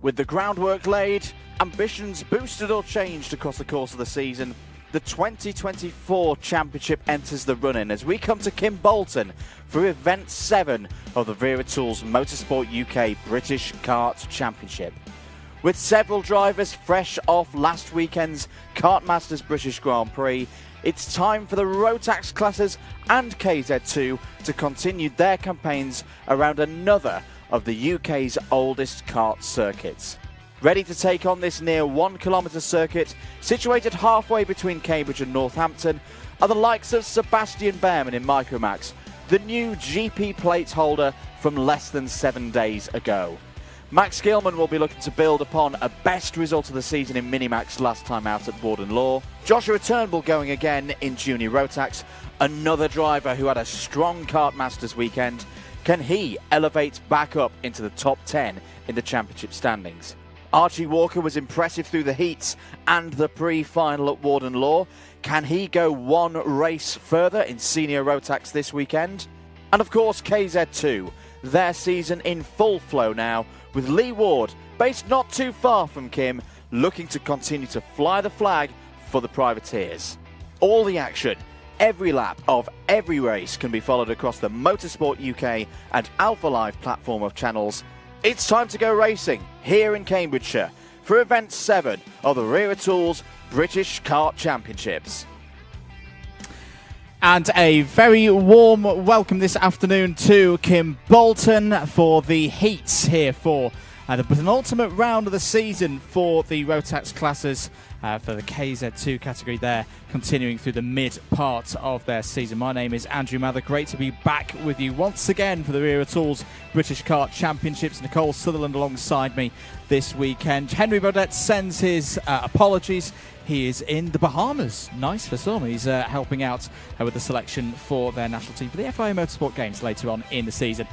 With the groundwork laid, ambitions boosted or changed across the course of the season, the 2024 Championship enters the run-in as we come to Kimbolton for Event 7 of the Wera Tools Motorsport UK British Kart Championship. With several drivers fresh off last weekend's Kart Masters British Grand Prix, it's time for the Rotax classes and KZ2 to continue their campaigns around another of the UK's oldest kart circuits. Ready to take on this near 1 kilometre circuit, situated halfway between Cambridge and Northampton, are the likes of Sebastian Behrman in Minimax, the new GP plate holder from less than 7 days ago. Max Gilman will be looking to build upon a best result of the season in Minimax last time out at Warden Law. Joshua Turnbull going again in Junior Rotax, another driver who had a strong Kart Masters weekend. Can he elevate back up into the top 10 in the championship standings? Archie Walker was impressive through the heats and the pre-final at Warden Law. Can he go one race further in Senior Rotax this weekend? And of course KZ2, their season in full flow now, with Lee Ward, based not too far from Kim, looking to continue to fly the flag for the privateers. All the action, every lap of every race can be followed across the Motorsport UK and Alpha Live platform of channels. It's time to go racing here in Cambridgeshire for Event 7 of the Wera Tools British Kart Championships. And a very warm welcome this afternoon to Kimbolton for the heats here for the penultimate round of the season for the Rotax classes for the KZ2 category there, continuing through the mid part of their season. My name is Andrew Mather. Great to be back with you once again for the Wera Tools British Kart Championships. Nicole Sutherland alongside me this weekend. Henry Baudet sends his apologies. He is in the Bahamas. Nice for some. He's helping out with the selection for their national team for the FIA Motorsport Games later on in the season.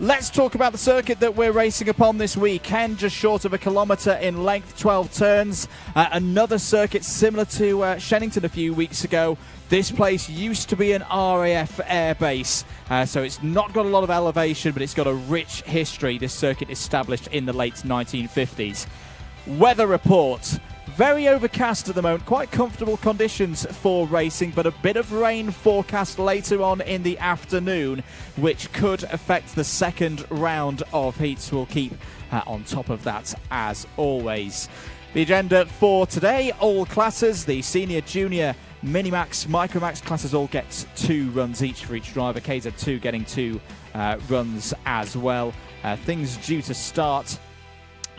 Let's talk about the circuit that we're racing upon this weekend, just short of 1 kilometre in length, 12 turns. Another circuit similar to Shennington a few weeks ago. This place used to be an RAF airbase, so it's not got a lot of elevation, but it's got a rich history. This circuit established in the late 1950s. Weather report. Very overcast at the moment, quite comfortable conditions for racing, but a bit of rain forecast later on in the afternoon, which could affect the second round of heats. We'll keep on top of that as always. The agenda for today, all classes, the senior, junior, Minimax, Micromax classes all get 2 runs each for each driver, KZ2 getting 2 runs as well. Things due to start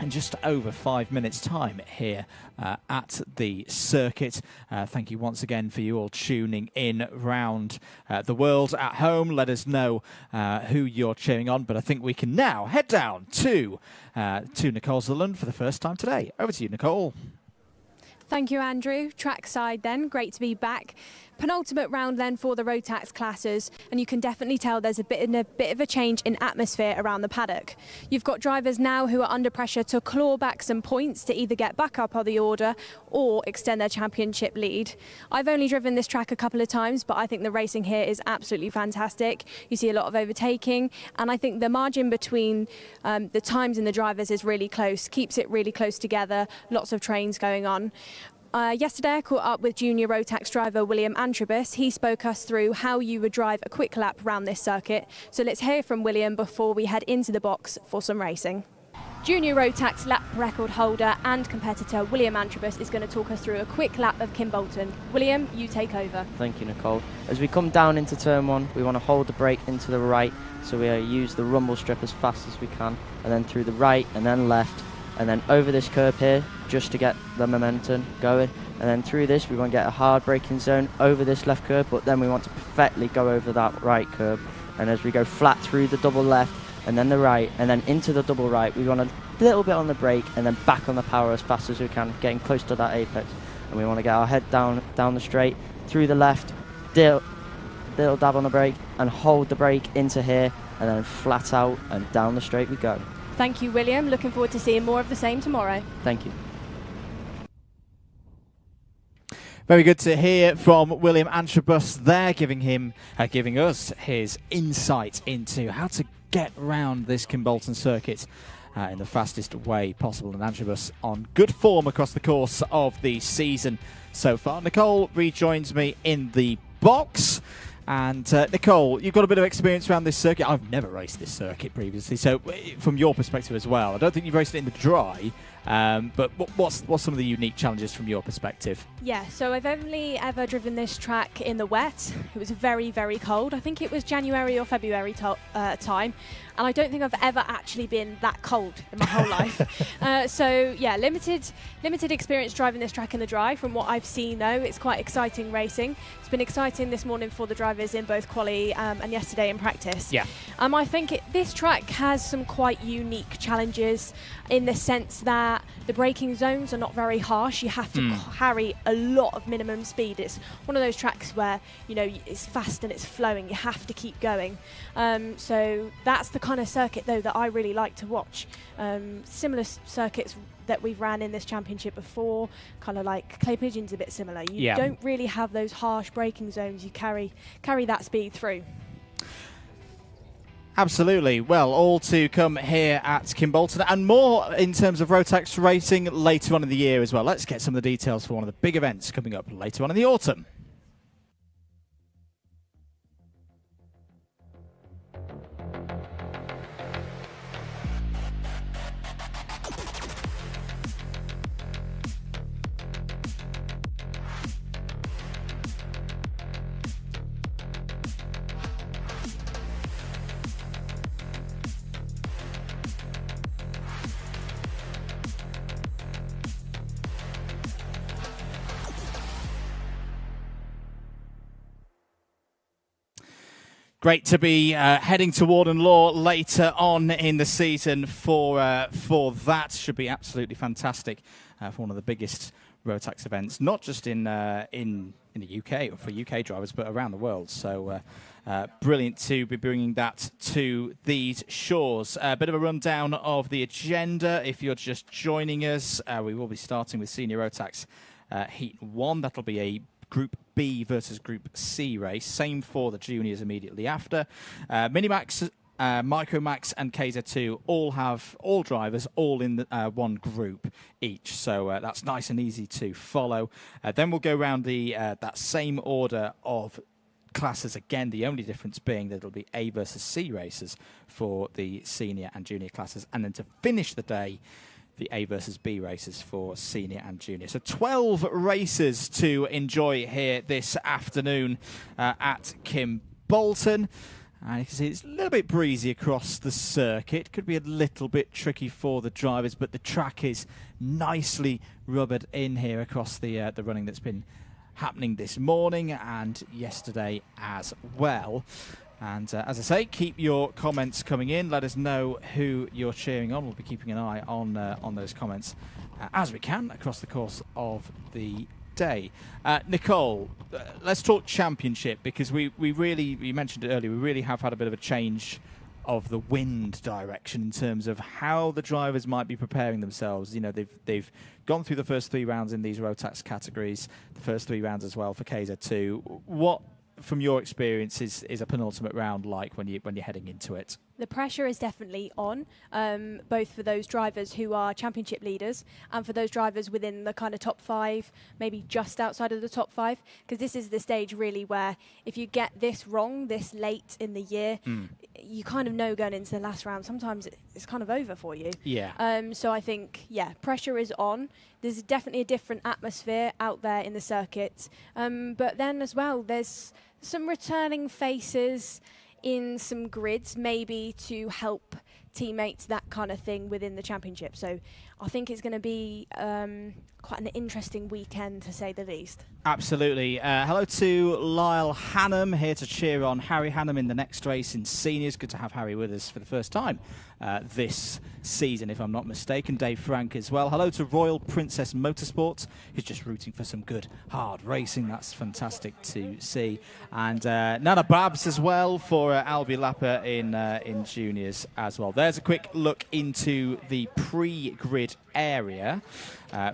in just over 5 minutes time here at the circuit. Thank you once again for you all tuning in round the world at home. Let us know who you're cheering on, but I think we can now head down to Nicole Sutherland for the first time today. Over to you, Nicole. Thank you, Andrew. Trackside then, great to be back. Penultimate round then for the Rotax classes, and you can definitely tell there's a bit of a change in atmosphere around the paddock. You've got drivers now who are under pressure to claw back some points to either get back up on the order or extend their championship lead. I've only driven this track a couple of times, but I think the racing here is absolutely fantastic. You see a lot of overtaking, and I think the margin between the times and the drivers is really close, keeps it really close together, lots of trains going on. Yesterday I caught up with junior Rotax driver William Antrobus. He spoke us through how you would drive a quick lap around this circuit. So let's hear from William before we head into the box for some racing. Junior Rotax lap record holder and competitor William Antrobus is going to talk us through a quick lap of Kimbolton. William, you take over. Thank you, Nicole. As we come down into turn 1, we want to hold the brake into the right, so we use the rumble strip as fast as we can, and then through the right and then left, and then over this curb here just to get the momentum going, and then through this we want to get a hard braking zone over this left curb, but then we want to perfectly go over that right curb, and as we go flat through the double left and then the right and then into the double right, we want a little bit on the brake and then back on the power as fast as we can, getting close to that apex, and we want to get our head down the straight, through the left, little dab on the brake and hold the brake into here, and then flat out and down the straight we go. Thank you, William. Looking forward to seeing more of the same tomorrow. Thank you. Very good to hear from William Antrobus there, giving us his insight into how to get around this Kimbolton circuit in the fastest way possible. And Angelus on good form across the course of the season so far. Nicole rejoins me in the box. And Nicole, you've got a bit of experience around this circuit. I've never raced this circuit previously, so from your perspective as well, I don't think you've raced it in the dry, but what's some of the unique challenges from your perspective? Yeah, so I've only ever driven this track in the wet. It was very, very cold. I think it was January or February time, and I don't think I've ever actually been that cold in my whole life. So yeah, limited experience driving this track in the dry. From what I've seen though, it's quite exciting racing. It's been exciting this morning for the drivers in both quali and yesterday in practice. Yeah. I think this track has some quite unique challenges in the sense that the braking zones are not very harsh. You have to carry a lot of minimum speed. It's one of those tracks where, you know, it's fast and it's flowing. You have to keep going. So that's the kind of circuit though that I really like to watch. Similar circuits that we've ran in this championship before, kind of like Clay Pigeon's a bit similar. You don't really have those harsh braking zones. You carry that speed through. Absolutely. Well, all to come here at Kimbolton, and more in terms of Rotax racing later on in the year as well. Let's get some of the details for one of the big events coming up later on in the autumn. Great to be heading to Warden Law later on in the season for that. Should be absolutely fantastic for one of the biggest Rotax events, not just in the UK or for UK drivers, but around the world. So brilliant to be bringing that to these shores. A bit of a rundown of the agenda. If you're just joining us, we will be starting with Senior Rotax Heat 1. That'll be a Group B versus Group C race. Same for the juniors immediately after. Minimax, Micromax and KZ2 all drivers all in one group each. So that's nice and easy to follow. Then we'll go around that same order of classes again, the only difference being that it'll be A versus C races for the senior and junior classes. And then to finish the day, the A versus B races for senior and junior. So 12 races to enjoy here this afternoon at Kimbolton. And you can see it's a little bit breezy across the circuit. Could be a little bit tricky for the drivers, but the track is nicely rubbered in here across the running that's been happening this morning and yesterday as well. And as I say, keep your comments coming in. Let us know who you're cheering on. We'll be keeping an eye on those comments as we can across the course of the day. Nicole, let's talk championship, because we really, you mentioned it earlier, we really have had a bit of a change of the wind direction in terms of how the drivers might be preparing themselves. You know, they've gone through the first 3 rounds in these Rotax categories, the first 3 rounds as well for KZ2. What, from your experience, is a penultimate round like when you're heading into it? The pressure is definitely on, both for those drivers who are championship leaders and for those drivers within the kind of top 5, maybe just outside of the top 5, because this is the stage really where if you get this wrong this late in the year, you kind of know going into the last round, sometimes it's kind of over for you. Yeah. So I think, yeah, pressure is on. There's definitely a different atmosphere out there in the circuit. But then as well, there's some returning faces in some grids, maybe to help teammates, that kind of thing within the championship. So I think it's going to be quite an interesting weekend, to say the least. Absolutely. Hello to Lyle Hannam, here to cheer on Harry Hannam in the next race in seniors. Good to have Harry with us for the first time this season, if I'm not mistaken. Dave Frank as well. Hello to Royal Princess Motorsports, who's just rooting for some good, hard racing. That's fantastic to see. And Nana Babs as well for Albi Lapper in juniors as well. There's a quick look into the pre-grid area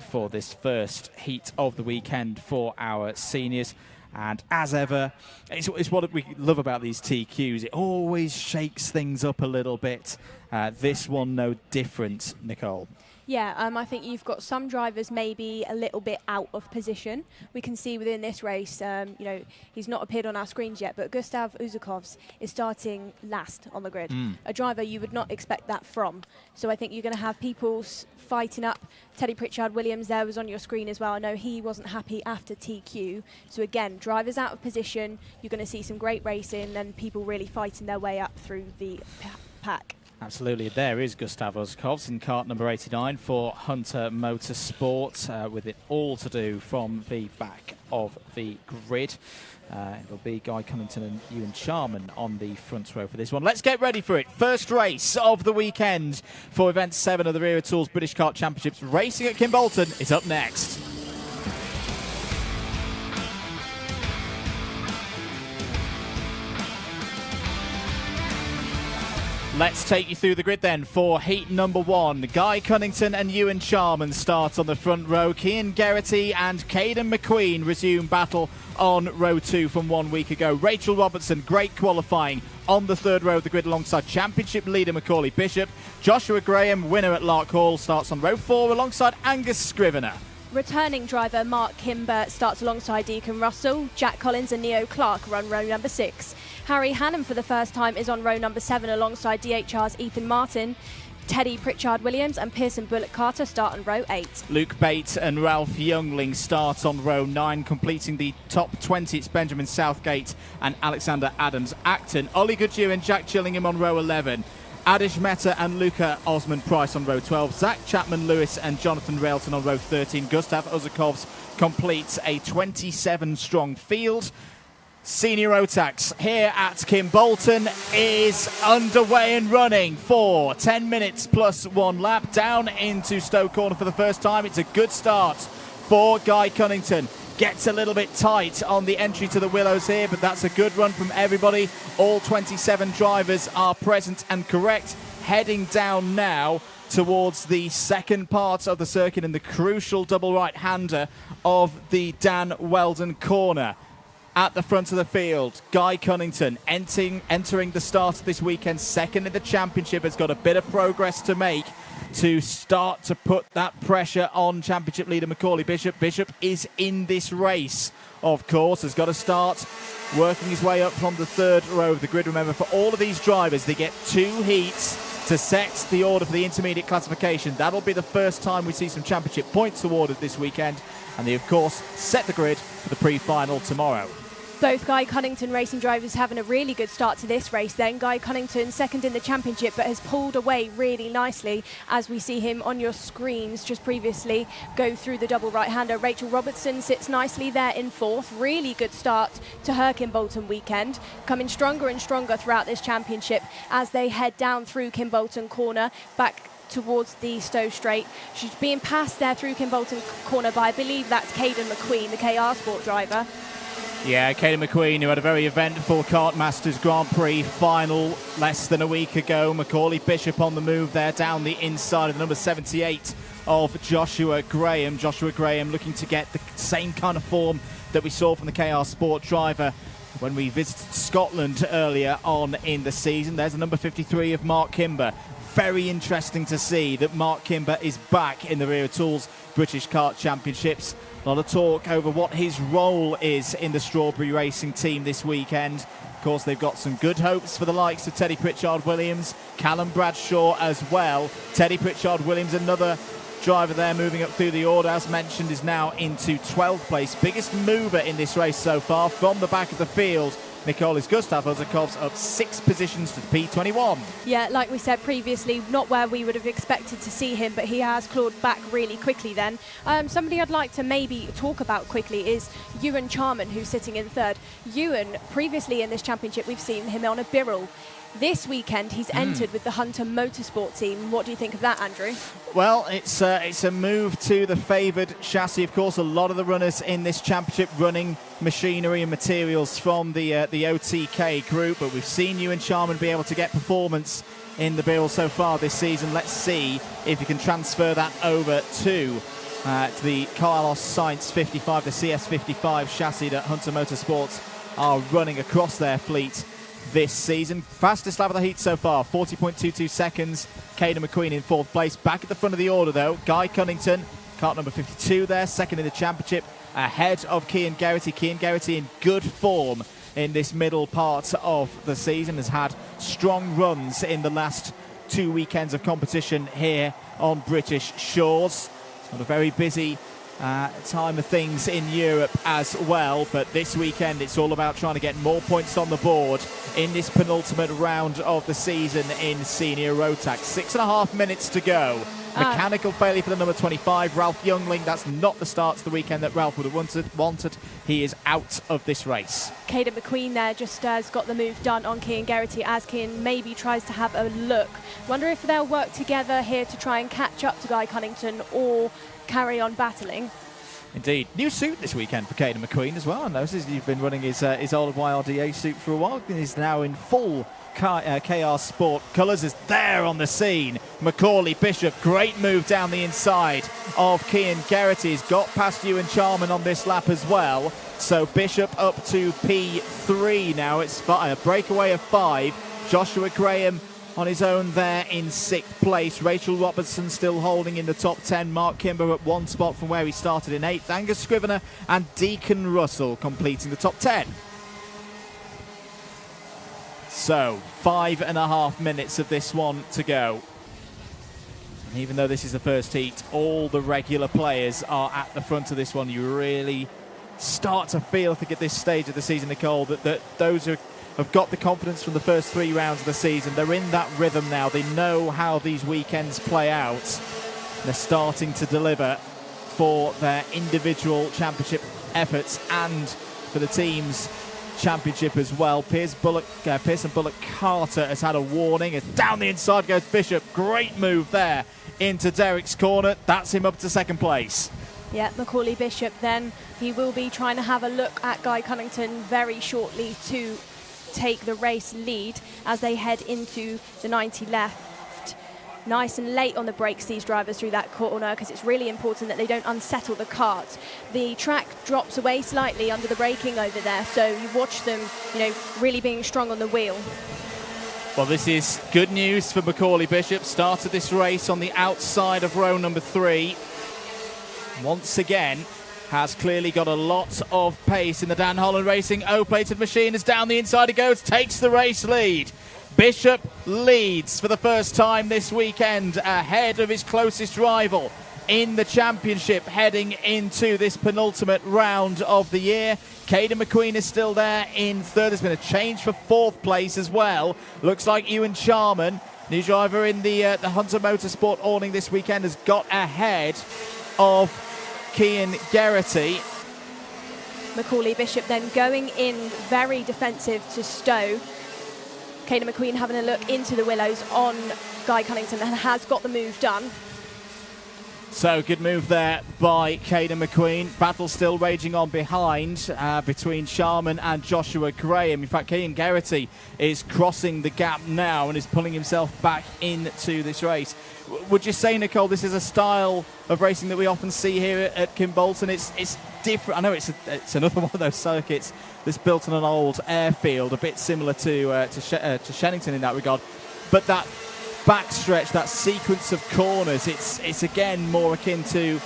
for this first heat of the weekend for our seniors. And as ever, it's what we love about these TQs. It always shakes things up a little bit. This one no different, Nicole. Yeah, I think you've got some drivers maybe a little bit out of position. We can see within this race, he's not appeared on our screens yet, but Gustav Uzakovs is starting last on the grid. A driver you would not expect that from. So I think you're going to have people fighting up. Teddy Pritchard-Williams there was on your screen as well. I know he wasn't happy after TQ. So again, drivers out of position. You're going to see some great racing and people really fighting their way up through the pack. Absolutely. There is Gustav Uzakovs in kart number 89 for Hunter Motorsport, with it all to do from the back of the grid. It'll be Guy Cunnington and Ewan Charman on the front row for this one. Let's get ready for it. First race of the weekend for Event 7 of the Wera Tools British Kart Championships. Racing at Kimbolton is up next. Let's take you through the grid then for heat number 1. Guy Cunnington and Ewan Charman start on the front row. Cian Geraghty and Caden McQueen resume battle on row 2 from 1 week ago. Rachel Robertson, great qualifying on the third row of the grid alongside championship leader Macaulay Bishop. Joshua Graham, winner at Lark Hall, starts on row 4 alongside Angus Scrivener. Returning driver Mark Kimber starts alongside Deacon Russell. Jack Collins and Neo Clark run row number 6. Harry Hannum for the first time is on row number 7 alongside DHR's Ethan Martin. Teddy Pritchard-Williams and Pearson Bullock-Carter start on row 8. Luke Bates and Ralph Youngling start on row 9, completing the top 20. It's Benjamin Southgate and Alexander Adams-Acton. Ollie Goodyear and Jack Chillingham on row 11. Adish Mehta and Luca Osmond-Price on row 12. Zach Chapman-Lewis and Jonathan Railton on row 13. Gustav Uzakovs completes a 27-strong field. Senior Rotax here at Kimbolton is underway and running for 10 minutes plus 1 lap down into Stoke Corner for the first time. It's a good start for Guy Cunnington. Gets a little bit tight on the entry to the Willows here, but that's a good run from everybody. All 27 drivers are present and correct. Heading down now towards the second part of the circuit in the crucial double right-hander of the Dan Weldon corner. At the front of the field, Guy Cunnington entering the start of this weekend second in the championship, has got a bit of progress to make to start to put that pressure on championship leader Macaulay Bishop. Bishop is in this race, of course, has got to start working his way up from the third row of the grid. Remember, for all of these drivers, they get 2 heats to set the order for the intermediate classification. That'll be the first time we see some championship points awarded this weekend, and they, of course, set the grid for the pre-final tomorrow. Both Guy Cunnington racing drivers having a really good start to this race then. Guy Cunnington second in the championship, but has pulled away really nicely as we see him on your screens just previously go through the double right-hander. Rachel Robertson sits nicely there in 4th. Really good start to her Kimbolton weekend, coming stronger and stronger throughout this championship as they head down through Kimbolton corner back towards the Stowe Straight. She's being passed there through Kimbolton corner by, I believe that's Caden McQueen, the KR Sport driver. Yeah, Caden McQueen, who had a very eventful Kart Masters Grand Prix final less than a week ago. Macaulay Bishop on the move there down the inside of the number 78 of Joshua Graham. Joshua Graham looking to get the same kind of form that we saw from the KR Sport driver when we visited Scotland earlier on in the season. There's the number 53 of Mark Kimber. Very interesting to see that Mark Kimber is back in the Wera Tools British Kart Championships. A lot of talk over what his role is in the Strawberry Racing team this weekend. Of course, they've got some good hopes for the likes of Teddy Pritchard-Williams, Callum Bradshaw as well. Teddy Pritchard-Williams, another driver there moving up through the order, as mentioned, is now into 12th place. Biggest mover in this race so far from the back of the field. Nicole, is Gustav Uzakovs up 6 positions to the P21. Yeah, like we said previously, not where we would have expected to see him, but he has clawed back really quickly then. Somebody I'd like to maybe talk about quickly is Ewan Charman, who's sitting in 3rd. Ewan, previously in this championship, we've seen him on a Birrell. This weekend, he's entered with the Hunter Motorsport team. What do you think of that, Andrew? Well, it's a move to the favoured chassis. Of course, a lot of the runners in this championship running machinery and materials from the OTK group, but we've seen Ewan Charman be able to get performance in the Birrell so far this season. Let's see if he can transfer that over to to the Carlos Sainz 55, the CS55 chassis that Hunter Motorsports are running across their fleet this season. Fastest lap of the heat so far, 40.22 seconds. Caden McQueen in 4th place. Back at the front of the order though, Guy Cunnington, kart number 52 there, second in the championship, ahead of Cian Geraghty. Cian Geraghty in good form in this middle part of the season, has had strong runs in the last 2 weekends of competition here on British shores. Not a very busy time of things in Europe as well, but this weekend it's all about trying to get more points on the board in this penultimate round of the season in senior Rotax. 6.5 minutes to go. Mechanical failure for the number 25, Ralph Youngling. That's not the start to the weekend that Ralph would have wanted. He is out of this race. Caden McQueen there just has got the move done on Cian Geraghty as Cian maybe tries to have a look. Wonder if they'll work together here to try and catch up to Guy Cunnington or carry on battling. Indeed. New suit this weekend for Caden McQueen as well. I noticed you've been running his old YRDA suit for a while. He's now in full KR Sport colours, is there on the scene. Macaulay Bishop, great move down the inside of Cian Geraghty. He's got past Ewan Charman on this lap as well. So Bishop up to P3 now. It's a breakaway of 5. Joshua Graham on his own there in 6th place. Rachel Robertson still holding in the top 10. Mark Kimber at 1 spot from where he started in 8th. Angus Scrivener and Deacon Russell completing the top 10. So 5.5 minutes of this one to go. And even though this is the first heat, all the regular players are at the front of this one. You really start to feel, I think, at this stage of the season, Nicole, that those who have got the confidence from the first 3 rounds of the season, they're in that rhythm now. They know how these weekends play out. They're starting to deliver for their individual championship efforts and for the team's championship as well. Pearson Bullock Carter has had a warning. It's down the inside goes Bishop. Great move there into Derek's corner. That's him up to 2nd place. Yeah, Macaulay Bishop then. He will be trying to have a look at Guy Cunnington very shortly to take the race lead as they head into the 90 left. Nice and late on the brakes, these drivers through that corner, because it's really important that they don't unsettle the kart. The track drops away slightly under the braking over there, so you watch them, really being strong on the wheel. Well, this is good news for Macaulay Bishop. Started this race on the outside of row number 3. Once again, has clearly got a lot of pace in the Dan Holland Racing O-plated machine. As down the inside it goes, takes the race lead. Bishop leads for the first time this weekend ahead of his closest rival in the championship heading into this penultimate round of the year. Caden McQueen is still there in 3rd. There's been a change for 4th place as well. Looks like Ewan Charman, new driver in the Hunter Motorsport awning this weekend, has got ahead of Cian Geraghty. Macaulay Bishop then going in very defensive to Stowe. Caden McQueen having a look into the willows on Guy Cunnington and has got the move done. So good move there by Caden McQueen. Battle still raging on behind between Sharman and Joshua Graham. In fact, Cian Geraghty is crossing the gap now and is pulling himself back into this race. Would you say, Nicole, this is a style of racing that we often see here at Kimbolton? It's different. I know it's another one of those circuits that's built on an old airfield, a bit similar to Shennington in that regard. But that backstretch, that sequence of corners, it's again more akin to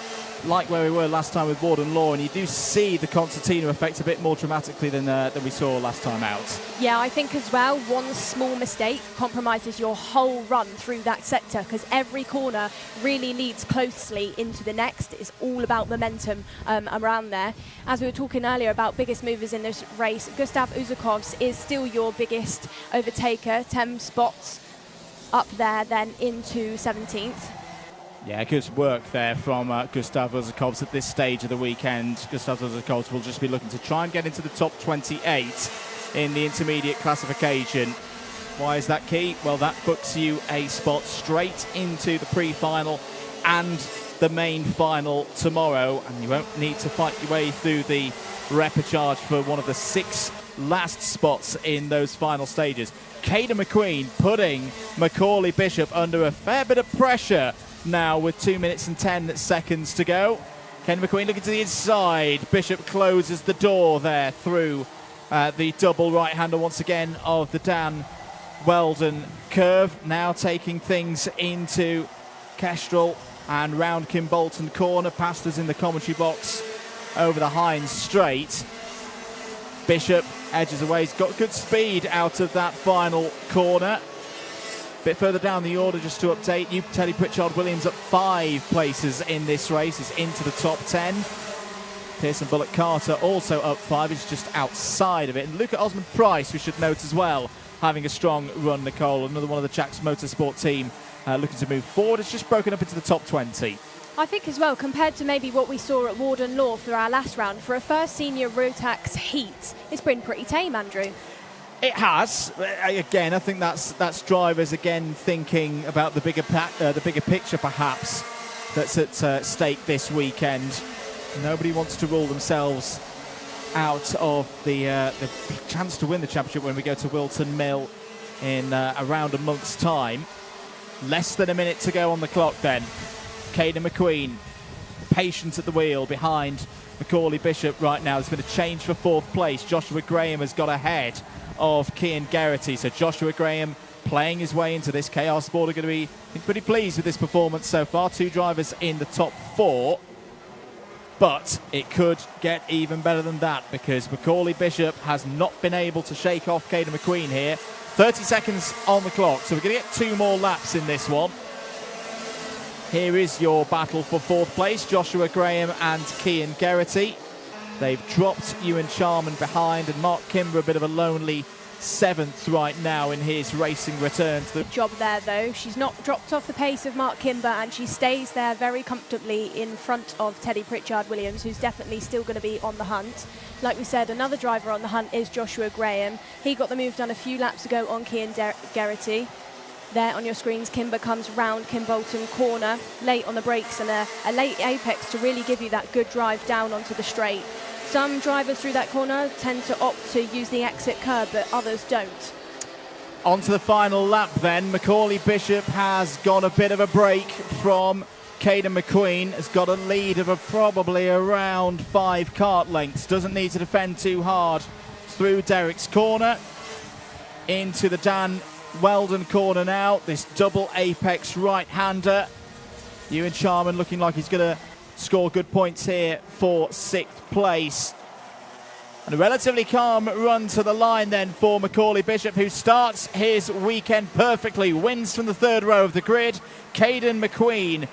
like where we were last time with Warden Law, and you do see the concertina effect a bit more dramatically than we saw last time out. Yeah, I think as well, one small mistake compromises your whole run through that sector, because every corner really leads closely into the next. It's all about momentum around there. As we were talking earlier about biggest movers in this race, Gustav Uzakovs is still your biggest overtaker, 10 spots up there then into 17th. Yeah, good work there from Gustav Uzakovs at this stage of the weekend. Gustav Uzakovs will just be looking to try and get into the top 28 in the intermediate classification. Why is that key? Well, that books you a spot straight into the pre-final and the main final tomorrow, and you won't need to fight your way through the repechage for one of the 6 last spots in those final stages. Caden McQueen putting Macaulay Bishop under a fair bit of pressure now with 2 minutes and 10 seconds to go. Ken McQueen looking to the inside. Bishop closes the door there through the double right-hander once again of the Dan Weldon curve. Now taking things into Kestrel and round Kimbolton corner. Past us in the commentary box over the Hines Straight. Bishop edges away. He's got good speed out of that final corner. Bit further down the order, just to update you, Teddy Pritchard-Williams up 5 places in this race. Is into the top 10. Pearson Bullock Carter also up 5. He's just outside of it. And Luca Osmond Price, we should note as well, having a strong run, Nicole. Another one of the Jack's Motorsport team looking to move forward. It's just broken up into the top 20. I think as well, compared to maybe what we saw at Warden Law for our last round, for a first senior Rotax heat, it's been pretty tame, Andrew. It has. Again, I think that's drivers again thinking about the bigger picture, perhaps, that's at stake this weekend. Nobody wants to rule themselves out of the chance to win the championship when we go to Wilton Mill in around a month's time. Less than a minute to go on the clock then. Caden McQueen, patient at the wheel behind Macaulay Bishop right now. There's been a change for 4th place. Joshua Graham has got ahead of Cian Geraghty. So Joshua Graham playing his way into this. KR Sport are going to be pretty pleased with this performance so far. 2 drivers in the top 4. But it could get even better than that, because Macaulay Bishop has not been able to shake off Caden McQueen here. 30 seconds on the clock, so we're going to get 2 more laps in this one. Here is your battle for 4th place, Joshua Graham and Cian Geraghty. They've dropped Ewan Charman behind, and Mark Kimber a bit of a lonely 7th right now in his racing return to the Job there though. She's not dropped off the pace of Mark Kimber, and she stays there very comfortably in front of Teddy Pritchard-Williams, who's definitely still going to be on the hunt. Like we said, another driver on the hunt is Joshua Graham. He got the move done a few laps ago on Cian Geraghty. There on your screens, Kimber comes round Kimbolton corner, late on the brakes, and a late apex to really give you that good drive down onto the straight. Some drivers through that corner tend to opt to use the exit curb, but others don't. On to the final lap then. Macaulay Bishop has got a bit of a break from Caden McQueen. Has got a lead of probably around 5 kart lengths. Doesn't need to defend too hard through Derek's corner. Into the Dan Weldon corner now. This double apex right-hander. Ewan Charman looking like he's going to score good points here for 6th place. And a relatively calm run to the line then for Macaulay Bishop, who starts his weekend perfectly. Wins from the 3rd row of the grid. Caden McQueen,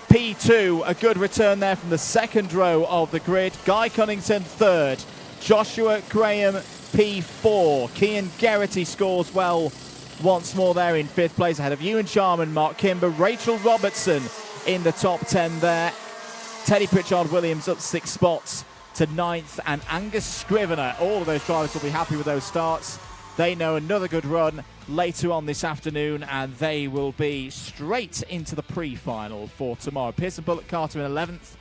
P2. A good return there from the 2nd row of the grid. Guy Cunnington, 3rd. Joshua Graham, P4. Cian Geraghty scores well once more there in 5th place, ahead of Ewan Charman, Mark Kimber, Rachel Robertson in the top 10 there. Teddy Pritchard-Williams up 6 spots to 9th, and Angus Scrivener. All of those drivers will be happy with those starts. They know another good run later on this afternoon, and they will be straight into the pre-final for tomorrow. Pearson Bullock Carter in 11th.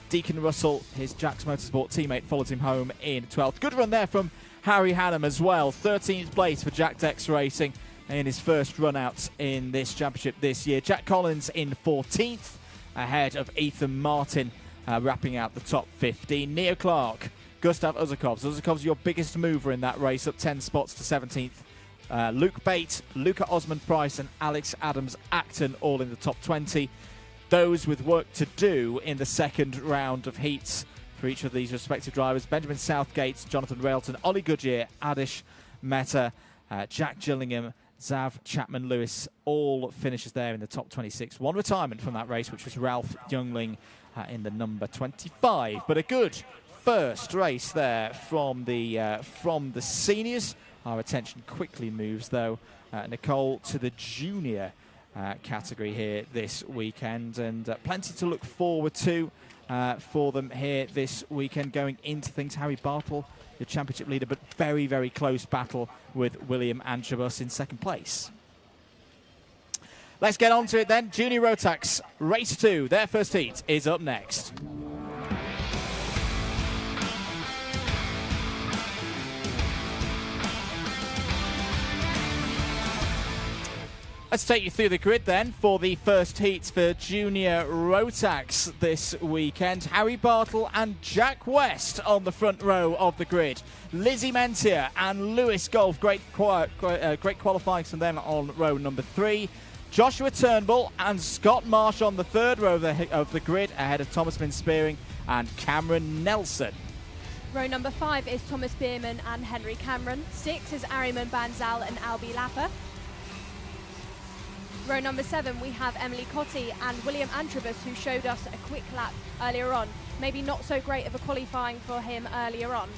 Deacon Russell, his Jack's Motorsport teammate, followed him home in 12th. Good run there from Harry Hannam as well. 13th place for Jack Dex Racing in his first run out in this championship this year. Jack Collins in 14th, ahead of Ethan Martin, wrapping out the top 15. Neo Clark, Gustav Uzakovs. Uzakovs your biggest mover in that race, up 10 spots to 17th. Luke Bate, Luca Osmond Price and Alex Adams Acton all in the top 20. Those with work to do in the 2nd round of heats for each of these respective drivers. Benjamin Southgate, Jonathan Railton, Ollie Goodyear, Adish Mehta, Jack Gillingham, Zav Chapman-Lewis, all finishes there in the top 26. One retirement from that race, which was Ralph Youngling in the number 25. But a good first race there from the seniors. Our attention quickly moves, though, Nicole, to the junior category here this weekend, and plenty to look forward to for them here this weekend going into things. Harry Bartle, the championship leader, but very, very close battle with William Antrobus in 2nd place. Let's get on to it then. Junior Rotax Race 2, their first heat is up next. Let's take you through the grid then for the first heats for Junior Rotax this weekend. Harry Bartle and Jack West on the front row of the grid. Lizzie Mentier and Lewis Golf, great qualifying from them on row number 3. Joshua Turnbull and Scott Marsh on the third row of the grid, ahead of Thomas Min-Spearing and Cameron Nelson. Row number 5 is Thomas Bierman and Henry Cameron. 6 is Ariman Banzal and Albie Lapper. Row number 7, we have Emily Cotti and William Antrobus, who showed us a quick lap earlier on. Maybe not so great of a qualifying for him earlier on.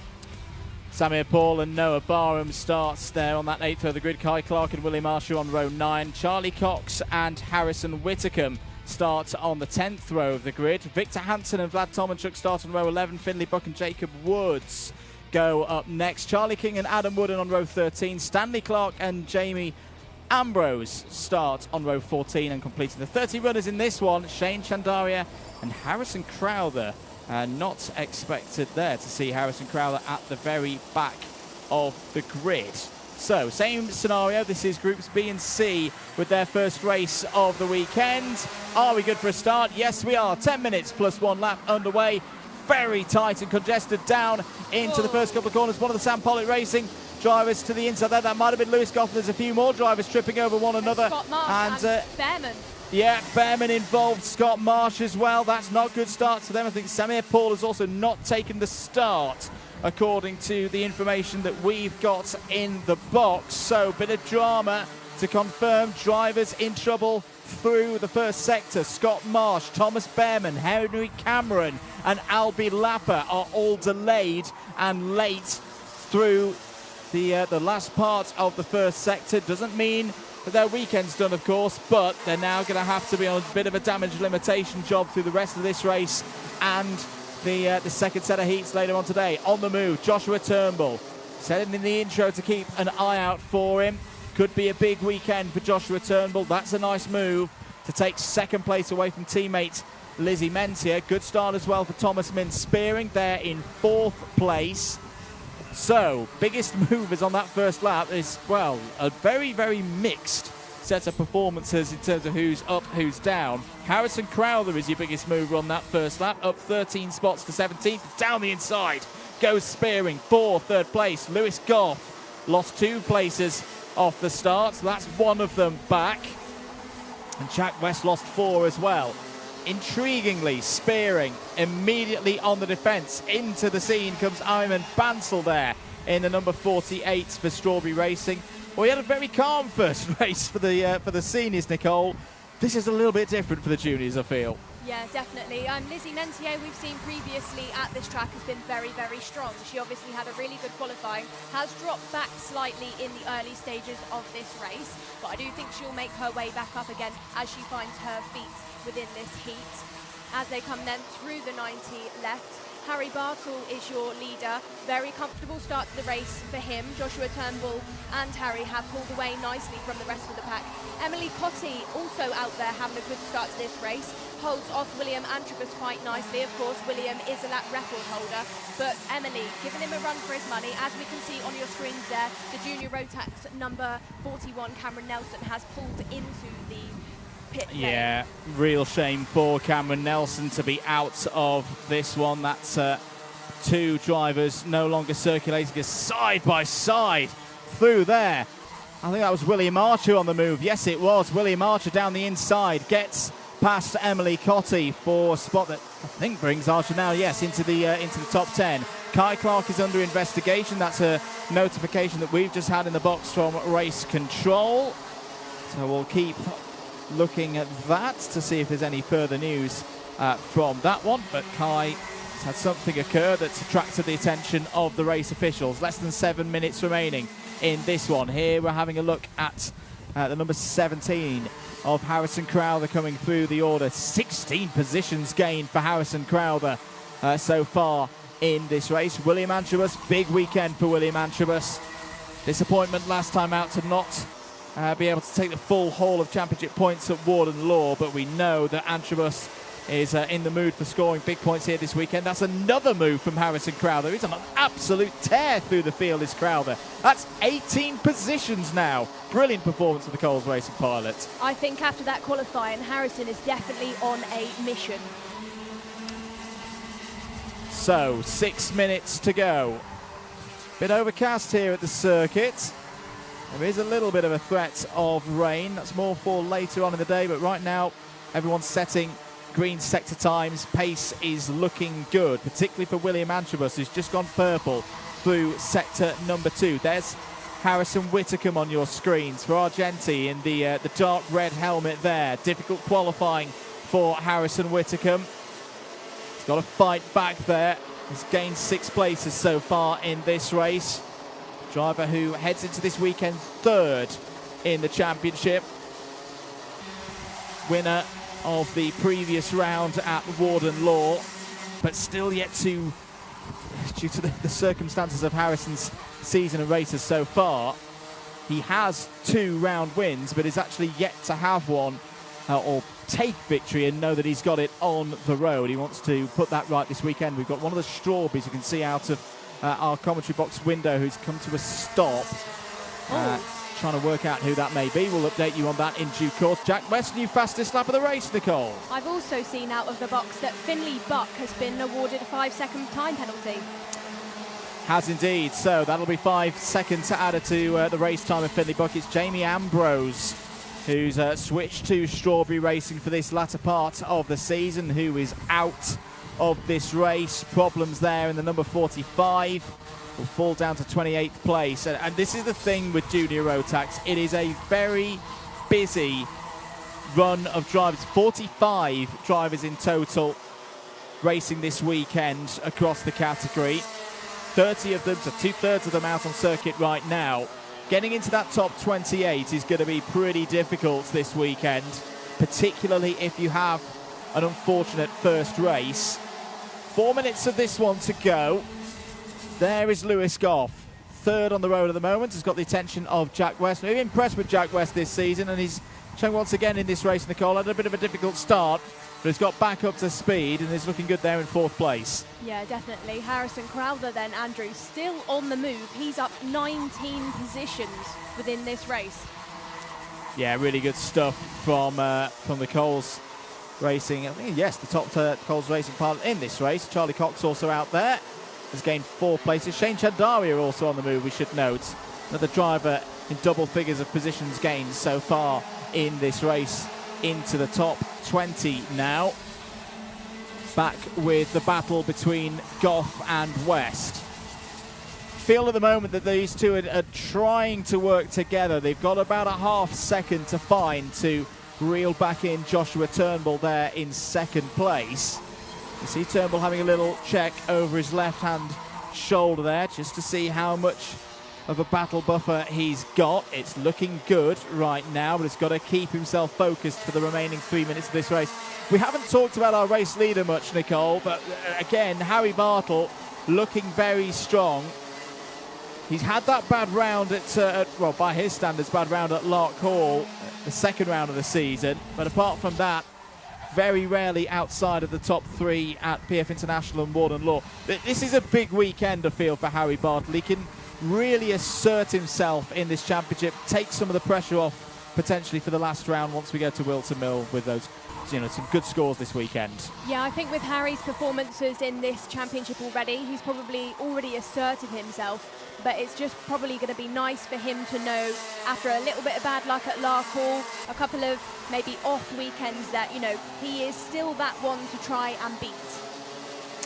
Samir Paul and Noah Barham starts there on that 8th row of the grid. Kai Clark and Willie Marshall on row 9. Charlie Cox and Harrison Whitacombe start on the 10th row of the grid. Victor Hansen and Vlad Tomanchuk start on row 11. Finley Buck and Jacob Woods go up next. Charlie King and Adam Wooden on row 13. Stanley Clark and Jamie Ambrose start on row 14, and completing the 30 runners in this one, Shane Chandaria and Harrison Crowther. Not expected there to see Harrison Crowther at the very back of the grid. So, same scenario. This is Groups B and C with their first race of the weekend. Are we good for a start? Yes, we are. 10 minutes plus 1 lap underway. Very tight and congested down into the first couple of corners. One of the Sam Pollitt Racing drivers to the inside there. That might have been Lewis Goff. There's a few more drivers tripping over one another. Scott Marsh and Behrman. Yeah, Behrman involved, Scott Marsh as well. That's not a good start to them. I think Samir Paul has also not taken the start, according to the information that we've got in the box. So, bit of drama to confirm. Drivers in trouble through the first sector. Scott Marsh, Thomas Behrman, Henry Cameron and Albie Lapper are all delayed and late through the last part of the first sector. Doesn't mean that their weekend's done, of course, but they're now going to have to be on a bit of a damage limitation job through the rest of this race and the second set of heats later on today. On the move, Joshua Turnbull. Said in the intro to keep an eye out for him. Could be a big weekend for Joshua Turnbull. That's a nice move to take second place away from teammate Lizzie Mentier. Good start as well for Thomas Min-Spearing. They're in 4th place. So, biggest movers on that first lap is, well, a very, very mixed set of performances in terms of who's up, who's down. Harrison Crowther is your biggest mover on that first lap, up 13 spots to 17th. Down the inside goes Spearing for 3rd place. Lewis Goff lost 2 places off the start, so that's one of them back. And Jack West lost 4 as well. Intriguingly, Spearing immediately on the defence. Into the scene comes Ayman Bansal there in the number 48 for Strawberry Racing. Well, we had a very calm first race for the seniors, Nicole. This is a little bit different for the juniors, I feel. Yeah, definitely. Lizzie Mentier, we've seen previously at this track, has been very, very strong. She obviously had a really good qualifying, has dropped back slightly in the early stages of this race, but I do think she'll make her way back up again as she finds her feet within this heat. As they come then through the 90 left, Harry Bartle is your leader. Very comfortable start to the race for him. Joshua Turnbull and Harry have pulled away nicely from the rest of the pack. Emily Cotti also out there having a good start to this race. Holds off William Antrobus quite nicely. Of course, William is a lap record holder, but Emily giving him a run for his money. As we can see on your screens there, the junior Rotax number 41, Cameron Nelson, has pulled into the pit lane. Yeah, real shame for Cameron Nelson to be out of this one. That's 2 drivers no longer circulating side by side through there. I think that was William Archer on the move. Yes, it was. William Archer down the inside gets past Emily Cotti for a spot that I think brings Archer now, yes, into the top 10. Kai Clark is under investigation. That's a notification that we've just had in the box from Race Control. So we'll keep looking at that to see if there's any further news from that one. But Kai has had something occur that's attracted the attention of the race officials. Less than 7 minutes remaining in this one. Here we're having a look at the number 17 of Harrison Crowther coming through the order. 16 positions gained for Harrison Crowther so far in this race. William Antrobus, big weekend for William Antrobus. Disappointment last time out to not be able to take the full haul of championship points at Warden Law, but we know that Antrobus is in the mood for scoring big points here this weekend. That's another move from Harrison Crowther. He's on an absolute tear through the field, is Crowther. That's 18 positions now. Brilliant performance of the Coles Racing pilot. I think after that qualifying, Harrison is definitely on a mission. So, 6 minutes to go. Bit overcast here at the circuit. There is a little bit of a threat of rain. That's more for later on in the day, but right now everyone's setting green sector times. Pace is looking good, particularly for William Antrobus, who's just gone purple through sector number 2. There's Harrison Whitacombe on your screens for Argenti in the dark red helmet there. Difficult qualifying for Harrison Whitacombe. He's got to fight back there. He's gained 6 places so far in this race. Driver who heads into this weekend 3rd in the championship. Winner of the previous round at Warden Law, but still yet to, due to the circumstances of Harrison's season of races so far, he has 2 round wins, but is actually yet to have one or take victory and know that he's got it on the road. He wants to put that right this weekend. We've got one of the Strawberries you can see out of our commentary box window who's come to a stop. Trying to work out who that may be. We'll update you on that in due course. Jack West, new fastest lap of the race, Nicole. I've also seen out of the box that Finley Buck has been awarded a 5-second time penalty. Has indeed. So that'll be 5 seconds added to the race time of Finley Buck. It's Jamie Ambrose who's switched to Strawberry Racing for this latter part of the season, who is out of this race. Problems there in the number 45. Will fall down to 28th place. And this is the thing with Junior Rotax. It is a very busy run of drivers. 45 drivers in total racing this weekend across the category. 30 of them, so 2/3 of them out on circuit right now. Getting into that top 28 is going to be pretty difficult this weekend, particularly if you have an unfortunate first race. 4 minutes of this one to go. There is Lewis Goff, 3rd on the road at the moment. Has got the attention of Jack West. Very impressed with Jack West this season, and he's shown once again in this race, Nicole. Had a bit of a difficult start, but he's got back up to speed and is looking good there in 4th place. Yeah, definitely. Harrison Crowther then, Andrew, still on the move. He's up 19 positions within this race. Yeah, really good stuff from the Coles Racing. I think, yes, the top Coles Racing pilot in this race. Charlie Cox also out there. Has gained 4 places. Shane Chandari also on the move, we should note. Another driver in double figures of positions gained so far in this race, into the top 20 now. Back with the battle between Goff and West. Feel at the moment that these two are trying to work together. They've got about a half second to find to reel back in Joshua Turnbull there in 2nd place. You see Turnbull having a little check over his left-hand shoulder there, just to see how much of a battle buffer he's got. It's looking good right now, but he's got to keep himself focused for the remaining 3 minutes of this race. We haven't talked about our race leader much, Nicole, but again, Harry Bartle looking very strong. He's had that bad round well, by his standards, bad round at Lark Hall, the 2nd round of the season, but apart from that, very rarely outside of the top 3 at PF International and Warden Law. This is a big weekend, I feel, for Harry Bartle. He can really assert himself in this championship, take some of the pressure off potentially for the last round once we go to Wilton Mill with those, some good scores this weekend. Yeah, I think with Harry's performances in this championship already, he's probably already asserted himself, but it's just probably going to be nice for him to know, after a little bit of bad luck at Lark Hall, a couple of maybe off weekends, that, he is still that one to try and beat.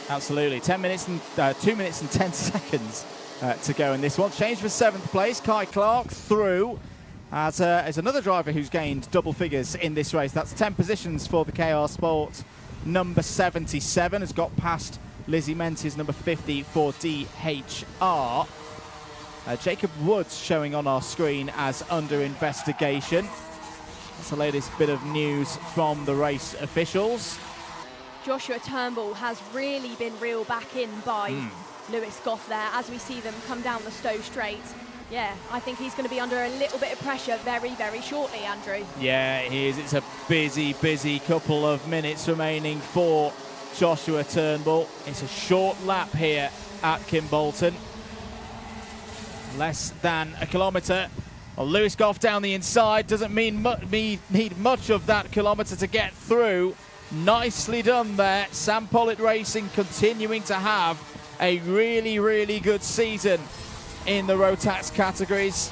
Absolutely. 2 minutes and 10 seconds to go in this one. Change for 7th place. Kai Clark through as another driver who's gained double figures in this race. That's 10 positions for the KR Sport. Number 77 has got past Lizzie Menzies, number 50 for DHR. Jacob Woods showing on our screen as under investigation. That's the latest bit of news from the race officials. Joshua Turnbull has really been reeled back in by Lewis Goff there, as we see them come down the Stowe Straight. Yeah, I think he's going to be under a little bit of pressure very, very shortly, Andrew. Yeah, he is. It's a busy, busy couple of minutes remaining for Joshua Turnbull. It's a short lap here at Kimbolton. Less than a kilometre. Well, Lewis Goff down the inside doesn't need much of that kilometre to get through. Nicely done there. Sam Pollitt Racing continuing to have a really, really good season in the Rotax categories.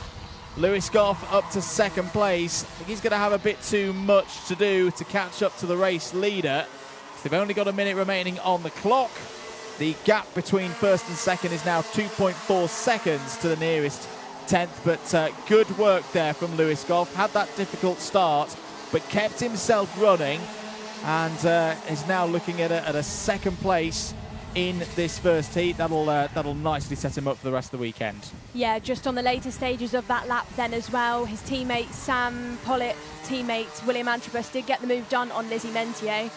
Lewis Goff up to second place. I think he's going to have a bit too much to do to catch up to the race leader. They've only got a minute remaining on the clock. The gap between first and second is now 2.4 seconds to the nearest 10th, but good work there from Lewis Goff. Had that difficult start, but kept himself running, and is now looking at a second place in this first heat. That'll nicely set him up for the rest of the weekend. Yeah, just on the later stages of that lap then as well, his teammate Sam Pollitt, teammate William Antrobus did get the move done on Lizzie Mentier.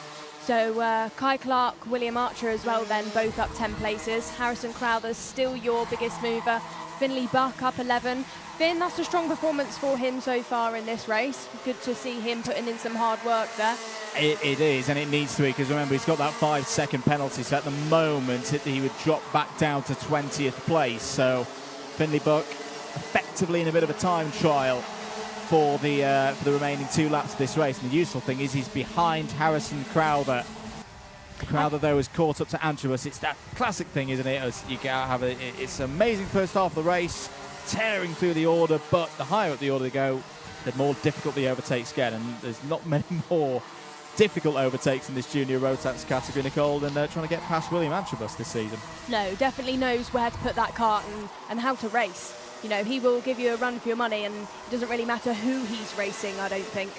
So Kai Clark, William Archer as well then, both up 10 places. Harrison Crowther still your biggest mover. Finley Buck up 11. Finn, that's a strong performance for him so far in this race. Good to see him putting in some hard work there. It is, and it needs to be, because remember, he's got that 5-second penalty, so at the moment he would drop back down to 20th place. So Finley Buck effectively in a bit of a time trial for the remaining 2 laps of this race. And the useful thing is he's behind Harrison Crowther. Crowther, though, is caught up to Antrobus. It's that classic thing, isn't it? As you have it's an amazing first half of the race, tearing through the order, but the higher up the order they go, the more difficult the overtakes get, and there's not many more difficult overtakes in this junior Rotax category, Nicole, than trying to get past William Antrobus this season. No, definitely knows where to put that cart and how to race. You know, he will give you a run for your money, and it doesn't really matter who he's racing, I don't think.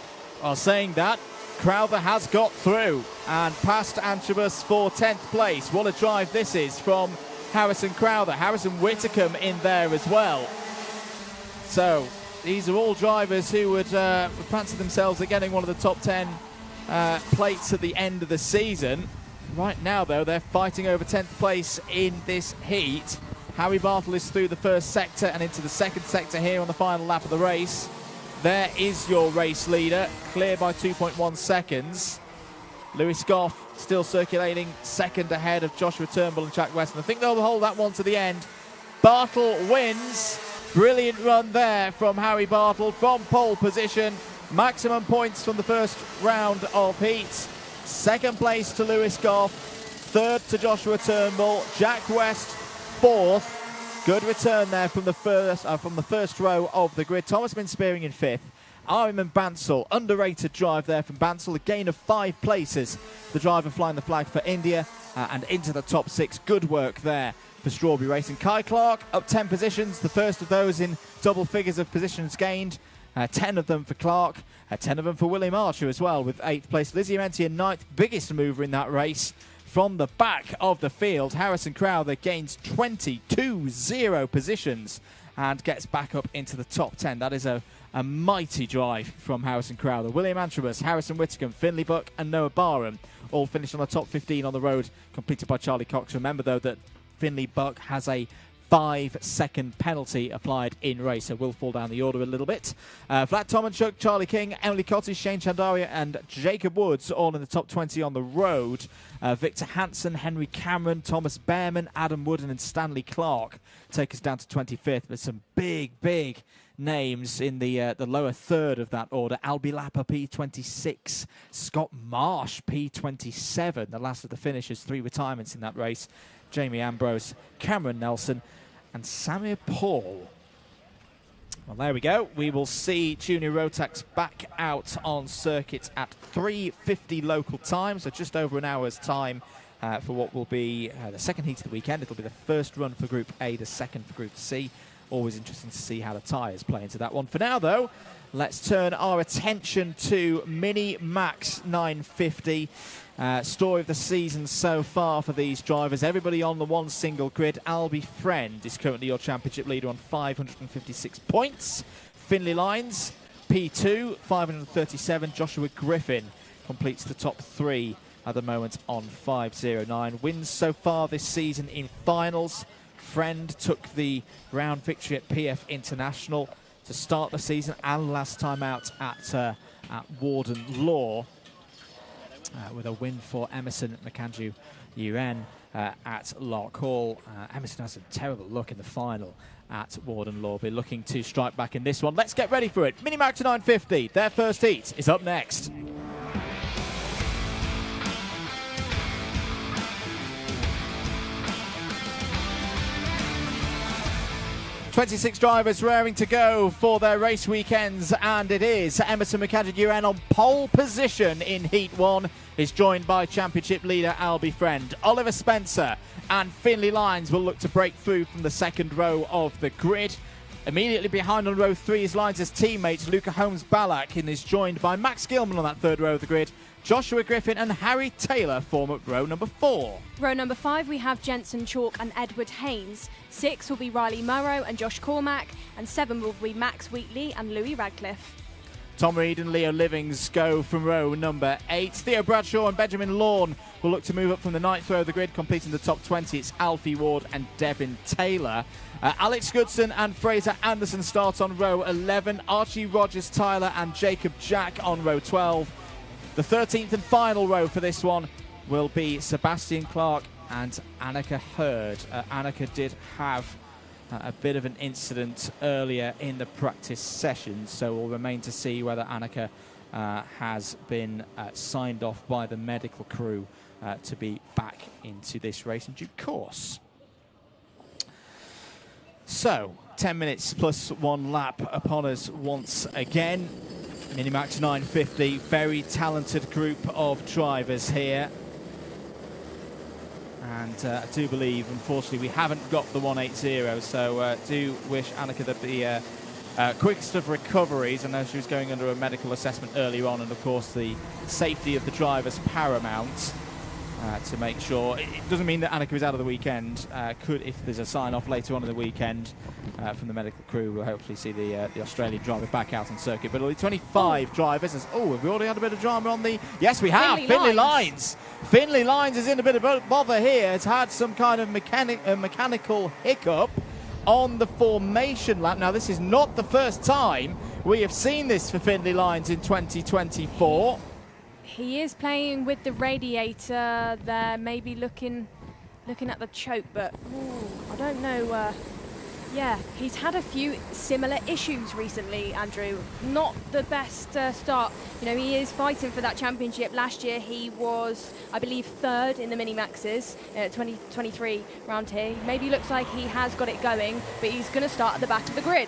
Well, saying that, Crowther has got through and passed Antrobus for 10th place. What a drive this is from Harrison Crowther. Harrison Whitcomb in there as well. So these are all drivers who would fancy themselves at getting one of the top 10 plates at the end of the season. Right now, though, they're fighting over 10th place in this heat. Howie Bartle is through the first sector and into the second sector here on the final lap of the race. There is your race leader, clear by 2.1 seconds. Lewis Goff still circulating second ahead of Joshua Turnbull and Jack West. And I think they'll hold that one to the end. Bartle wins. Brilliant run there from Howie Bartle from pole position. Maximum points from the first round of heats. Second place to Lewis Goff. Third to Joshua Turnbull. Jack West fourth. Good return there from the first row of the grid. Thomas been spearing in fifth. Ariman Bansal, underrated drive there from Bansal. A gain of 5 places. The driver flying the flag for India and into the top 6. Good work there for Strawberry Racing. Kai Clark up 10 positions. The first of those in double figures of positions gained. 10 of them for Clark. 10 of them for William Archer as well, with 8th place. Lizzie Mentier, 9th, biggest mover in that race. From the back of the field, Harrison Crowther gains 22-0 positions and gets back up into the top 10. That is a mighty drive from Harrison Crowther. William Antrobus, Harrison Whitcomb, Finley Buck and Noah Barham all finished on the top 15 on the road, completed by Charlie Cox. Remember, though, that Finley Buck has a 5-second penalty applied in race, so will fall down the order a little bit. Vlad Tomanchuk, Charlie King, Emily Cottage, Shane Chandaria and Jacob Woods all in the top 20 on the road. Victor Hansen, Henry Cameron, Thomas Behrman, Adam Wooden and Stanley Clark take us down to 25th, but some big names in the lower third of that order. Albie Lapper, P26, Scott Marsh, P27, the last of the finishers, 3 retirements in that race. Jamie Ambrose, Cameron Nelson and Samir Paul. Well, there we go. We will see Junior Rotax back out on circuit at 3:50 local time, so just over an hour's time for what will be the second heat of the weekend. It'll be the first run for Group A, the second for Group C. Always interesting to see how the tyres play into that one. For now, though, let's turn our attention to Minimax 950. Story of the season so far for these drivers. Everybody on the one single grid. Albie Friend is currently your championship leader on 556 points. Finley Lines, P2, 537. Joshua Griffin completes the top 3 at the moment on 509. Wins so far this season in finals. Friend took the round victory at PF International to start the season and last time out at Warden Law, with a win for Emerson Makanju UN at Lock Hall. Emerson has a terrible look in the final at Warden Law. Be looking to strike back in this one. Let's get ready for it. Minimax 950, their first heat is up next. 26 drivers raring to go for their race weekends, and it is Emerson Makanju UN on pole position in Heat 1. Is joined by Championship leader Albie Friend. Oliver Spencer and Finlay Lyons will look to break through from the second row of the grid. Immediately behind on row 3 is Lyons' teammates Luca Holmes-Ballack, and is joined by Max Gilman on that third row of the grid. Joshua Griffin and Harry Taylor form up row number 4. Row number 5, we have Jensen Chalk and Edward Haynes. 6 will be Riley Murrow and Josh Cormack, and 7 will be Max Wheatley and Louis Radcliffe. Tom Reed and Leo Livings go from row number 8. Theo Bradshaw and Benjamin Lawn will look to move up from the 9th row of the grid, completing the top 20. It's Alfie Ward and Devin Taylor. Alex Goodson and Fraser Anderson start on row 11. Archie Rogers Tyler and Jacob Jack on row 12. The 13th and final row for this one will be Sebastian Clark and Annika Hurd. Annika did have a bit of an incident earlier in the practice session, so we'll remain to see whether Annika has been signed off by the medical crew to be back into this race in due course. So, 10 minutes plus 1 lap upon us once again. Minimax 950, very talented group of drivers here. And I do believe, unfortunately, we haven't got the 180, so do wish Annika the quickest of recoveries. I know she was going under a medical assessment earlier on, and of course the safety of the drivers paramount to make sure. It doesn't mean that Annika is out of the weekend. Could, if there's a sign-off later on in the weekend from the medical crew, we'll hopefully see the Australian driver back out on circuit. But only 25 drivers. Have we already had a bit of drama on the... Yes, we have. Finlay Lyons. Finlay Lyons is in a bit of bother here. It's had some kind of mechanical hiccup on the formation lap. Now, this is not the first time we have seen this for Finlay Lyons in 2024. He is playing with the radiator there, maybe looking at the choke, but I don't know. Yeah, he's had a few similar issues recently, Andrew. Not the best start. You know, he is fighting for that championship. Last year he was, I believe, 3rd in the Minimaxes, 2023 round here. Maybe looks like he has got it going, but he's going to start at the back of the grid.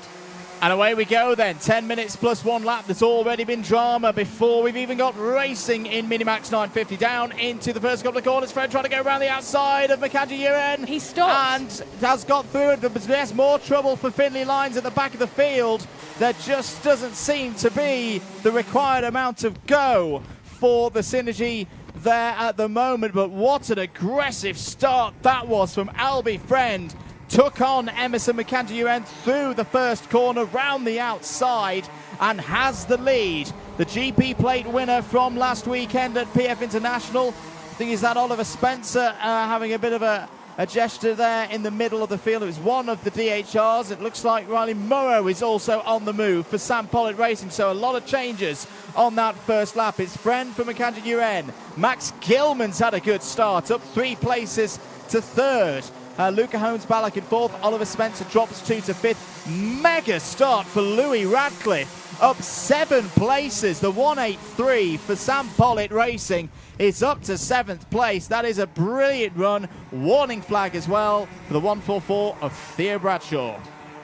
And away we go then, 10 minutes plus 1 lap. There's already been drama before we've even got racing in Minimax 950. Down into the first couple of corners. Fred trying to go around the outside of Makanju UN. He stopped. And has got through it. There's more trouble for Finlay Lyons at the back of the field. There just doesn't seem to be the required amount of go for the synergy there at the moment. But what an aggressive start that was from Albie Friend. Took on Emerson Makanju UN through the first corner, round the outside, and has the lead. The GP plate winner from last weekend at PF International. I think is that Oliver Spencer having a bit of a gesture there in the middle of the field. It was one of the DHRs. It looks like Riley Murrow is also on the move for Sam Pollitt Racing, so a lot of changes on that first lap. It's Friend from Makanju UN. Max Gilman's had a good start, up 3 places to 3rd. Luca Holmes-Ballack in 4th. Oliver Spencer drops 2 to 5th. Mega start for Louis Radcliffe, up 7 places. The 183 for Sam Pollitt Racing is up to 7th place. That is a brilliant run. Warning flag as well for the 144 of Theo Bradshaw.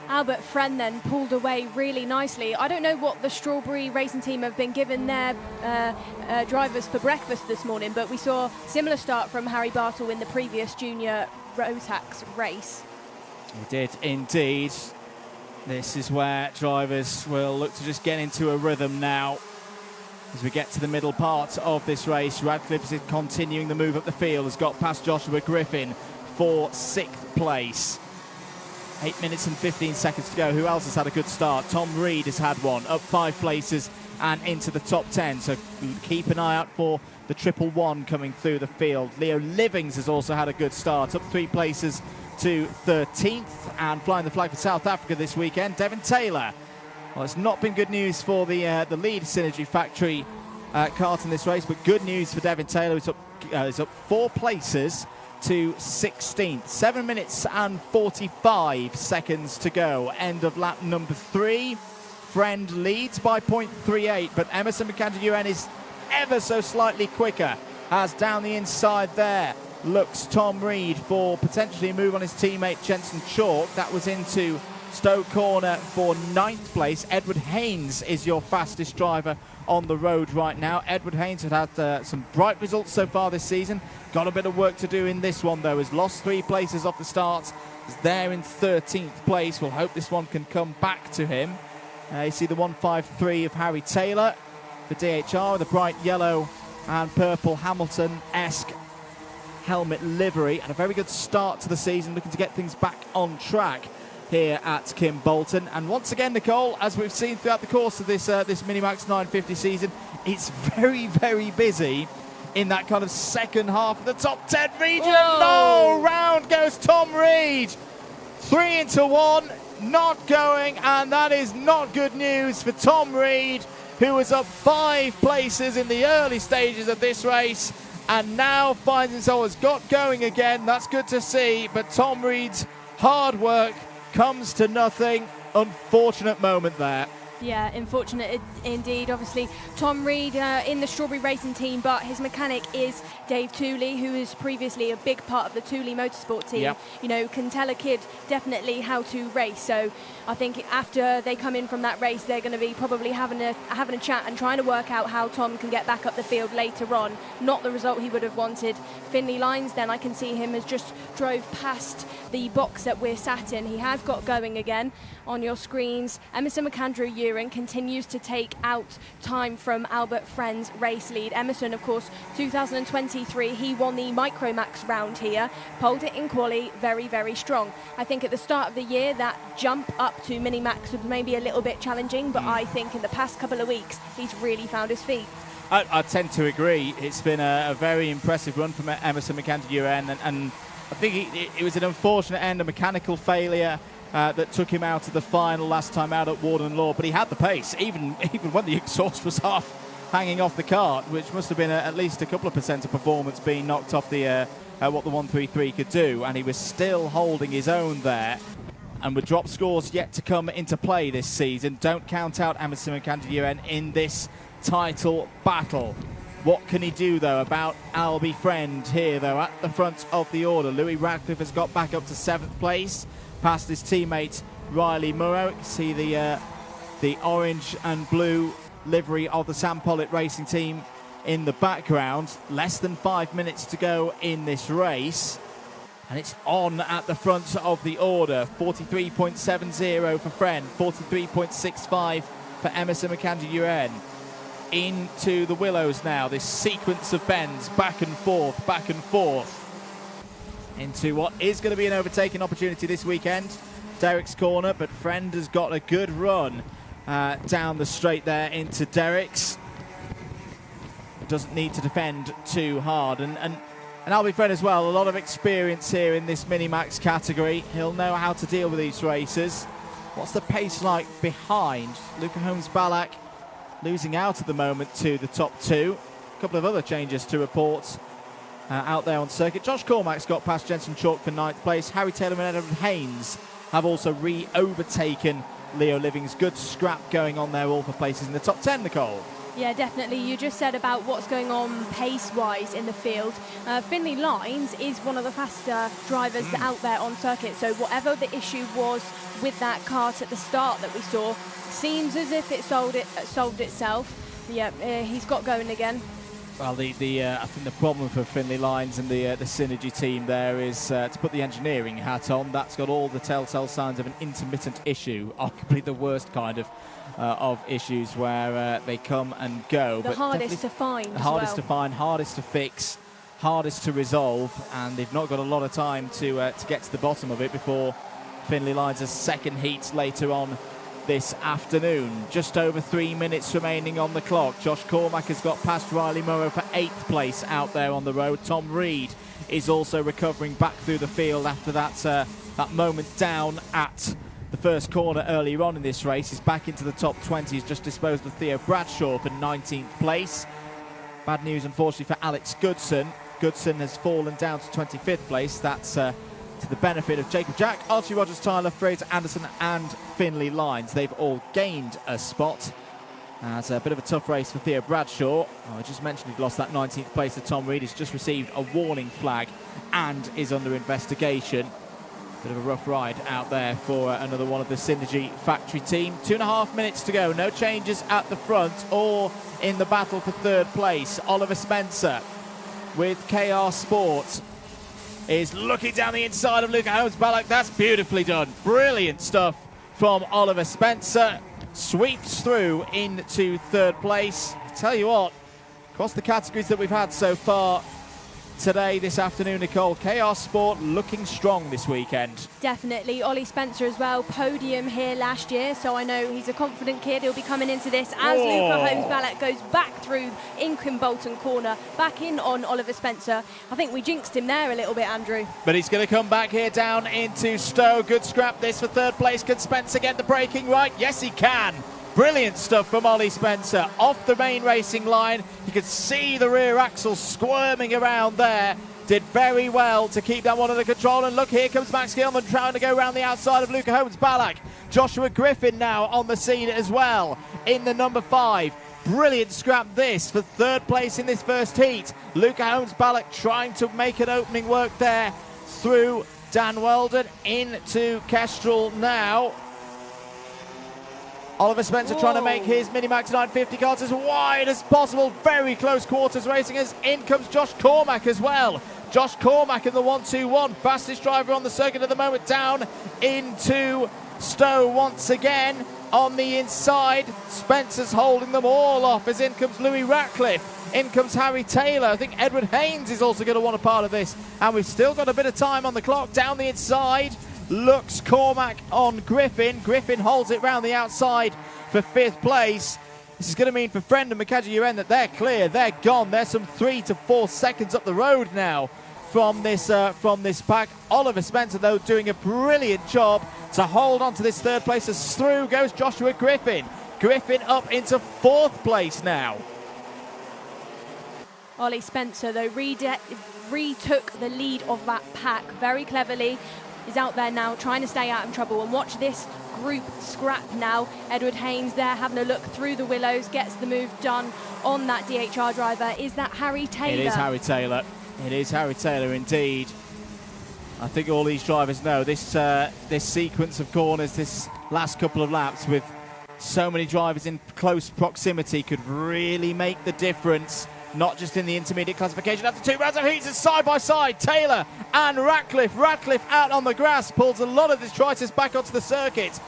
Albert Friend then pulled away really nicely. I don't know what the Strawberry Racing team have been given their drivers for breakfast this morning, but we saw a similar start from Harry Bartle in the previous junior Rotax race. We did indeed. This is where drivers will look to just get into a rhythm now. As we get to the middle part of this race, Radcliffe is continuing the move up the field, has got past Joshua Griffin for 6th place. 8 minutes and 15 seconds to go. Who else has had a good start? Tom Reed has had one, up 5 places and into the top 10. So keep an eye out for the 111 coming through the field. Leo Livings has also had a good start, up 3 places to 13th, and flying the flag for South Africa this weekend, Devin Taylor. Well, it's not been good news for the lead Synergy Factory kart in this race, but good news for Devin Taylor, who's up 4 places to 16th. 7 minutes and 45 seconds to go. End of lap number 3. Friend leads by 0.38, but Emerson McAndrew is ever so slightly quicker. As down the inside there looks Tom Reed for potentially a move on his teammate Jensen Chalk. That was into Stoke Corner for 9th place. Edward Haynes is your fastest driver on the road right now. Edward Haynes had some bright results so far this season. Got a bit of work to do in this one though. Has lost 3 places off the start. Is there in 13th place. We'll hope this one can come back to him. You see the 153 of Harry Taylor for DHR, the bright yellow and purple Hamilton-esque helmet livery. Had a very good start to the season, looking to get things back on track here at Kimbolton. And once again, Nicole, as we've seen throughout the course of this Minimax 950 season, it's very, very busy in that kind of second half of the top 10 region. No, round goes Tom Reed. 3 into 1, not going, and that is not good news for Tom Reed, who was up 5 places in the early stages of this race and now finds himself has got going again. That's good to see, but Tom Reed's hard work comes to nothing. Unfortunate moment there. Yeah, unfortunate indeed. Obviously, Tom Reed in the Strawberry Racing team, but his mechanic is Dave Tooley, who is previously a big part of the Tooley Motorsport team. Yep. You know, can tell a kid definitely how to race. So I think after they come in from that race, they're going to be probably having a chat and trying to work out how Tom can get back up the field later on. Not the result he would have wanted. Finley Lines, then I can see him has just drove past the box that we're sat in. He has got going again on your screens. Emerson McAndrew Uren continues to take out time from Albert Friend's race lead. Emerson, of course, 2023, he won the Micromax round here, pulled it in quali, very, very strong. I think at the start of the year, that jump up to Minimax was maybe a little bit challenging, but I think in the past couple of weeks, he's really found his feet. I tend to agree. It's been a very impressive run from Emerson McAndrew, and I think it was an unfortunate end, a mechanical failure that took him out of the final last time out at Warden Law, but he had the pace, even when the exhaust was half hanging off the kart, which must have been at least a couple of percent of performance being knocked off the what the 133 could do, and he was still holding his own there. And with drop scores yet to come into play this season, don't count out Emerson McAndrew in this title battle. What can he do, though, about Albie Friend here, though, at the front of the order? Louis Radcliffe has got back up to 7th place, past his teammate Riley Murrow. You can see the orange and blue livery of the Sam Pollitt Racing team in the background. Less than 5 minutes to go in this race. And it's on at the front of the order. 43.70 for Friend, 43.65 for Emerson McAndrew. Into the Willows now, this sequence of bends, back and forth, into what is going to be an overtaking opportunity this weekend. Derek's corner, but Friend has got a good run down the straight there into Derek's. Doesn't need to defend too hard, and Albie Friend as well, a lot of experience here in this Minimax category. He'll know how to deal with these races. What's the pace like behind? Luca Holmes-Ballack losing out at the moment to the top 2. A couple of other changes to report out there on circuit. Josh Cormack's got past Jensen Chalk for 9th place. Harry Taylor and Edward Haynes have also overtaken Leo Living's. Good scrap going on there, all for places in the top 10, Nicole. Yeah, definitely. You just said about what's going on pace-wise in the field. Finley Lines is one of the faster drivers out there on circuit, so whatever the issue was with that kart at the start that we saw, seems as if it solved itself. Yeah, he's got going again. Well, I think the problem for Finley Lines and the Synergy team there is to put the engineering hat on. That's got all the telltale signs of an intermittent issue, arguably the worst kind of issues where they come and go. The hardest to find. Hardest to find, hardest to fix, hardest to resolve, and they've not got a lot of time to get to the bottom of it before Finley Lines' second heat later on this afternoon. Just over 3 minutes remaining on the clock. Josh Cormack has got past Riley Murrow for 8th place out there on the road. Tom Reed is also recovering back through the field after that moment down at the first corner earlier on in this race. He's back into the top 20. He's just disposed of Theo Bradshaw for 19th place. Bad news, unfortunately, for Alex Goodson. Goodson has fallen down to 25th place. That's to the benefit of Jacob Jack, Archie Rogers, Tyler, Fraser Anderson and Finlay Lyons. They've all gained a spot. It's a bit of a tough race for Theo Bradshaw. I just mentioned he'd lost that 19th place to Tom Reed. He's just received a warning flag and is under investigation. Bit of a rough ride out there for another one of the Synergy factory team. 2.5 minutes to go. No changes at the front or in the battle for third place. Oliver Spencer with KR Sport is looking down the inside of Luca Holmes-Ballack. That's beautifully done. Brilliant stuff from Oliver Spencer. Sweeps through into third place. I tell you what, across the categories that we've had so far today, this afternoon, Nicole, KR Sport looking strong this weekend. Definitely. Ollie Spencer as well, podium here last year, so I know he's a confident kid. He'll be coming into this as Luca Holmes-Ballack goes back through in Kimbolton corner, back in on Oliver Spencer. I think we jinxed him there a little bit, Andrew. But he's going to come back here down into Stowe. Good scrap this for third place. Can Spencer get the braking right? Yes, he can. Brilliant stuff from Ollie Spencer. Off the main racing line, you could see the rear axle squirming around there. Did very well to keep that one under control. And look, here comes Max Gilman trying to go around the outside of Luca Holmes-Ballack. Joshua Griffin now on the scene as well in the number 5. Brilliant scrap this for third place in this first heat. Luca Holmes-Ballack trying to make an opening work there through Dan Weldon into Kestrel now. Oliver Spencer trying to make his Minimax 950 cards as wide as possible. Very close quarters racing as in comes Josh Cormack as well. Josh Cormack in the 1-2-1. Fastest driver on the circuit at the moment, down into Stowe once again on the inside. Spencer's holding them all off as in comes Louis Ratcliffe. In comes Harry Taylor. I think Edward Haynes is also going to want a part of this. And we've still got a bit of time on the clock. Down the inside looks Cormack on Griffin. Griffin holds it round the outside for 5th place. This is going to mean for Friend and Makadji that they're clear, they're gone. They're some 3 to 4 seconds up the road now from this pack. Oliver Spencer, though, doing a brilliant job to hold on to this third place as through goes Joshua Griffin. Griffin up into 4th place now. Ollie Spencer, though, retook the lead of that pack very cleverly. Is out there now trying to stay out of trouble, and watch this group scrap now. Edward Haynes there having a look through the willows, gets the move done on that DHR driver. Is that Harry Taylor? It is Harry Taylor. It is Harry Taylor indeed. I think all these drivers know this sequence of corners, this last couple of laps with so many drivers in close proximity could really make the difference. Not just in the intermediate classification. After 2 rounds of heats, it's side by side. Taylor and Ratcliffe. Ratcliffe out on the grass pulls a lot of detritus back onto the circuit.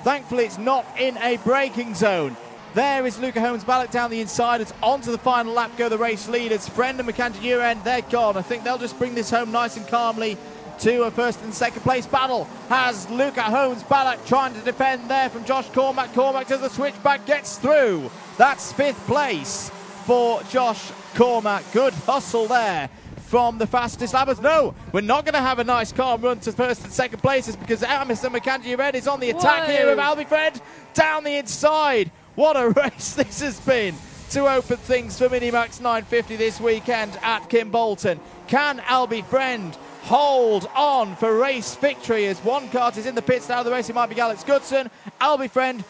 Thankfully, it's not in a braking zone. There is Luca Holmes-Ballack down the inside. It's onto the final lap go the race leaders. Friend and Makanji, they're gone. I think they'll just bring this home nice and calmly to a first and second place battle. Has Luca Holmes-Ballack trying to defend there from Josh Cormack. Cormack does the switchback, gets through. That's 5th place for Josh Cormack. Good hustle there from the fastest lappers. No, we're not going to have a nice calm run to first and second places because Mr. Makanji is on the attack here with Albie Friend down the inside. What a race this has been to open things for Minimax 950 this weekend at Kimbolton. Can Albie Friend hold on for race victory as one kart is in the pits now? The race, it might be Alex Goodson. Albie Friend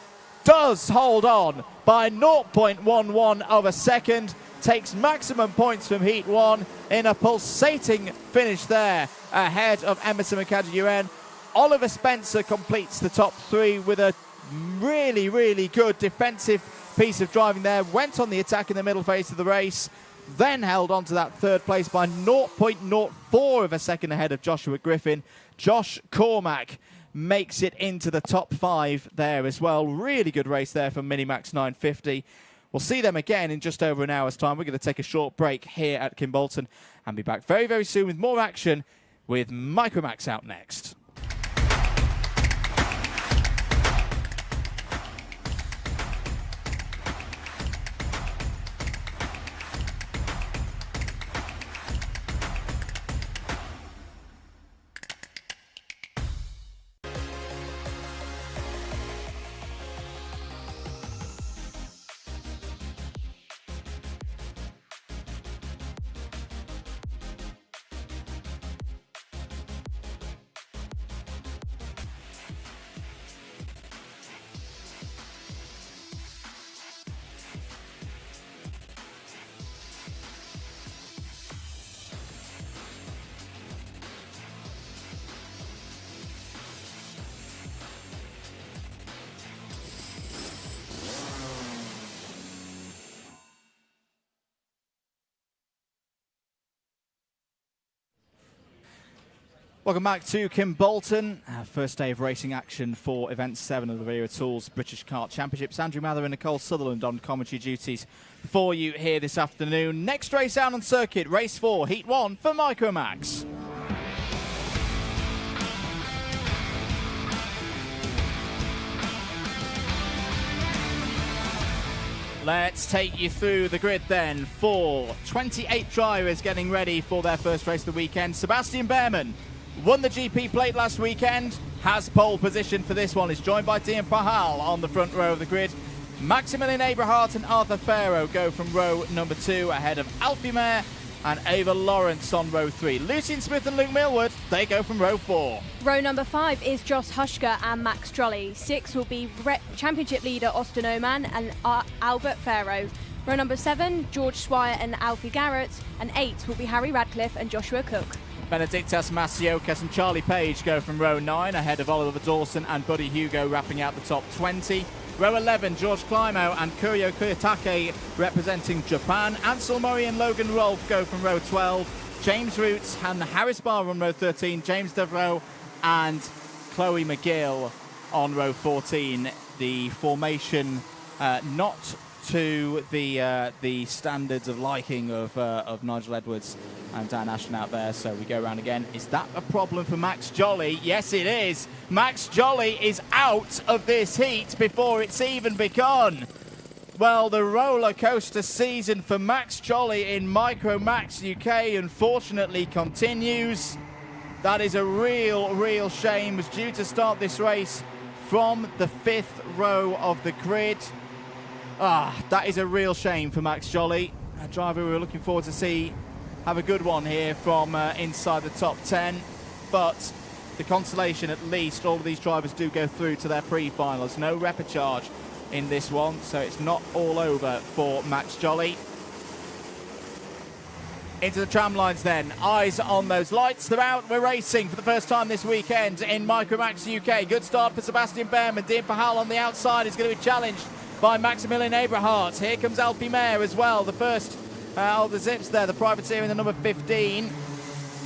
does hold on by 0.11 of a second, takes maximum points from Heat 1 in a pulsating finish there ahead of Emerson Makadji. Oliver Spencer completes the top 3 with a really, really good defensive piece of driving there. Went on the attack in the middle phase of the race, then held on to that 3rd place by 0.04 of a second ahead of Joshua Griffin. Josh Cormack makes it into the top 5 there as well. Really good race there from Minimax 950. We'll see them again in just over an hour's time. We're going to take a short break here at Kimbolton and be back very, very soon with more action with Micromax out next. Welcome back to Kimbolton. First day of racing action for Event 7 of the Wera Tools British Kart Championships. Andrew Mather and Nicole Sutherland on commentary duties for you here this afternoon. Next race out on circuit, race 4, heat 1 for Micromax. Let's take you through the grid then for 28 drivers getting ready for their first race of the weekend. Sebastian Behrmann won the GP plate last weekend, has pole position for this one, is joined by Dean Pahal on the front row of the grid. Maximilian Eberhardt and Arthur Farrow go from row number 2 ahead of Alfie Mayer and Ava Lawrence on row 3. Lucian Smith and Luke Millward, they go from row 4. Row number 5 is Joss Hushka and Max Jolly. 6 will be championship leader Austin Oman and Albert Farrow. Row number 7, George Swire and Alfie Garrett. And 8 will be Harry Radcliffe and Joshua Cook. Benedictas Masiokas and Charlie Page go from row 9 ahead of Oliver Dawson and Buddy Hugo wrapping out the top 20. Row 11, George Climo and Kuryo Kuyotake representing Japan. Ansel Murray and Logan Rolfe go from row 12. James Roots and Harris Barr on row 13. James Devereaux and Chloe McGill on row 14. The formation not to the standards of liking of Nigel Edwards and Dan Ashton out there, so we go around again. Is that a problem for Max Jolly? Yes, it is. Max Jolly is out of this heat before it's even begun. Well, the roller coaster season for Max Jolly in Micromax UK unfortunately continues. That is a real shame. Was due to start this race from the 5th row of the grid. That is a real shame for Max Jolly, a driver we were looking forward to see have a good one here from inside the top 10. But the consolation, at least, all of these drivers do go through to their pre-finals. No repecharge in this one, so it's not all over for Max Jolly. Into the tram lines then. Eyes on those lights. They're out. We're racing for the first time this weekend in Micromax UK. Good start for Sebastian Behrmann. Dean Pahal on the outside is going to be challenged by Maximilian Eberhardt. Here comes Alfie Mayer as well. The first of the zips there, the privateer in the number 15.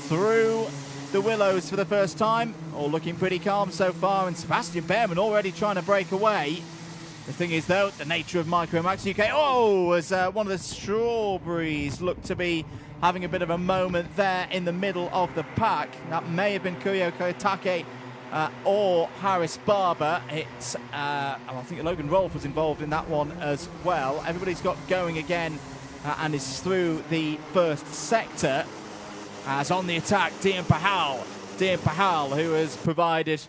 Through the willows for the first time. All looking pretty calm so far, and Sebastian Behrmann already trying to break away. The thing is, though, the nature of Micromax UK. As one of the strawberries looked to be having a bit of a moment there in the middle of the pack. That may have been Kuryo Kuyotake or Harris Barber. It's, I think Logan Rolfe was involved in that one as well. Everybody's got going again and is through the first sector. As on the attack, Dean Pahal. Dean Pahal, who has provided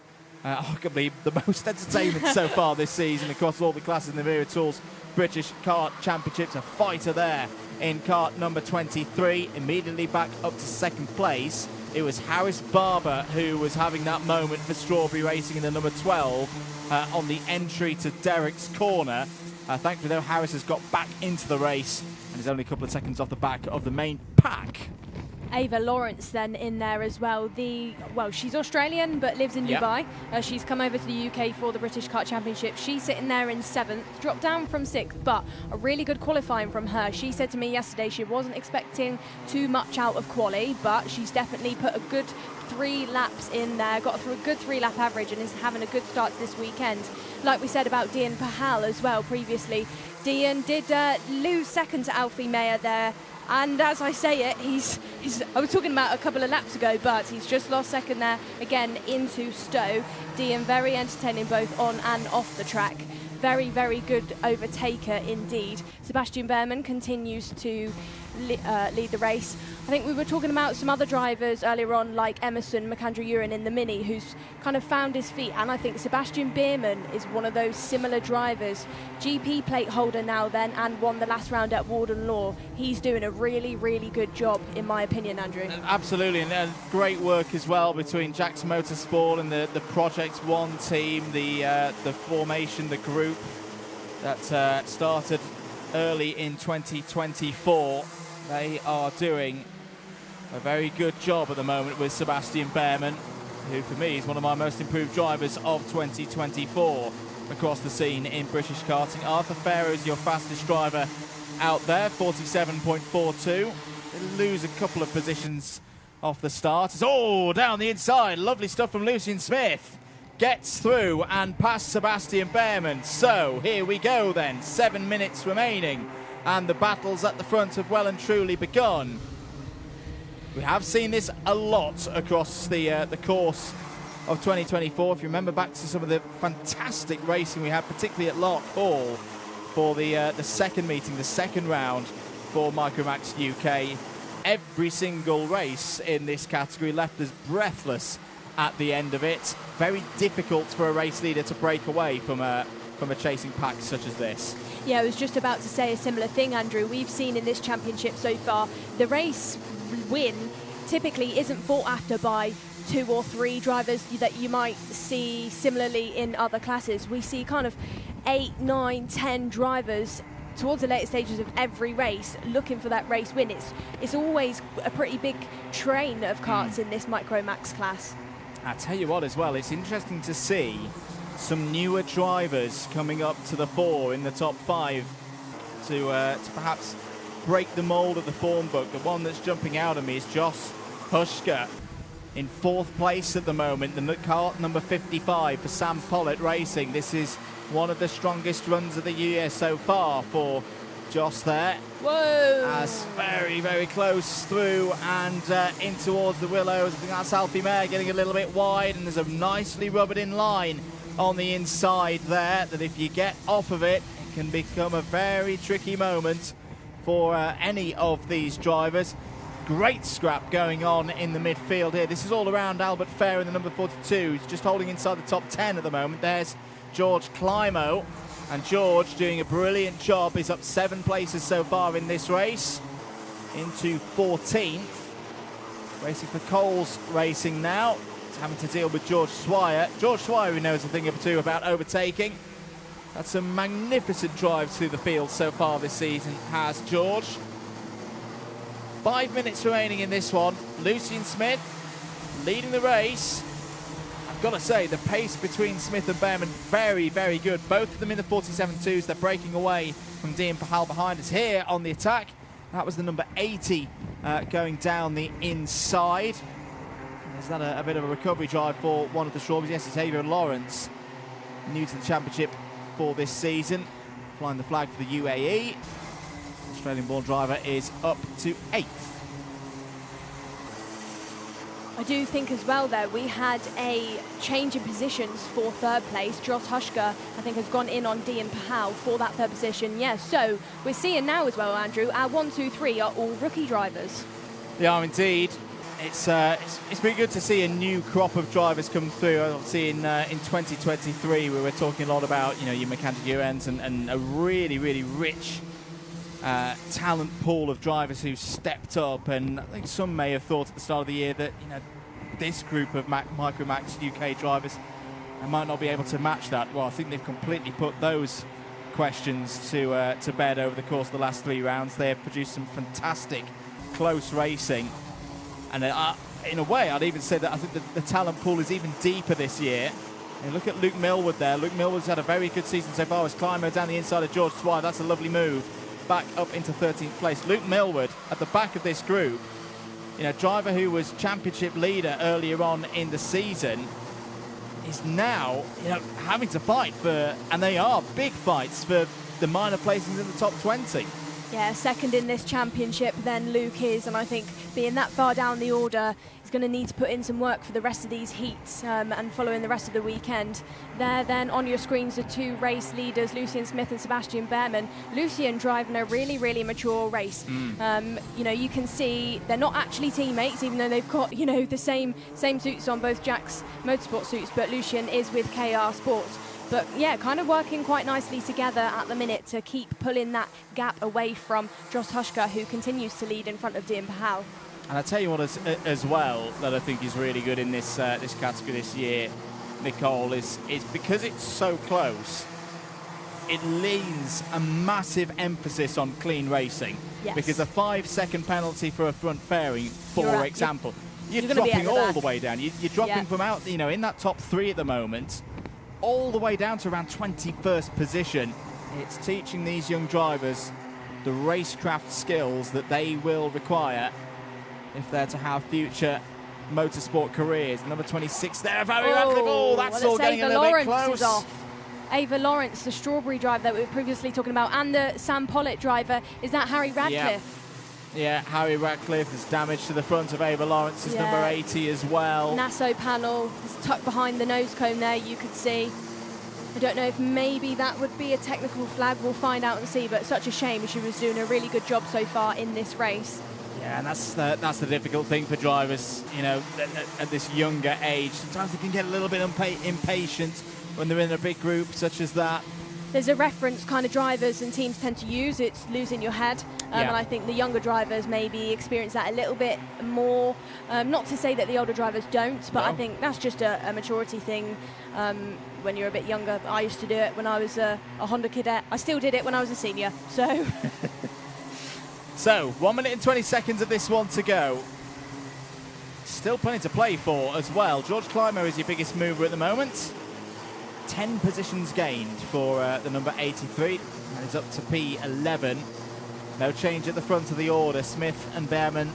arguably the most entertainment so far this season across all the classes in the Wera Tools British Kart Championships. A fighter there in kart number 23, immediately back up to second place. It was Harris Barber who was having that moment for Strawberry Racing in the number 12 on the entry to Derek's corner. Thankfully, though, Harris has got back into the race and is only a couple of seconds off the back of the main pack. Ava Lawrence then in there as well. She's Australian but lives in Dubai. She's come over to the UK for the British Kart Championship. She's sitting there in 7th, dropped down from 6th, but a really good qualifying from her. She said to me yesterday she wasn't expecting too much out of quali, but she's definitely put a good 3 laps in there, got through a good 3-lap average, and is having a good start to this weekend. Like we said about Dean Pahal as well previously, Dean did lose second to Alfie Mayer there. And as I say it, I was talking about a couple of laps ago, but he's just lost second there again into Stowe. Dean very entertaining both on and off the track. Very, very good overtaker indeed. Sebastian Behrmann continues to lead the race. I think we were talking about some other drivers earlier on, like Emerson McAndrew-Uren in the Mini, who's kind of found his feet, and I think Sebastian Behrmann is one of those similar drivers. GP plate holder now then, and won the last round at Warden Law. He's doing a really, really good job, in my opinion, Andrew. Absolutely, and great work as well between Jax Motorsport and the Project One team, the formation, the group that started early in 2024. They are doing a very good job at the moment with Sebastian Behrmann, who for me is one of my most improved drivers of 2024 across the scene in British karting. Arthur Farrow is your fastest driver out there, 47.42. They lose a couple of positions off the start. Oh, down the inside. Lovely stuff from Lucian Smith. Gets through and past Sebastian Behrman. So here we go then. 7 minutes remaining. And the battles at the front have well and truly begun. We have seen this a lot across the course of 2024. If you remember back to some of the fantastic racing we had, particularly at Lark Hall for the second meeting, the second round for Micromax UK. Every single race in this category left us breathless at the end of it. Very difficult for a race leader to break away from a chasing pack such as this. Yeah, I was just about to say a similar thing, Andrew. We've seen in this championship so far, the race win typically isn't fought after by 2 or 3 drivers that you might see similarly in other classes. We see kind of 8, 9, 10 drivers towards the later stages of every race looking for that race win. It's always a pretty big train of karts in this Micromax class. I tell you what as well, it's interesting to see some newer drivers coming up to the fore in the top 5 to perhaps break the mould of the form book. The one that's jumping out at me is Josh Hushka in 4th place at the moment, the kart number 55 for Sam Pollitt Racing. This is one of the strongest runs of the year so far for Josh there. Whoa! As very, very close through and in towards the Willows. I think that's Alfie Mayer getting a little bit wide, and there's a nicely rubbered in line on the inside there that if you get off of it, it can become a very tricky moment for any of these drivers. Great scrap going on in the midfield here. This is all around Albert Fair in the number 42. He's just holding inside the top 10 at the moment. There's George Climo, and George doing a brilliant job. He's up 7 places so far in this race, into 14th. Racing for Coles Racing now. He's having to deal with George Swire. George Swire, who knows a thing or two about overtaking. That's a magnificent drive through the field so far this season, has George. 5 minutes remaining in this one. Lucian Smith leading the race. I've got to say, the pace between Smith and Behrman, very, very good. Both of them in the 47.2s. They're breaking away from Dean Pahal behind us here on the attack. That was the number 80 going down the inside. Is that a bit of a recovery drive for one of the Strawberries? Yes, it's Xavier Lawrence, new to the championship for this season, flying the flag for the UAE. Australian-born driver is up to 8th. I do think as well there we had a change in positions for 3rd place. Josh Hushka, I think, has gone in on Dean Pahal for that 3rd position. Yeah, so we're seeing now as well, Andrew, our 1, 2, 3 are all rookie drivers. They are indeed. It's been good to see a new crop of drivers come through. Obviously in 2023 we were talking a lot about, you know, your Macandrew Ewens and a really, really rich talent pool of drivers who stepped up, and I think some may have thought at the start of the year that, you know, this group of Micromax UK drivers might not be able to match that. Well, I think they've completely put those questions to bed over the course of the last 3 rounds. They have produced some fantastic close racing, and in a way I'd even say that I think the talent pool is even deeper this year. And look at Luke Millward there. Luke Millward's had a very good season so far as Climo down the inside of George Swire. That's a lovely move back up into 13th place. Luke Millward at the back of this group, you know, driver who was championship leader earlier on in the season, is now, you know, having to fight for, and they are big fights for the minor placings in the top 20. Yeah, 2nd in this championship then Luke is, and I think being that far down the order, he's going to need to put in some work for the rest of these heats and following the rest of the weekend. There then on your screens are 2 race leaders, Lucian Smith and Sebastian Behrman. Lucian driving a really, really mature race. You know, you can see they're not actually teammates, even though they've got, you know, the same suits on, both Jack's motorsport suits, but Lucian is with KR Sports. But yeah, kind of working quite nicely together at the minute to keep pulling that gap away from Josh Hushka, who continues to lead in front of Dean Pahal. And I tell you what, as well, that I think is really good in this this category this year, Nicole, is because it's so close, it leans a massive emphasis on clean racing. Yes. Because a 5-second penalty for a front fairing, for example, you're gonna dropping all back. the way down. You're dropping from out, you know, in that top 3 at the moment, all the way down to around 21st position. It's teaching these young drivers the racecraft skills that they will require if they're to have future motorsport careers. Number 26 there, Harry Radcliffe. Oh, that's all getting a little bit close. Is off. Ava Lawrence, the strawberry driver that we were previously talking about, and the Sam Pollitt driver. Is that Harry Radcliffe? Yeah, Harry Radcliffe. There's damage to the front of Ava Lawrence's number 80 as well. Nasso panel is tucked behind the nose cone there, you could see. I don't know if maybe that would be a technical flag. We'll find out and see, but such a shame. She was doing a really good job so far in this race. Yeah, and that's the difficult thing for drivers, you know, at this younger age. Sometimes they can get a little bit impatient when they're in a big group such as that. There's a reference kind of drivers and teams tend to use. It's losing your head. And I think the younger drivers maybe experience that a little bit more. Not to say that the older drivers don't, but I think that's just a maturity thing. When you're a bit younger, I used to do it when I was a Honda cadet. I still did it when I was a senior. So, so 1 minute and 20 seconds of this one to go. Still plenty to play for as well. George Clymer is your biggest mover at the moment. 10 positions gained for the number 83, and is up to P11. No change at the front of the order. Smith and Behrman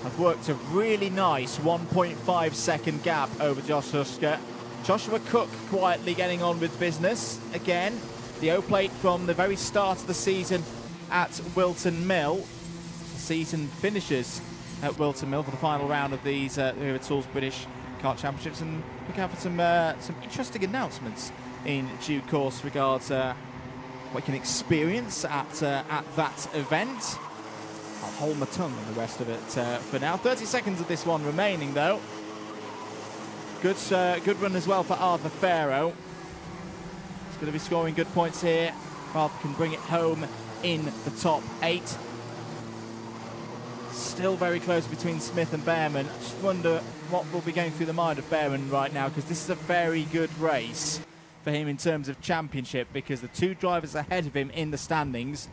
have worked a really nice 1.5 second gap over Josh Husker. Joshua Cook quietly getting on with business again. The O-plate from the very start of the season at Wilton Mill. The season finishes at Wilton Mill for the final round of these Wera Tools British Kart Championships, and look out for some interesting announcements in due course regards what you can experience at that event. I'll hold my tongue on the rest of it for now. 30 seconds of this one remaining though. Good run as well for Arthur Farrow. He's going to be scoring good points here. Arthur can bring it home in the top 8. Still very close between Smith and Behrman. I just wonder what will be going through the mind of Behrman right now, because this is a very good race for him in terms of championship, because the two drivers ahead of him in the standings,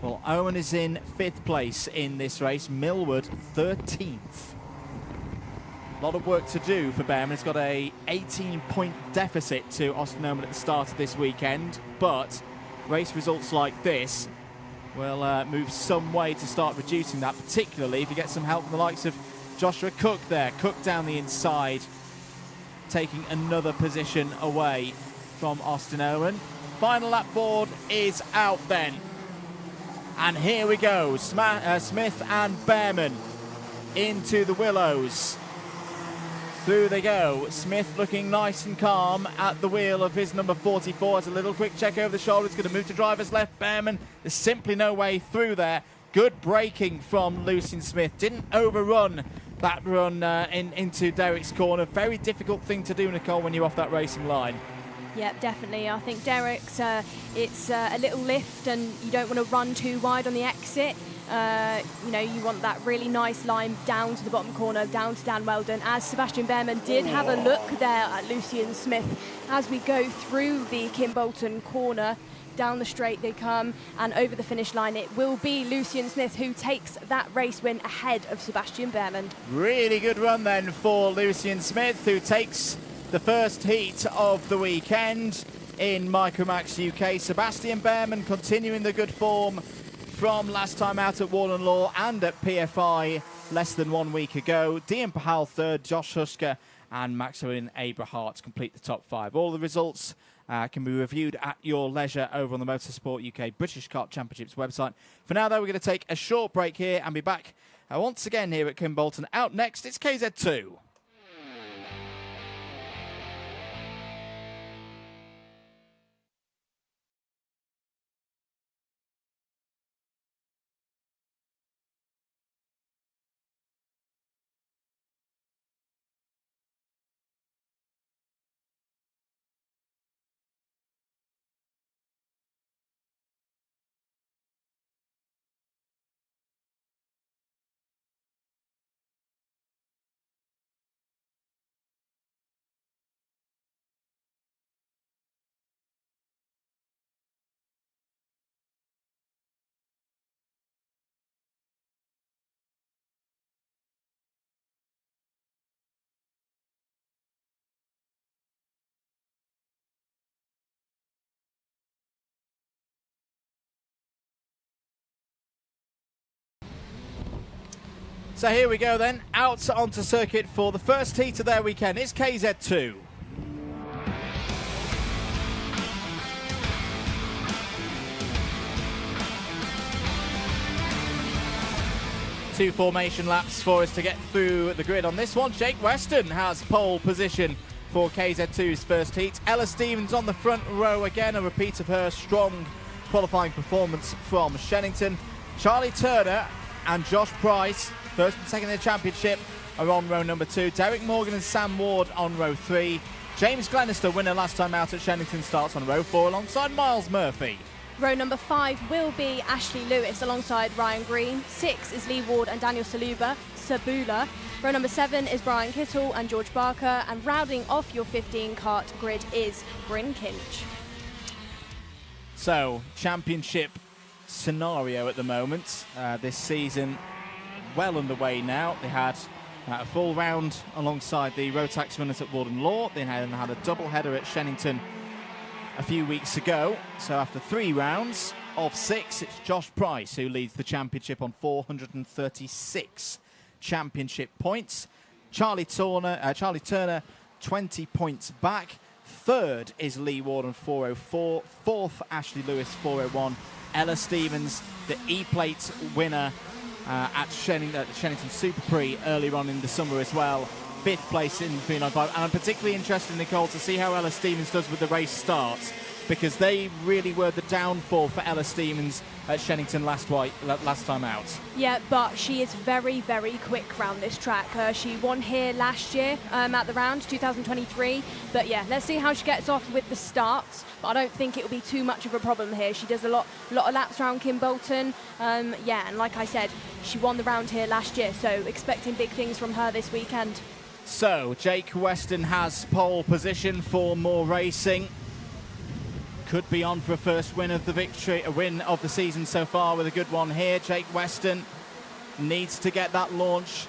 well, Owen is in 5th place in this race, Millward 13th. A lot of work to do for Behrman. He's got a 18-point deficit to Austin Oman at the start of this weekend, but race results like this will move some way to start reducing that, particularly if you get some help from the likes of Joshua Cook there. Cook down the inside, taking another position away from Austin Owen. Final lap board is out then. And here we go. Smith and Behrman into the Willows. Through they go. Smith looking nice and calm at the wheel of his number 44. Has a little quick check over the shoulder. It's going to move to driver's left. Behrman, there's simply no way through there. Good braking from Lucian Smith. Didn't overrun that run into Derek's corner. Very difficult thing to do, Nicole, when you're off that racing line. Yeah, definitely. I think Derek's, it's a little lift and you don't want to run too wide on the exit. You know, you want that really nice line down to the bottom corner, down to Dan Weldon, as Sebastian Behrman did have a look there at Lucian Smith as we go through the Kimbolton corner. Down the straight they come, and over the finish line it will be Lucian Smith who takes that race win ahead of Sebastian Behrman. Really good run then for Lucian Smith, who takes the first heat of the weekend in Micromax UK. Sebastian Behrman continuing the good form from last time out at Warden Law and at PFI less than 1 week ago. Dean Pahal third, Josh Husker and Maxwell Abrahart complete the top 5. All the results can be reviewed at your leisure over on the Motorsport UK British Kart Championships website. For now, though, we're going to take a short break here and be back once again here at Kimbolton. Out next, it's KZ2. So here we go then, out onto circuit for the first heat of their weekend. It's KZ2. Two formation laps for us to get through the grid on this one. Jake Weston has pole position for KZ2's first heat. Ella Stevens on the front row again, a repeat of her strong qualifying performance from Shennington. Charlie Turner and Josh Price, first and second in the championship, are on row number 2. Derek Morgan and Sam Ward on row 3. James Glenister, winner last time out at Shennington, starts on row 4 alongside Miles Murphy. Row number 5 will be Ashley Lewis alongside Ryan Green. 6 is Lee Ward and Daniel Sabula. Row number 7 is Brian Kittle and George Barker. And rounding off your 15 kart grid is Bryn Kinch. So, championship scenario at the moment. This season well underway now. They had a full round alongside the Rotax runners at Warden Law. They had a double header at Shennington a few weeks ago. So after 3 rounds of 6, it's Josh Price who leads the championship on 436 championship points. Charlie Turner 20 points back. Third is Lee Ward on 404. Fourth, Ashley Lewis 401. Ella Stevens, the E-Plate winner at Shennington Super Prix earlier on in the summer as well. 5th place in 395. And I'm particularly interested, Nicole, to see how Ella Stevens does with the race starts, because they really were the downfall for Ella Stevens at Shennington last time out. Yeah, but she is very, very quick round this track. She won here last year at the round, 2023. But yeah, let's see how she gets off with the starts. But I don't think it will be too much of a problem here. She does a lot of laps around Kimbolton. Yeah, and like I said, she won the round here last year, so expecting big things from her this weekend. So, Jake Weston has pole position for more racing. Could be on for a first win of the season so far with a good one here. Jake Weston needs to get that launch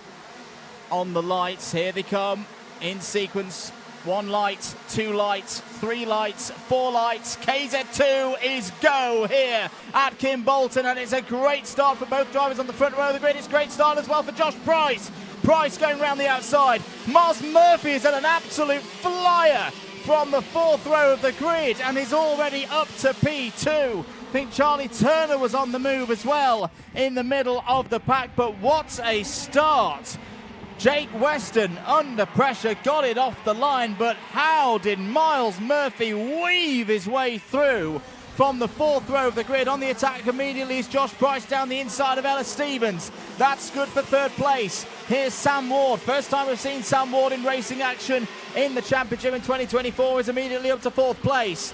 on the lights. Here they come in sequence. 1 light, 2 lights, 3 lights, 4 lights. KZ2 is go here at Kimbolton, and it's a great start for both drivers on the front row of the grid. It's a great start as well for Josh Price. Price going round the outside. Miles Murphy is at an absolute flyer from the 4th row of the grid and is already up to P2. I think Charlie Turner was on the move as well in the middle of the pack, but what a start. Jake Weston under pressure got it off the line, but how did Miles Murphy weave his way through from the 4th row of the grid? On the attack immediately is Josh Price down the inside of Ella Stevens. That's good for 3rd place. Here's Sam Ward. First time we've seen Sam Ward in racing action in the championship in 2024, is immediately up to 4th place.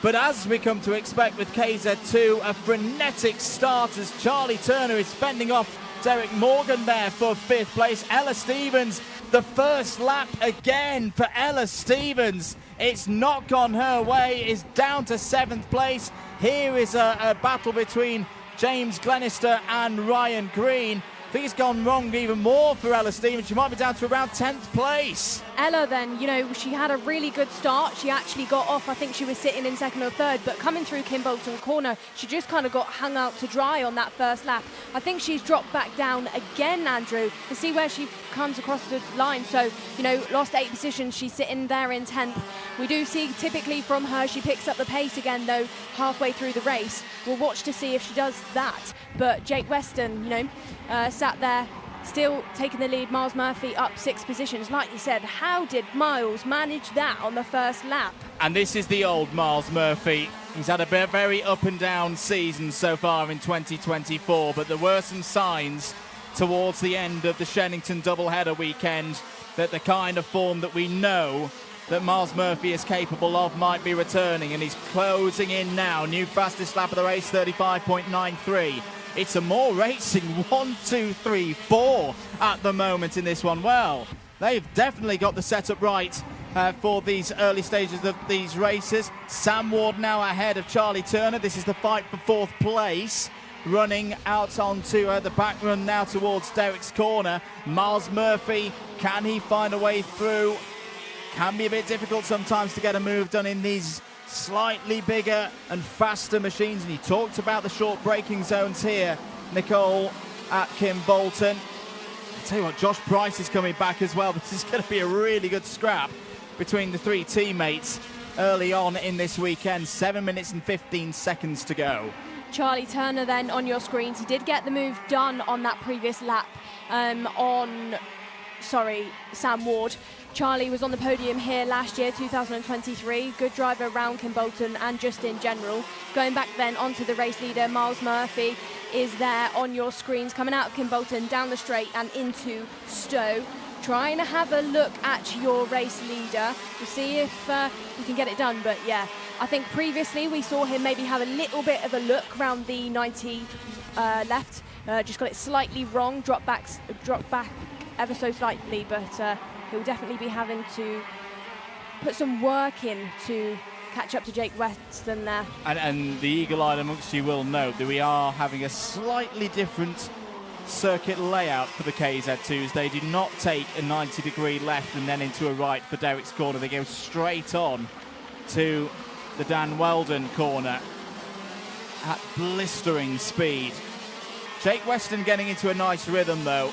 But as we come to expect with KZ2, a frenetic start as Charlie Turner is fending off Derek Morgan there for 5th place. Ella Stevens, the first lap again for Ella Stevens. It's not gone her way, is down to 7th place. Here is a battle between James Glenister and Ryan Green. I think it's gone wrong even more for Ella Stevens. She might be down to around 10th place. Ella then, she had a really good start. She actually got off, I think she was sitting in 2nd or 3rd, but coming through Kimbolton Corner, she just kind of got hung out to dry on that first lap. I think she's dropped back down again, Andrew, to see where she comes across the line. So, lost 8 positions. She's sitting there in 10th. We do see typically from her, she picks up the pace again, though, halfway through the race. We'll watch to see if she does that. But Jake Weston, sat there, still taking the lead. Miles Murphy up 6 positions. Like you said, how did Miles manage that on the first lap? And this is the old Miles Murphy. He's had a very up and down season so far in 2024, but there were some signs towards the end of the Shennington doubleheader weekend that the kind of form that we know that Miles Murphy is capable of might be returning, and he's closing in now. New fastest lap of the race, 35.93. It's a more racing 1, 2, 3, 4 at the moment in this one. Well, they've definitely got the setup right for these early stages of these races. Sam Ward now ahead of Charlie Turner. This is the fight for 4th place. Running out onto the back run now towards Derek's corner. Miles Murphy, can he find a way through? Can be a bit difficult sometimes to get a move done in these slightly bigger and faster machines, and he talked about the short braking zones here, Nicole, at Kimbolton. I'll tell you what, Josh Price is coming back as well. This is going to be a really good scrap between the three teammates early on in this weekend. 7 minutes and 15 seconds to go. Charlie Turner then on your screens. He did get the move done on that previous lap Sam Ward. Charlie was on the podium here last year, 2023. Good driver around Kimbolton and just in general. Going back then onto the race leader, Miles Murphy is there on your screens, coming out of Kimbolton, down the straight and into Stowe. Trying to have a look at your race leader to see if he can get it done. But yeah, I think previously we saw him maybe have a little bit of a look around the 90 left. Just got it slightly wrong, dropped back ever so slightly, but he'll definitely be having to put some work in to catch up to Jake Weston there. And the eagle-eyed amongst you will note that we are having a slightly different circuit layout for the KZ2s. They do not take a 90-degree left and then into a right for Derek's corner. They go straight on to the Dan Weldon corner at blistering speed. Jake Weston getting into a nice rhythm though.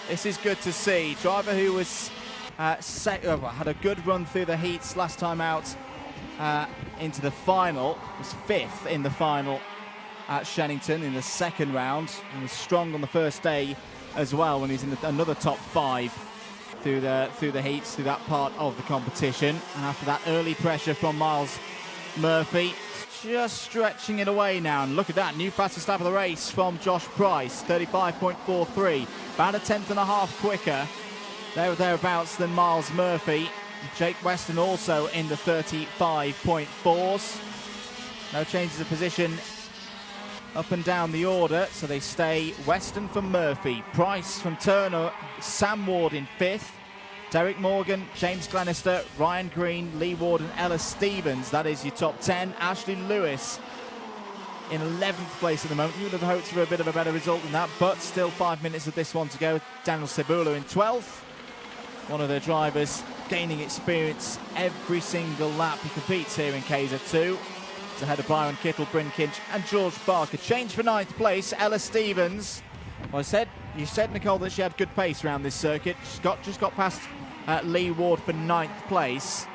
This is good to see. Driver who was had a good run through the heats last time out into the final, was 5th in the final at Shennington in the second round, and was strong on the first day as well when he's in another top 5 through the heats, through that part of the competition. And after that early pressure from Miles Murphy, just stretching it away now. And look at that, new fastest lap of the race from Josh Price, 35.43, about a tenth and a half quicker thereabouts than Miles Murphy. Jake Weston also in the 35.4s. No changes of position up and down the order, so they stay Weston from Murphy, Price from Turner, Sam Ward in 5th, Derek Morgan, James Glenister, Ryan Green, Lee Ward and Ella Stevens. That is your top 10. Ashley Lewis in 11th place at the moment. You would have hoped for a bit of a better result than that, but still 5 minutes of this one to go. Daniel Cebula in 12th. One of the drivers gaining experience every single lap he competes here in KZ2. He's ahead of Byron Kittle, Bryn Kinch and George Barker. Change for 9th place, Ella Stevens. Well, you said, Nicole, that she had good pace around this circuit. She's just got past Lee Ward for 9th place.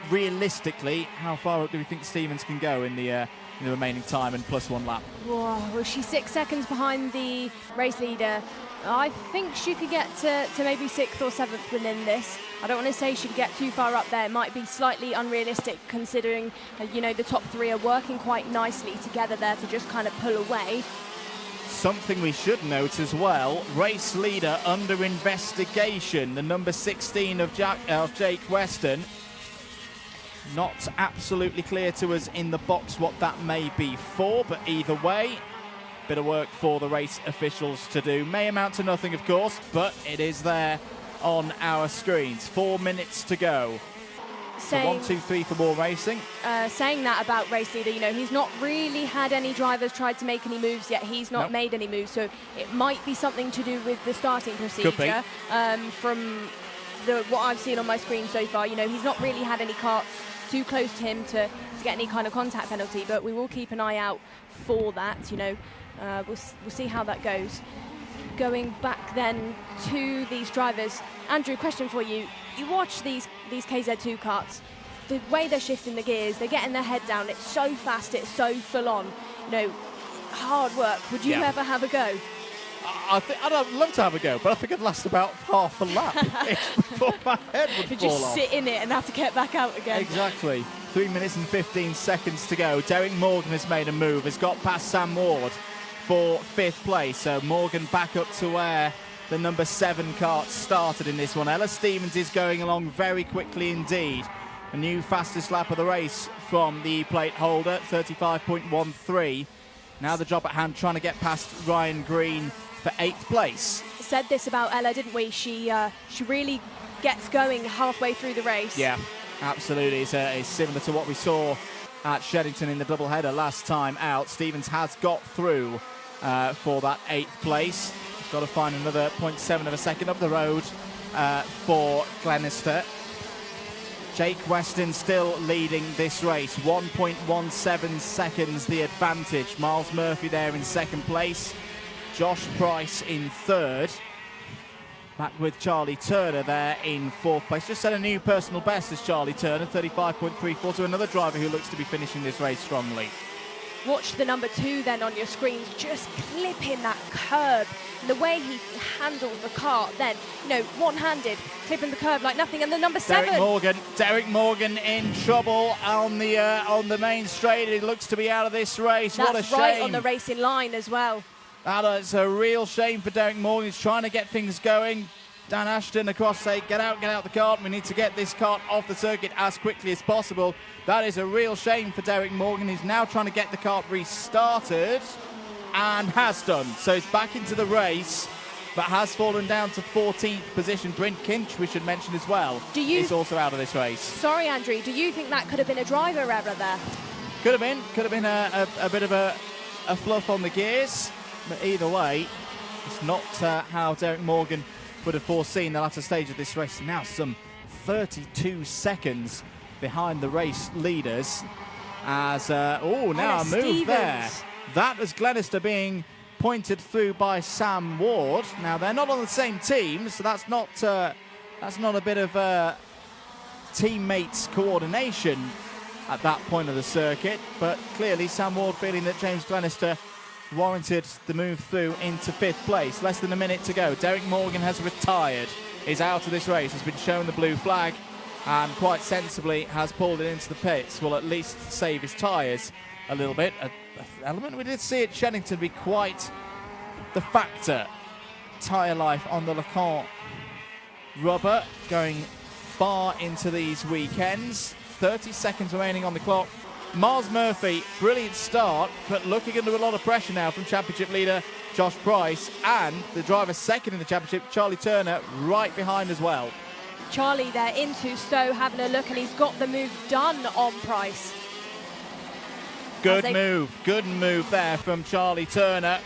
Realistically, how far up do we think Stevens can go in the remaining time and plus 1 lap? Whoa, well, she's 6 seconds behind the race leader. I think she could get to maybe 6th or 7th within this. I don't want to say she'd get too far up there. It might be slightly unrealistic considering, the top 3 are working quite nicely together there to just kind of pull away. Something we should note as well, race leader under investigation, the number 16 of Jake Weston. Not absolutely clear to us in the box what that may be for, but either way, bit of work for the race officials to do. May amount to nothing, of course, but it is there on our screens. 4 minutes to go. So 1, 2, 3 for more racing. Saying that about race leader, he's not really had any drivers tried to make any moves yet. He's not made any moves, so it might be something to do with the starting procedure. From what I've seen on my screen so far, he's not really had any karts too close to him to get any kind of contact penalty, but we will keep an eye out for that. We'll see how that goes. Going back then to these drivers, Andrew, question for you. You watch these KZ2 karts, the way they're shifting the gears, they're getting their head down, it's so fast, it's so full on, hard work. Would you ever have a go? I'd love to have a go, but I think I'd last about half a lap before my head would fall just off. Sit in it and have to get back out again. Exactly. 3 minutes and 15 seconds to go. Derek Morgan has made a move, has got past Sam Ward for 5th place. So Morgan back up to where the number 7 kart started in this one. Ella Stevens is going along very quickly indeed. A new fastest lap of the race from the plate holder, 35.13. Now the job at hand, trying to get past Ryan Green for 8th place. Said this about Ella, didn't we? She really gets going halfway through the race. Yeah, absolutely. It's similar to what we saw at Shennington in the doubleheader last time out. Stevens has got through for that 8th place. He's got to find another 0.7 of a second up the road for Glenister. Jake Weston still leading this race, 1.17 seconds the advantage. Miles Murphy there in 2nd place. Josh Price in 3rd. Back with Charlie Turner there in 4th place. Just set a new personal best as Charlie Turner, 35.34, to another driver who looks to be finishing this race strongly. Watch the number 2 then on your screens, just clipping that curb. And the way he handled the kart then, one-handed, clipping the curb like nothing. And the number 7. Derek Morgan in trouble on the main straight. He looks to be out of this race. What a shame. That's right on the racing line as well. It's a real shame for Derek Morgan. He's trying to get things going. Dan Ashton across say, get out the kart. We need to get this kart off the circuit as quickly as possible. That is a real shame for Derek Morgan. He's now trying to get the kart restarted and has done. So he's back into the race, but has fallen down to 14th position. Bryn Kinch, we should mention as well, is also out of this race. Sorry, Andrew, do you think that could have been a driver error there? Could have been a bit of a fluff on the gears. But either way, it's not how Derek Morgan would have foreseen the latter stage of this race. Now some 32 seconds behind the race leaders. As now a move there. That was Glenister being pointed through by Sam Ward. Now they're not on the same team, so that's not a bit of teammates coordination at that point of the circuit. But clearly Sam Ward feeling that James Glenister warranted the move through into 5th place. Less than a minute to go. Derek Morgan has retired, is out of this race, has been shown the blue flag, and quite sensibly has pulled it into the pits. Will at least save his tyres a little bit. An element we did see at Shennington be quite the factor. Tyre life on the Lacan rubber going far into these weekends. 30 seconds remaining on the clock. Miles Murphy, brilliant start, but looking under a lot of pressure now from championship leader Josh Price, and the driver second in the championship, Charlie Turner, right behind as well. Charlie there into Stowe having a look, and he's got the move done on Price. Good move there from Charlie Turner.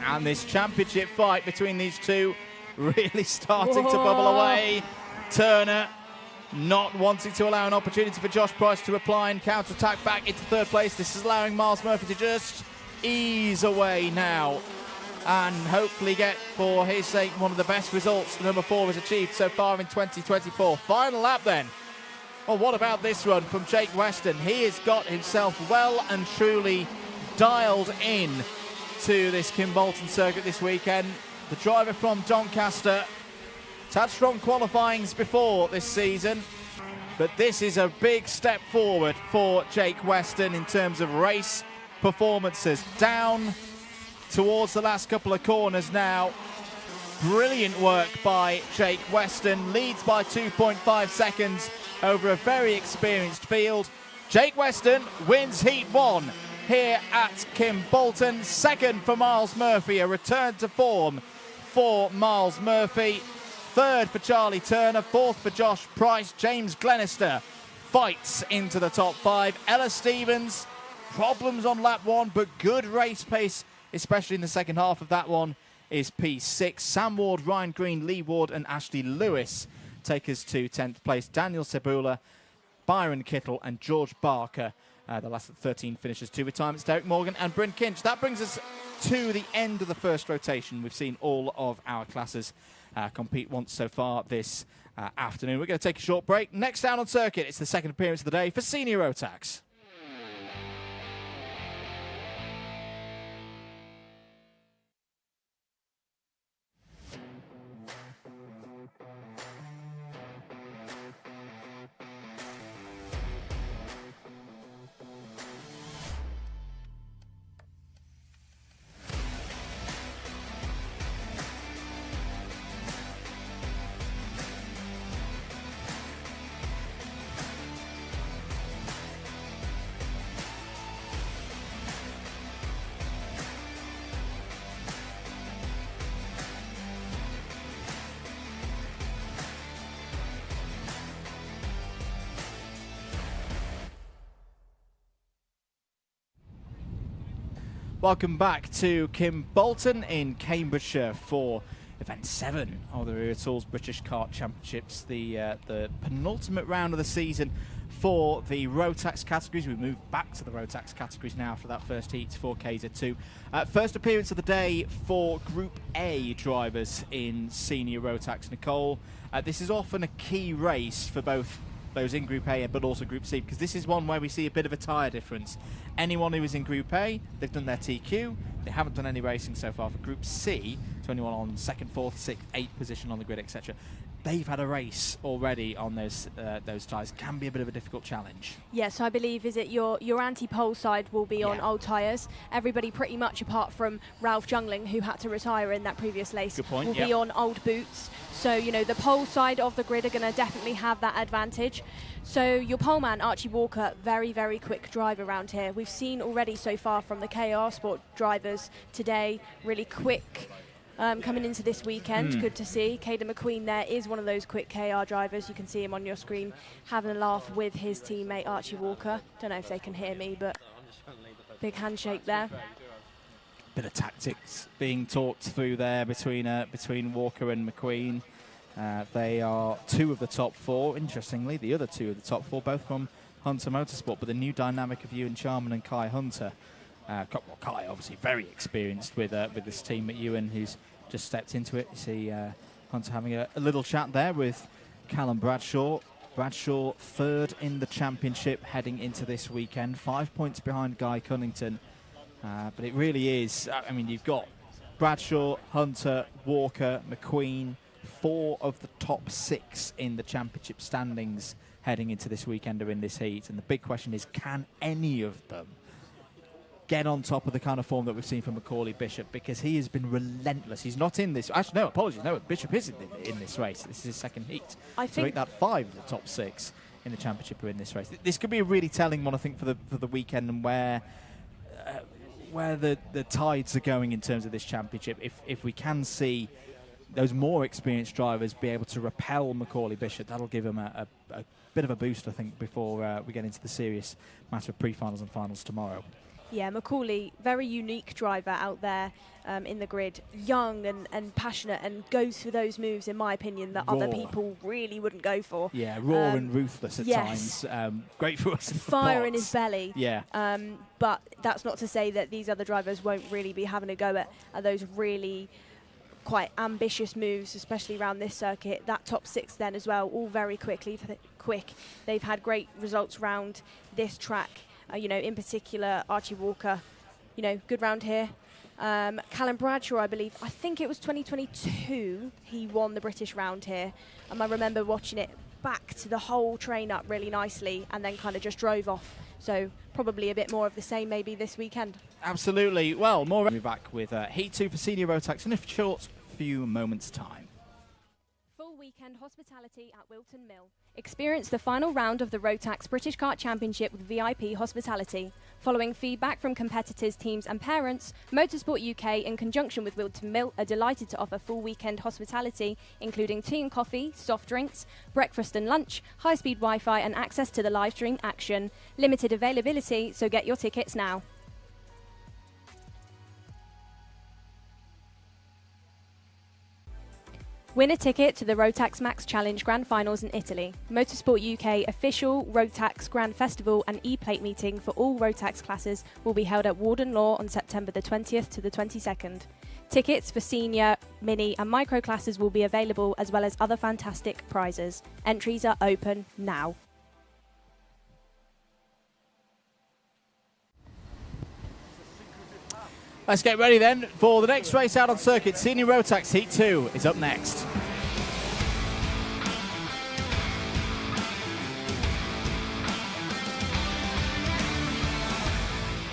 And this championship fight between these two really starting to bubble away. Turner not wanting to allow an opportunity for Josh Price to reply and counter-attack back into 3rd place. This is allowing Miles Murphy to just ease away now and hopefully get, for his sake, one of the best results the number 4 has achieved so far in 2024. Final lap then. Well, what about this run from Jake Weston? He has got himself well and truly dialed in to this Kimbolton circuit this weekend. The driver from Doncaster has had strong qualifyings before this season, but this is a big step forward for Jake Weston in terms of race performances. Down towards the last couple of corners now. Brilliant work by Jake Weston. Leads by 2.5 seconds over a very experienced field. Jake Weston wins Heat 1 here at Kimbolton. Second for Miles Murphy, a return to form for Miles Murphy. Third for Charlie Turner, 4th for Josh Price. James Glenister fights into the top 5. Ella Stevens, problems on lap 1, but good race pace, especially in the second half of that one, is P6. Sam Ward, Ryan Green, Lee Ward and Ashley Lewis take us to 10th place. Daniel Cebula, Byron Kittle and George Barker, the last 13 finishes. 2 retirements, Derek Morgan and Bryn Kinch. That brings us to the end of the first rotation. We've seen all of our classes compete once so far this afternoon. We're going to take a short break. Next down on circuit, it's the second appearance of the day for Senior Rotax. Welcome back to Kimbolton in Cambridgeshire for Event 7 of the Rear Tools British Kart Championships, the penultimate round of the season for the Rotax categories. We move back to the Rotax categories now after that first heat for KZ2. First appearance of the day for Group A drivers in Senior Rotax. Nicole, this is often a key race for both those in Group A but also Group C, because this is one where we see a bit of a tyre difference. Anyone who is in Group A, they've done their TQ. They haven't done any racing so far. For Group C, to anyone on 2nd, 4th, 6th, 8th position on the grid, etc., they've had a race already on those tyres. Can be a bit of a difficult challenge. Yes, I believe your anti-pole side will be on old tyres. Everybody pretty much apart from Ralph Jungling, who had to retire in that previous race, Good point, will be on old boots. So, you know, the pole side of the grid are going to definitely have that advantage. So your poleman, Archie Walker, very, very quick drive around here. We've seen already so far from the KR Sport drivers today, really quick coming into this weekend. Good to see. Caden McQueen there is one of those quick KR drivers. You can see him on your screen having a laugh with his teammate Archie Walker. Don't know if they can hear me, but big handshake there. Bit of tactics being talked through there between Walker and McQueen. They are 2 of the top 4. Interestingly, the other 2 of the top 4, both from Hunter Motorsport, but the new dynamic of Ewan Charman and Kai Hunter. Kai obviously very experienced with this team at Ewan, who's just stepped into it. You see Hunter having a little chat there with Callum Bradshaw. Bradshaw 3rd in the championship heading into this weekend, 5 points behind Guy Cunnington. But it really is, I mean, you've got Bradshaw, Hunter, Walker, McQueen, 4 of the top 6 in the championship standings heading into this weekend are in this heat. And the big question is, can any of them get on top of the kind of form that we've seen from Macaulay Bishop? Because he has been relentless. He's not in this. Actually, no, apologies. No, Bishop is in this race. This is his 2nd heat. I think that 5 of the top 6 in the championship are in this race. This could be a really telling one, I think, for the weekend, and where the tides are going in terms of this championship. If we can see those more experienced drivers be able to repel Macaulay Bishop, that'll give him a bit of a boost, I think, before we get into the serious matter of pre-finals and finals tomorrow. Yeah, Macaulay, very unique driver out there in the grid. Young and passionate, and goes for those moves, in my opinion, that other people really wouldn't go for. Yeah, raw and ruthless at times. Great for us. Fire in his belly. Yeah. But that's not to say that these other drivers won't really be having a go at those really quite ambitious moves, especially around this circuit. That top 6 then as well, all very quick. They've had great results round this track. You know, in particular, Archie Walker, you know, good round here. Callum Bradshaw, I think it was 2022, he won the British round here. I remember watching it back to the whole train up really nicely and then kind of just drove off. So probably a bit more of the same maybe this weekend. Absolutely. Well, more. We'll be back with Heat 2 for Senior Rotax in a short few moments' time. Full weekend hospitality at Wilton Mill. Experience the final round of the Rotax British Kart Championship with VIP hospitality. Following feedback from competitors, teams and parents, Motorsport UK in conjunction with Wilton Mill are delighted to offer full weekend hospitality, including tea and coffee, soft drinks, breakfast and lunch, high-speed Wi-Fi and access to the live stream action. Limited availability, so get your tickets now. Win a ticket to the Rotax Max Challenge Grand Finals in Italy. Motorsport UK official Rotax Grand Festival and e-plate meeting for all Rotax classes will be held at Warden Law on September the 20th to the 22nd. Tickets for senior, mini and micro classes will be available, as well as other fantastic prizes. Entries are open now. Let's get ready then for the next race out on circuit. Senior Rotax Heat 2 is up next.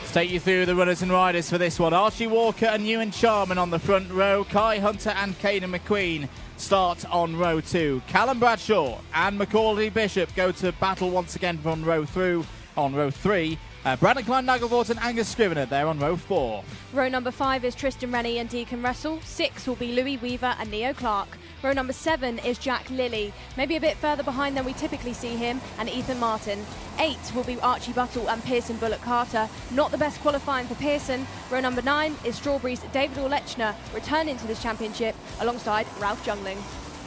Let's take you through the runners and riders for this one. Archie Walker and Ewan Charman on the front row. Kai Hunter and Caden McQueen start on row 2. Callum Bradshaw and Macaulay Bishop go to battle once again from row 3. Brandon Klein-Nagelvort and Angus Scrivener, they're on row 4. Row number 5 is Tristan Rennie and Deacon Russell. 6 will be Louis Weaver and Neo Clark. Row number 7 is Jack Lilly, maybe a bit further behind than we typically see him, and Ethan Martin. 8 will be Archie Buttle and Pearson Bullock Carter. Not the best qualifying for Pearson. Row number 9 is Strawberry's David Orlechner, returning to this championship alongside Ralph Jungling.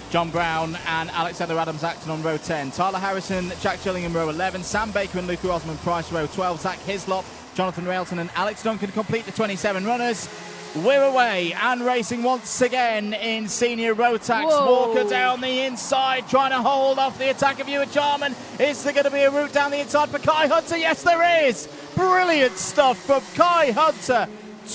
John Brown and Alexander Adams acting on row 10. Tyler Harrison, Jack Gillingham row 11. Sam Baker and Luca Osmond Price row 12. Zach Hislop, Jonathan Railton and Alex Duncan complete the 27 runners. We're away and racing once again in senior Rotax. Whoa. Walker down the inside, trying to hold off the attack of Ewan Jarman. Is there going to be a route down the inside for Kai Hunter? Yes, there is. Brilliant stuff from Kai Hunter.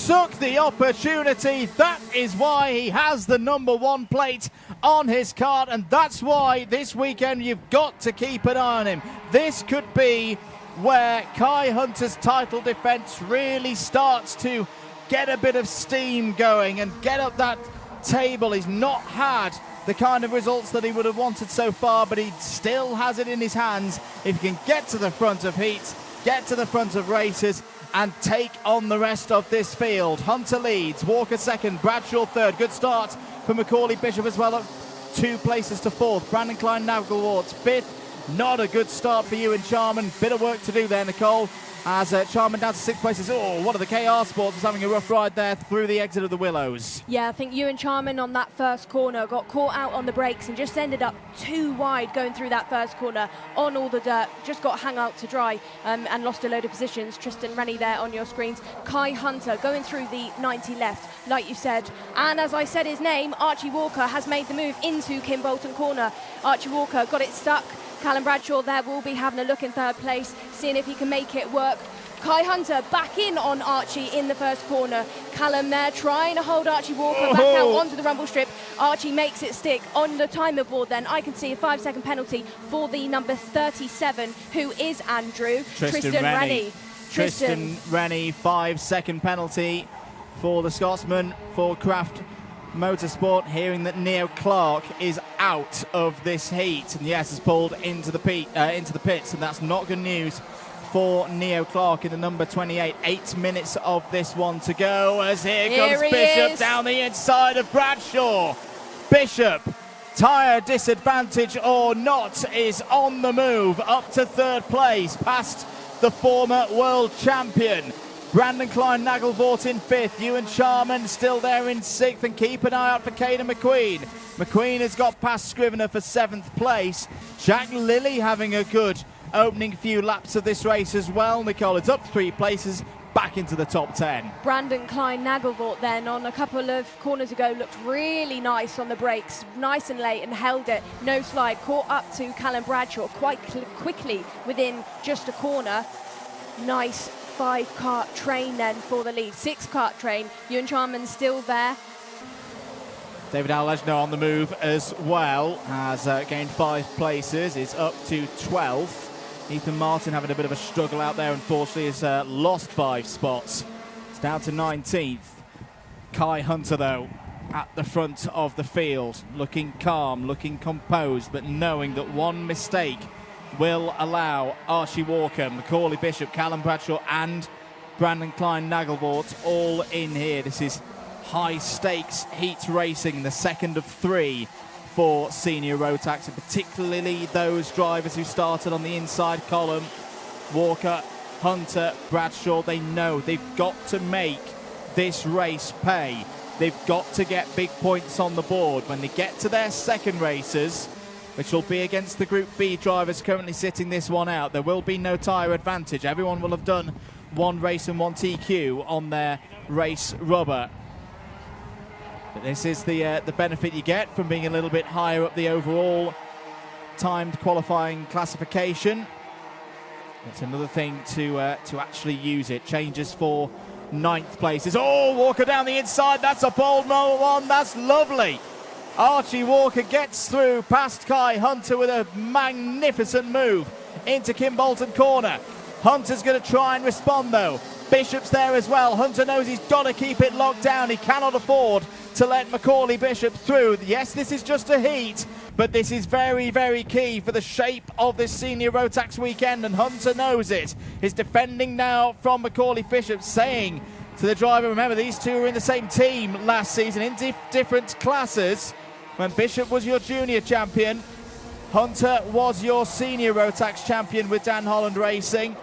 Took the opportunity. That is why he has the number 1 plate on his card, and that's why this weekend you've got to keep an eye on him. This could be where Kai Hunter's title defence really starts to get a bit of steam going and get up that table. He's not had the kind of results that he would have wanted so far, but he still has it in his hands. If he can get to the front of heats, get to the front of races and take on the rest of this field. Hunter leads, Walker second, Bradshaw third. Good start for Macaulay Bishop as well, up 2 places to fourth. Brandon Klein Nagelwartz fifth. Not a good start for Ewan Charman. Bit of work to do there, Nicole, as Charman down to 6 places. Oh, one of the KR Sports was having a rough ride there through the exit of the Willows. Yeah, I think Ewan Charman on that first corner got caught out on the brakes and just ended up too wide going through that first corner on all the dirt. Just got hung out to dry and lost a load of positions. Tristan Rennie there on your screens. Kai Hunter going through the 90 left, like you said. And as I said his name, Archie Walker has made the move into Kimbolton corner. Archie Walker got it stuck. Callum Bradshaw there will be having a look in third place, seeing if he can make it work. Kai Hunter back in on Archie in the first corner. Callum there trying to hold Archie Walker back out onto the rumble strip. Archie makes it stick on the timer board then. I can see a 5-second penalty for the number 37, who is Andrew. Tristan Rennie. Tristan Rennie, 5-second penalty for the Scotsman for Craft Motorsport, hearing that Neo Clark is out of this heat, and yes, is pulled into the pits, and that's not good news for Neo Clark in the number 28. 8 minutes of this one to go, as here comes Bishop down the inside of Bradshaw. Bishop, tyre disadvantage or not, is on the move up to third place, past the former world champion. Brandon Klein Nagelvort in 5th, Ewan Charman still there in 6th, and keep an eye out for Caden McQueen. McQueen has got past Scrivener for 7th place. Jack Lilly having a good opening few laps of this race as well. Nicole, it's up 3 places, back into the top 10. Brandon Klein Nagelvort then on a couple of corners ago looked really nice on the brakes, nice and late, and held it, no slide, caught up to Callum Bradshaw quite quickly within just a corner. Nice 5-kart train then for the lead. 6-kart train. Ewan Charman still there. David Allegno on the move as well, has gained 5 places, is up to 12th. Ethan Martin having a bit of a struggle out there, unfortunately, has lost 5 spots. It's down to 19th. Kai Hunter, though, at the front of the field, looking calm, looking composed, but knowing that one mistake will allow Archie Walker, Macaulay Bishop, Callum Bradshaw and Brandon Klein Nagelvort all in here. This is high stakes heat racing, the second of 3 for senior Rotax, and particularly those drivers who started on the inside column. Walker, Hunter, Bradshaw, they know they've got to make this race pay. They've got to get big points on the board. When they get to their second races, which will be against the Group B drivers currently sitting this one out, there will be no tyre advantage. Everyone will have done 1 race and 1 TQ on their race rubber. But this is the benefit you get from being a little bit higher up the overall timed qualifying classification. It's another thing to actually use it. Changes for 9th places. Oh, Walker down the inside. That's a bold one. That's lovely. Archie Walker gets through past Kai Hunter with a magnificent move into Kimbolton corner. Hunter's going to try and respond though. Bishop's there as well. Hunter knows he's got to keep it locked down. He cannot afford to let Macaulay Bishop through. Yes, this is just a heat, but this is very, very key for the shape of this senior Rotax weekend, and Hunter knows it. He's defending now from Macaulay Bishop, saying to the driver, remember, these two were in the same team last season in different classes. When Bishop was your junior champion, Hunter was your senior Rotax champion with Dan Holland Racing.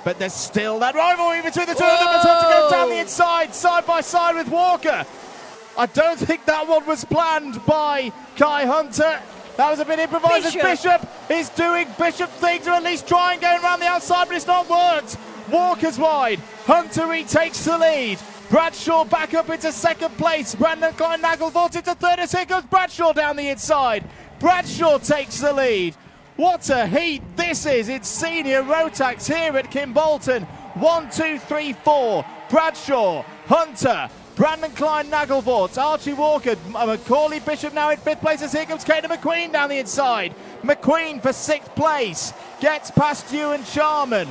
But there's still that rivalry between the two of them. It's Hunter goes down the inside, side by side with Walker. I don't think that one was planned by Kai Hunter. That was a bit improvised. Bishop is doing Bishop things, or at least trying going around the outside, but it's not worked. Walker's wide. Hunter retakes the lead. Bradshaw back up into second place. Brandon Klein-Nagelvoort into third, and here goes Bradshaw down the inside. Bradshaw takes the lead. What a heat this is. It's senior Rotax here at Kimbolton. 1, 2, 3, 4. Bradshaw, Hunter, Brandon Klein-Nagelvoort, Archie Walker, Macaulay Bishop now in fifth place as here comes Caden McQueen down the inside. McQueen for sixth place, gets past Ewan Charman.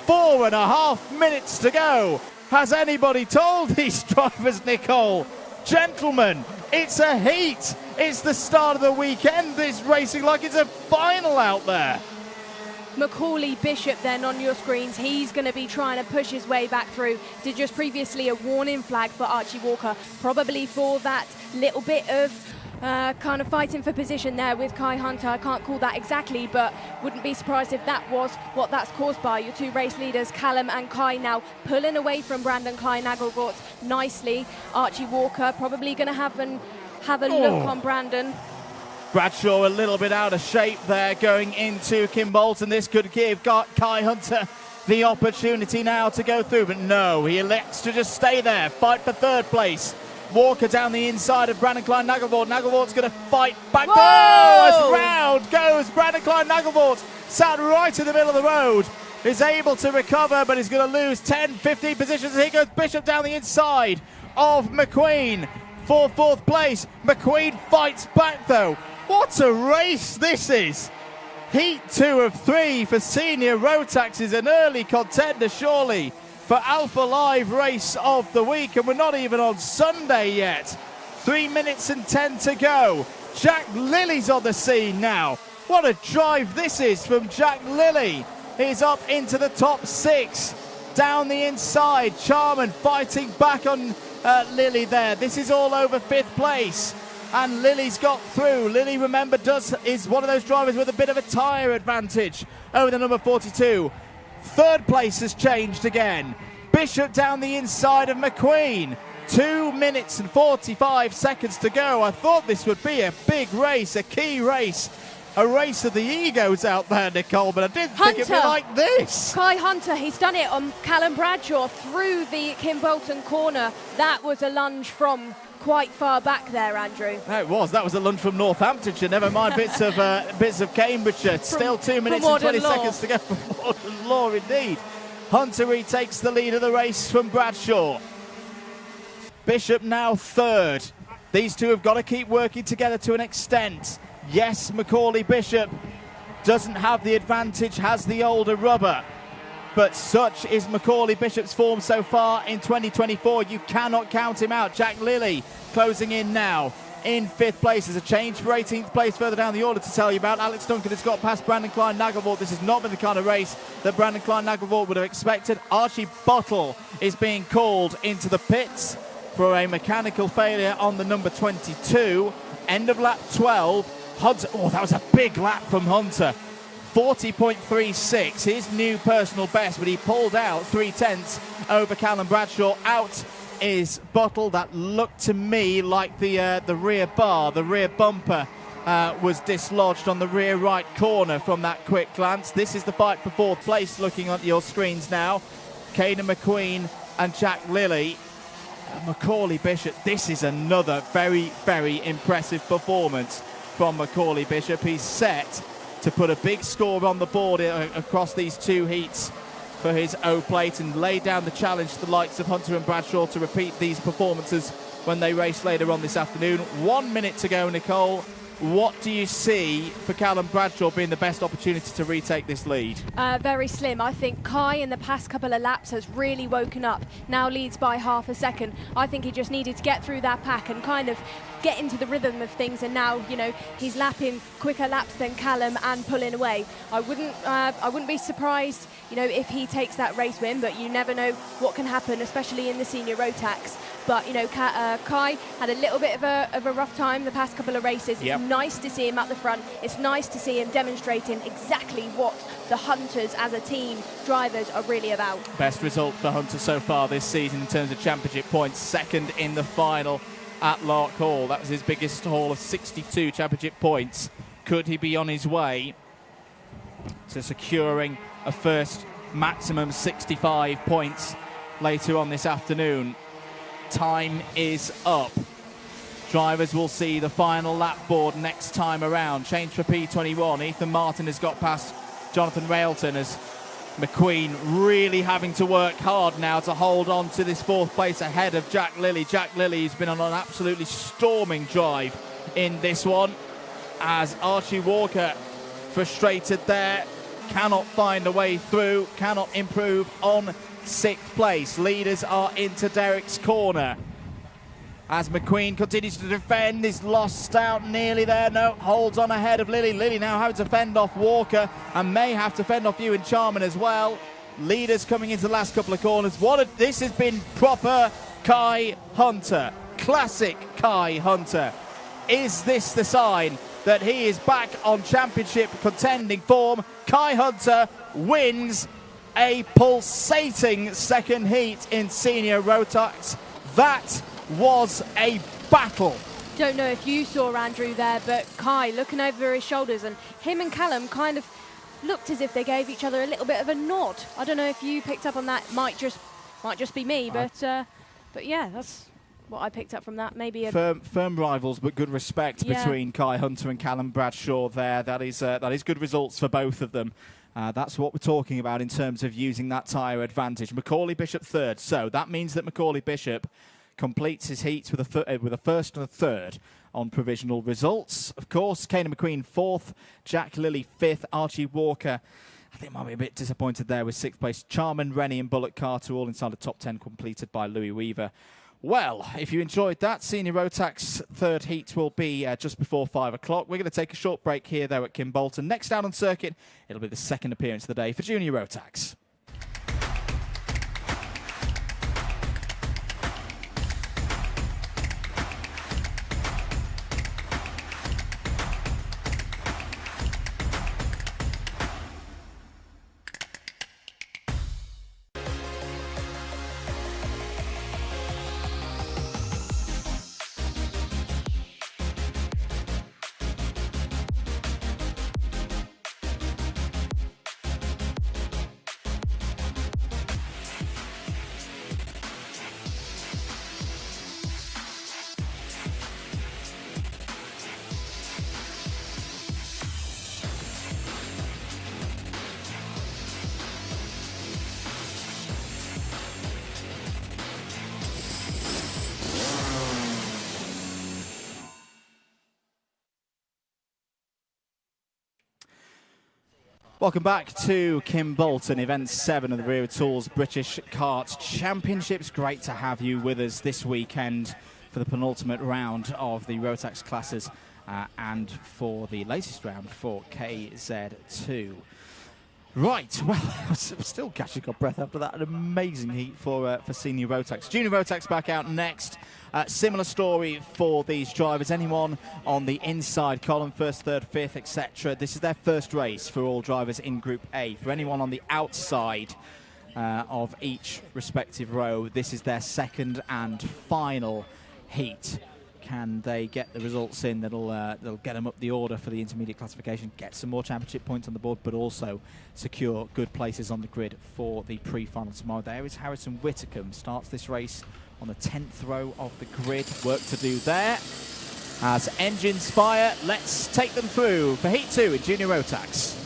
4.5 minutes to go. Has anybody told these drivers, Nicole? Gentlemen, it's a heat. It's the start of the weekend. It's racing like it's a final out there. Macaulay Bishop then on your screens, he's going to be trying to push his way back through. Did just previously a warning flag for Archie Walker, probably for that little bit of kind of fighting for position there with Kai Hunter. I can't call that exactly, but wouldn't be surprised if that was what that's caused by. Your two race leaders, Callum and Kai, now pulling away from Brandon Klein-Nagelvoort nicely. Archie Walker probably going to have a look on Brandon. Bradshaw a little bit out of shape there going into Kimbolton. This could give Kai Hunter the opportunity now to go through, but no, he elects to just stay there, fight for third place. Walker down the inside of Brandon Klein-Nagelvoort. Nagelvoort's going to fight back. Oh, as round goes Brandon Klein-Nagelvoort. Sat right in the middle of the road. Is able to recover, but he's going to lose 10, 15 positions. Here goes Bishop down the inside of McQueen for fourth place. McQueen fights back though. What a race this is. Heat 2 of 3 for senior Rotax is an early contender surely for Alpha Live race of the week, and we're not even on Sunday yet. 3 minutes and 10 to go. Jack Lilly's on the scene now. What a drive this is from Jack Lilly. He's up into the top 6. Down the inside, Charman fighting back on Lilly there. This is all over 5th place. And Lilly's got through. Lilly, remember, is one of those drivers with a bit of a tyre advantage over the number 42. Third place has changed again. Bishop down the inside of McQueen. 2 minutes and 45 seconds to go. I thought this would be a big race, a key race. A race of the egos out there, Nicole, but I didn't think it'd be like this. Kai Hunter, he's done it on Callum Bradshaw through the Kimbolton corner. That was a lunge from quite far back there, Andrew. No, it was. That was a lunge from Northamptonshire. Never mind bits of Cambridgeshire. Still 2 minutes and 20 seconds to go for Modern Law indeed. Hunter retakes the lead of the race from Bradshaw. Bishop now third. These two have got to keep working together to an extent. Yes, Macaulay Bishop doesn't have the advantage, has the older rubber. But such is Macaulay Bishop's form so far in 2024. You cannot count him out. Jack Lilly closing in now in 5th place. There's a change for 18th place further down the order to tell you about. Alex Duncan has got past Brandon Klein-Nagelvoort. This has not been the kind of race that Brandon Klein-Nagelvoort would have expected. Archie Bottle is being called into the pits for a mechanical failure on the number 22. End of lap 12. Hunter, oh, that was a big lap from Hunter. 40.36, his new personal best, but he pulled out 3/10 over Callum Bradshaw. Out is Bottle. That looked to me like the rear bar, the rear bumper was dislodged on the rear right corner from that quick glance. This is the fight for 4th place looking at your screens now. Caden McQueen and Jack Lilly. Macaulay Bishop, this is another very, very impressive performance from Macaulay Bishop. He's set to put a big score on the board across these 2 heats for his O-plate and lay down the challenge to the likes of Hunter and Bradshaw to repeat these performances when they race later on this afternoon. 1 minute to go, Nicole. What do you see for Callum Bradshaw being the best opportunity to retake this lead? Very slim. I think Kai in the past couple of laps has really woken up. Now leads by half a second. I think he just needed to get through that pack and kind of get into the rhythm of things, and now, you know, he's lapping quicker laps than Callum and pulling away. I wouldn't be surprised, you know, if he takes that race win, but you never know what can happen, especially in the senior Rotax. But, you know, Kai had a little bit of a rough time the past couple of races. It's nice to see him at the front. It's nice to see him demonstrating exactly what the Hunters as a team, drivers, are really about. Best result for Hunter so far this season in terms of championship points. 2nd in the final. at Lark Hall. That was his biggest haul of 62 championship points. Could he be on his way to securing a first maximum 65 points later on this afternoon? Time is up. Drivers will see the final lap board next time around. Change for P21. Ethan Martin has got past Jonathan Railton as McQueen really having to work hard now to hold on to this 4th place ahead of Jack Lilly. Jack Lilly has been on an absolutely storming drive in this one, as Archie Walker, frustrated there, cannot find a way through, cannot improve on 6th place. Leaders are into Derek's corner. As McQueen continues to defend, is lost out nearly there. No, holds on ahead of Lilly. Lilly now having to fend off Walker and may have to fend off Ewan Charman as well. Leaders coming into the last couple of corners. This has been proper Kai Hunter. Classic Kai Hunter. Is this the sign that he is back on championship contending form? Kai Hunter wins a pulsating second heat in senior Rotax. That was a battle. Don't know if you saw Andrew there, but Kai looking over his shoulders, and him and Callum kind of looked as if they gave each other a little bit of a nod. I don't know if you picked up on that. Might just be me, but yeah, that's what I picked up from that. Maybe a firm rivals, but good respect between Kai Hunter and Callum Bradshaw there. That is good results for both of them. That's what we're talking about in terms of using that tyre advantage. Macaulay Bishop 3rd, so that means that Macaulay Bishop completes his heats with a 1st and a 3rd on provisional results. Of course, Kanan McQueen 4th, Jack Lilly 5th, Archie Walker, I think might be a bit disappointed there with 6th place. Charman, Rennie and Bullock Carter all inside the top 10, completed by Louis Weaver. Well, if you enjoyed that, Senior Rotax 3rd heat will be just before 5 o'clock. We're going to take a short break here, though, at Kimbolton. Next down on circuit, it'll be the 2nd appearance of the day for Junior Rotax. Welcome back to Kimbolton, Event 7 of the Wera Tools British Kart Championships. Great to have you with us this weekend for the penultimate round of the Rotax classes and for the latest round for KZ2. Right, well, I'm still catching my breath after that. An amazing heat for Senior Rotax. Junior Rotax back out next. Similar story for these drivers. Anyone on the inside column, 1st, 3rd, 5th, etc. This is their first race for all drivers in Group A. For anyone on the outside of each respective row, this is their 2nd and final heat. Can they get the results in that'll get them up the order for the intermediate classification, get some more championship points on the board, but also secure good places on the grid for the pre-final tomorrow? There is Harrison Whitcomb, starts this race on the 10th row of the grid. Work to do there. As engines fire, let's take them through for Heat 2 in Junior Rotax.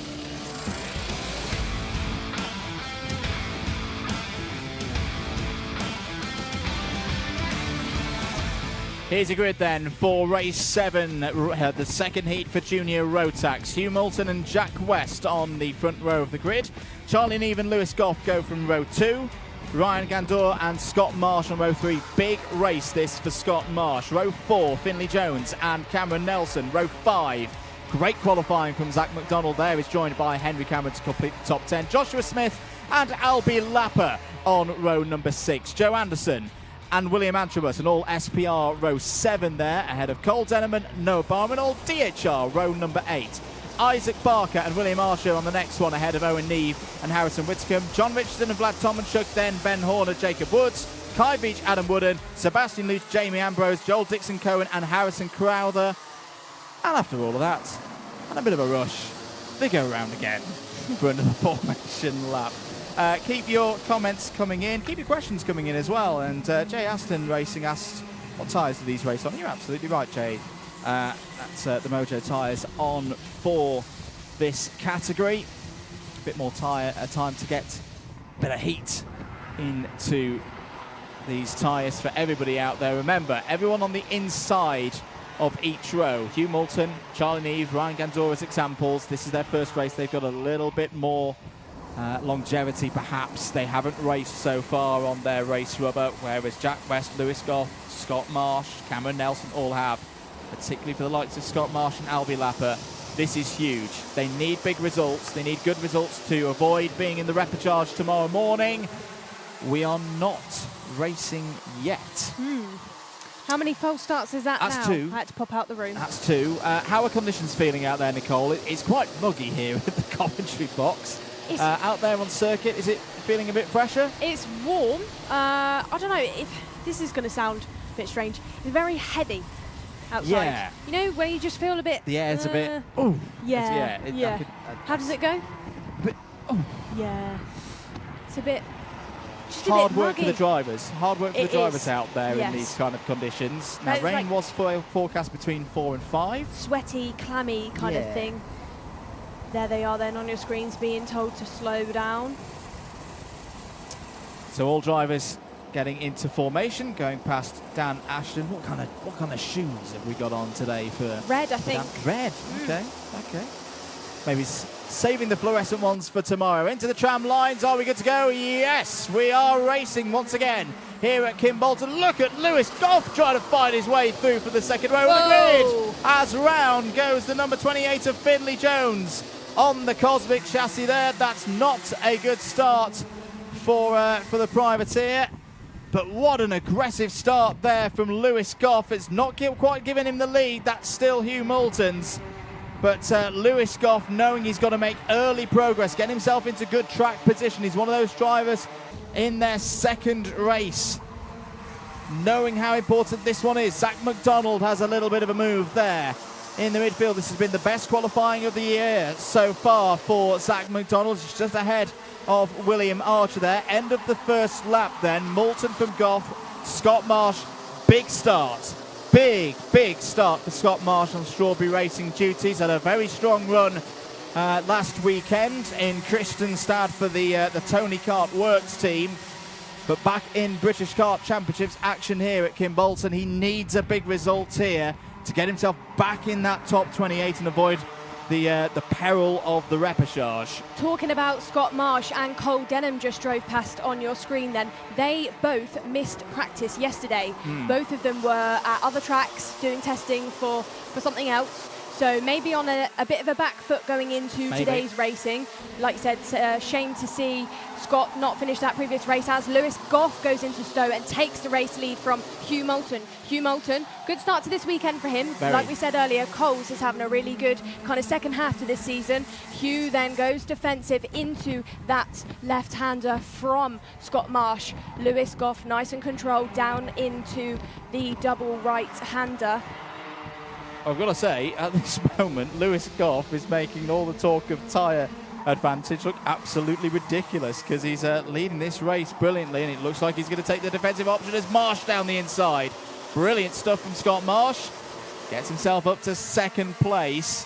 Here's a grid then for race 7, the second heat for Junior Rotax. Hugh Moulton and Jack West on the front row of the grid. Charlie Neve and Lewis Goff go from row 2. Ryan Gandor and Scott Marsh on row 3. Big race this for Scott Marsh. Row 4, Finley Jones and Cameron Nelson. Row 5, great qualifying from Zach McDonald there. He's joined by Henry Cameron to complete the top 10. Joshua Smith and Albie Lapper on row number 6. Joe Anderson and William Antrobus, and all SPR row 7 there, ahead of Cole Denneman, Noah Barman, all DHR row number 8. Isaac Barker and William Archer on the next one, ahead of Owen Neve and Harrison Whitcomb. John Richardson and Vlad Tomanchuk, then Ben Horner, Jacob Woods, Kai Beach, Adam Wooden, Sebastian Luce, Jamie Ambrose, Joel Dixon-Cohen and Harrison Crowther. And after all of that, and a bit of a rush, they go around again for another formation lap. Keep your comments coming in, keep your questions coming in as well. And Jay Aston Racing asked, what tyres do these race on? You're absolutely right, Jay. That's the Mojo tyres on for this category. A bit more time to get a bit of heat into these tyres for everybody out there. Remember, everyone on the inside of each row. Hugh Moulton, Charlie Neve, Ryan Gandora's examples. This is their first race. They've got a little bit more longevity, perhaps. They haven't raced so far on their race rubber, whereas Jack West, Lewis Goff, Scott Marsh, Cameron Nelson all have, particularly for the likes of Scott Marsh and Albie Lapper. This is huge. They need big results. They need good results to avoid being in the repechage tomorrow morning. We are not racing yet. How many false starts is that now? That's 2. I had to pop out the room. That's 2. How are conditions feeling out there, Nicole? It's quite muggy here at the commentary box. Out there on circuit, is it feeling a bit fresher? It's warm. I don't know if this is going to sound a bit strange. It's very heady outside. Yeah. You know, where you just feel a bit... The air's a bit... Oh. Yeah. How does it go? A bit... Oh. Yeah. It's a bit... Hard work for the drivers. Hard work for the drivers is. out there Yes. in these kind of conditions. Now, That is rain like- was forecast between 4 and 5. Sweaty, clammy kind of thing. There they are then on your screens being told to slow down. So all drivers getting into formation, going past Dan Ashton. What kind of shoes have we got on today for Red, I think. Red. Okay. Maybe saving the fluorescent ones for tomorrow. Into the tram lines. Are we good to go? Yes, we are racing once again here at Kimbolton. Look at Lewis Goff trying to find his way through for the second row of the grid. As round goes the number 28 of Finley Jones on the Cosmic chassis there. That's not a good start for the privateer. But what an aggressive start there from Lewis Goff. It's not quite giving him the lead. That's still Hugh Moulton's. But Lewis Goff, knowing he's got to make early progress, get himself into good track position. He's one of those drivers in their second race, knowing how important this one is. Zach McDonald has a little bit of a move there in the midfield. This has been the best qualifying of the year so far for Zach McDonald. He's just ahead of William Archer there. End of the first lap then. Moulton from Goff, Scott Marsh, big start. Big start for Scott Marsh on Strawberry Racing duties. Had a very strong run last weekend in Kristianstad for the Tony Kart Works team. But back in British Kart Championships action here at Kimbolton, he needs a big result here to get himself back in that top 28 and avoid the peril of the repechage. Talking about Scott Marsh and Cole Denham just drove past on your screen then. They both missed practice yesterday. Both of them were at other tracks doing testing for something else. So maybe on a bit of a back foot going into today's racing. Like you said, shame to see Scott not finish that previous race as Lewis Goff goes into Stowe and takes the race lead from Hugh Moulton. Hugh Moulton, good start to this weekend for him. Very. Like we said earlier, Coles is having a really good kind of second half to this season. Hugh then goes defensive into that left-hander from Scott Marsh. Lewis Goff nice and controlled down into the double right-hander. I've got to say, at this moment, Lewis Goff is making all the talk of tyre advantage look absolutely ridiculous because he's leading this race brilliantly, and it looks like he's going to take the defensive option as Marsh down the inside. Brilliant stuff from Scott Marsh. Gets himself up to second place.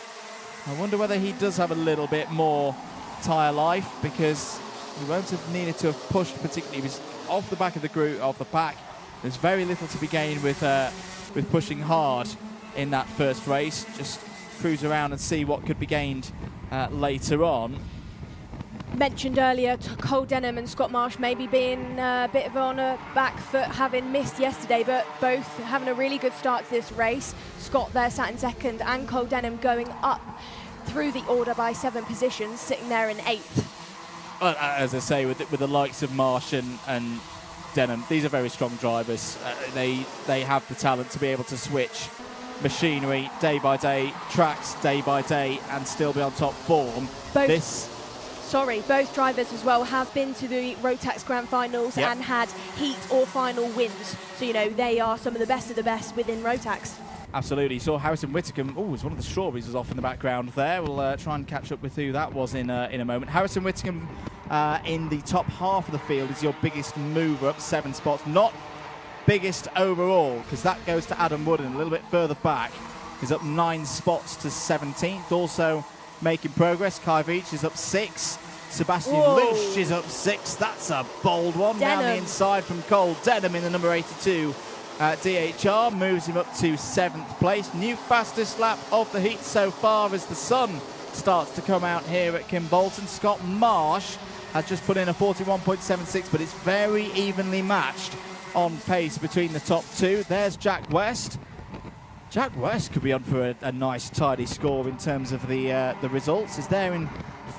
I wonder whether he does have a little bit more tyre life because he won't have needed to have pushed particularly. He was off the back of the group, of the pack. There's very little to be gained with pushing hard in that first race. Just cruise around and see what could be gained later on. Mentioned earlier, Cole Denham and Scott Marsh maybe being a bit of on a back foot, having missed yesterday, but both having a really good start to this race. Scott there sat in second, and Cole Denham going up through the order by 7 positions, sitting there in 8th. Well, as I say, with the likes of Marsh and Denham, these are very strong drivers. They have the talent to be able to switch machinery day by day, tracks day by day, and still be on top form. sorry, both drivers as well have been to the Rotax Grand Finals and had heat or final wins. So, you know, they are some of the best within Rotax. Absolutely. Saw Harrison Whitcomb. Oh, one of the strawberries was off in the background there. We'll try and catch up with who that was in a moment. Harrison Whitcomb in the top half of the field is your biggest mover, up 7 spots. Not biggest overall, because that goes to Adam Wooden. A little bit further back is up 9 spots to 17th. Also making progress. Kai Veach is up 6. Sebastian Lusch is up 6. That's a bold one. Down the inside from Cole Denham in the number 82. DHR moves him up to 7th place. New fastest lap of the heat so far as the sun starts to come out here at Kimbolton. Scott Marsh has just put in a 41.76, but it's very evenly matched on pace between the top 2. There's Jack West. Jack West could be on for a nice tidy score in terms of the results. Is there in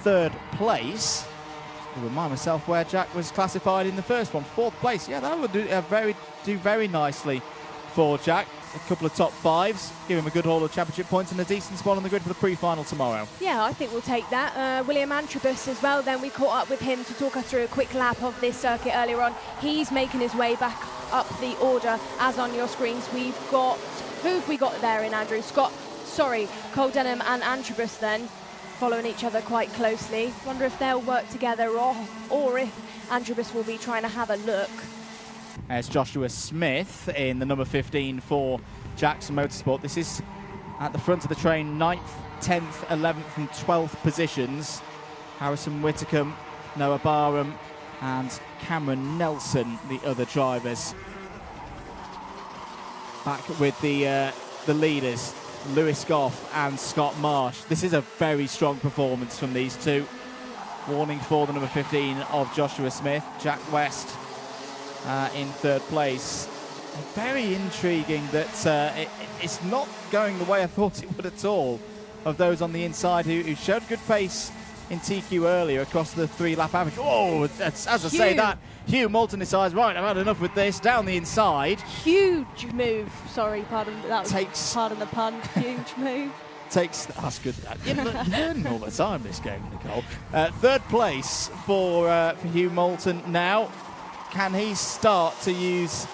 3rd place. I'll remind myself where Jack was classified in the first one. 4th place. Yeah, that would do very nicely for Jack. A couple of top 5s, give him a good haul of championship points and a decent spot on the grid for the pre-final tomorrow. Yeah, I think we'll take that. William Antrobus as well, then we caught up with him to talk us through a quick lap of this circuit earlier on. He's making his way back up the order as on your screens. We've got, who have we got there in Andrew? Cole Denham and Antrobus then, following each other quite closely. Wonder if they'll work together or if Antrobus will be trying to have a look. There's Joshua Smith in the number 15 for Jackson Motorsport. This is at the front of the train, 9th, 10th, 11th and 12th positions. Harrison Whitcomb, Noah Barham and Cameron Nelson, the other drivers. Back with the leaders, Lewis Goff and Scott Marsh. This is a very strong performance from these two. Warning for the number 15 of Joshua Smith. Jack West in 3rd place. Very intriguing that it's not going the way I thought it would at all, of those on the inside who showed good pace in TQ earlier across the 3-lap average. Oh, as I say that, Hugh Moulton decides, right, I've had enough with this, down the inside. Huge move. Sorry, pardon the pun. Huge move. That's good. You're learning all the time this game, Nicole. 3rd place for Hugh Moulton now. Can he start to use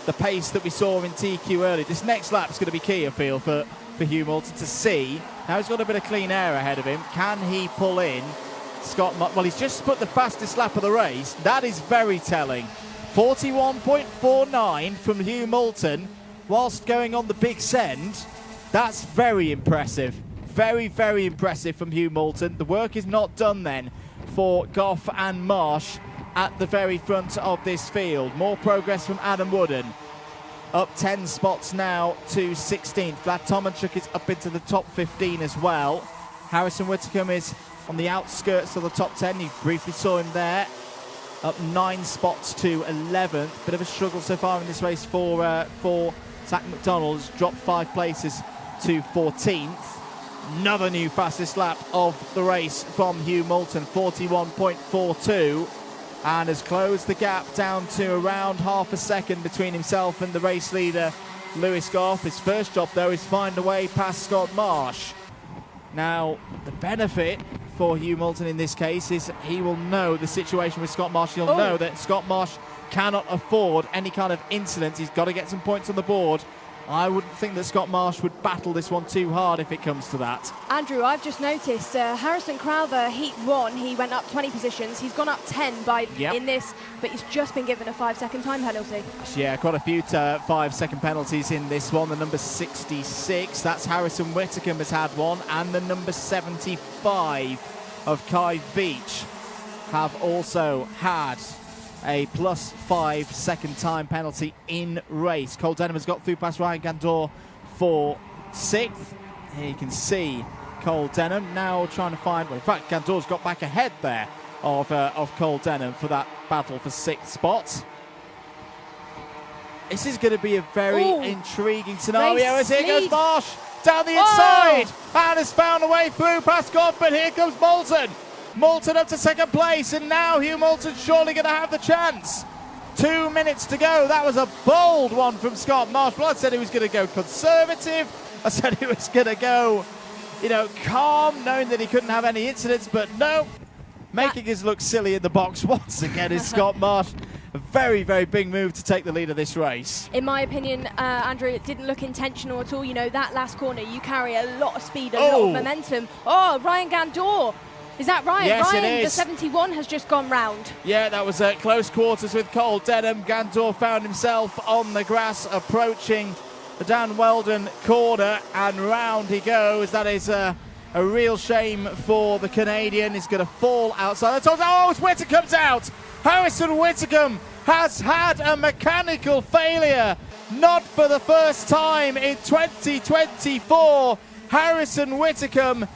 the pace that we saw in TQ earlier? This next lap is going to be key, I feel, for Hugh Moulton to see. Now he's got a bit of clean air ahead of him. Can he pull in Scott? Well, he's just put the fastest lap of the race. That is very telling. 41.49 from Hugh Moulton whilst going on the big send. That's very impressive. Very, very impressive from Hugh Moulton. The work is not done then for Goff and Marsh at the very front of this field. More progress from Adam Wooden. Up 10 spots now to 16th. Vlad Tomanchuk is up into the top 15 as well. Harrison Whitcomb is on the outskirts of the top 10. You briefly saw him there. Up 9 spots to 11th. Bit of a struggle so far in this race for Zach McDonald's. Dropped 5 places to 14th. Another new fastest lap of the race from Hugh Moulton, 41.42. And has closed the gap down to around half a second between himself and the race leader, Lewis Goff. His first job, though, is find a way past Scott Marsh. Now, the benefit for Hugh Moulton in this case is he will know the situation with Scott Marsh. He'll know that Scott Marsh cannot afford any kind of incident. He's got to get some points on the board. I wouldn't think that Scott Marsh would battle this one too hard if it comes to that. Andrew, I've just noticed Harrison Crowther, Heat 1, he went up 20 positions. He's gone up 10 in this, but he's just been given a 5-second time penalty. Yeah, quite a few 5-second penalties in this one. The number 66, that's Harrison Whitcomb has had one, and the number 75 of Kai Veach have also had a plus 5-second time penalty in race. Cole Denham has got through past Ryan Gandor for 6th. Here you can see Cole Denham now trying to find, well, in fact, Gandor's got back ahead there of Cole Denham for that battle for 6th spot. This is going to be a very intriguing scenario as here goes Marsh down the inside and has found a way through past Goff, but here comes Moulton. Moulton up to 2nd place, and now Hugh Moulton's surely going to have the chance. 2 minutes to go. That was a bold one from Scott Marsh. Well, I said he was going to go conservative. I said he was going to go, calm, knowing that he couldn't have any incidents, but no. Making us look silly in the box once again is Scott Marsh. A very, very big move to take the lead of this race. In my opinion, Andrew, it didn't look intentional at all. You know, that last corner, you carry a lot of speed, a lot of momentum. Oh, Ryan Gandor. Is that Ryan? Yes, Ryan, it is. the 71 has just gone round. Yeah, that was at close quarters with Cole Denham. Gandor found himself on the grass approaching the Dan Weldon corner, and round he goes. That is a real shame for the Canadian. He's going to fall outside the top. Oh, Whitcombe's out. Harrison Whitcombe has had a mechanical failure. Not for the first time in 2024. Harrison Whitcombe,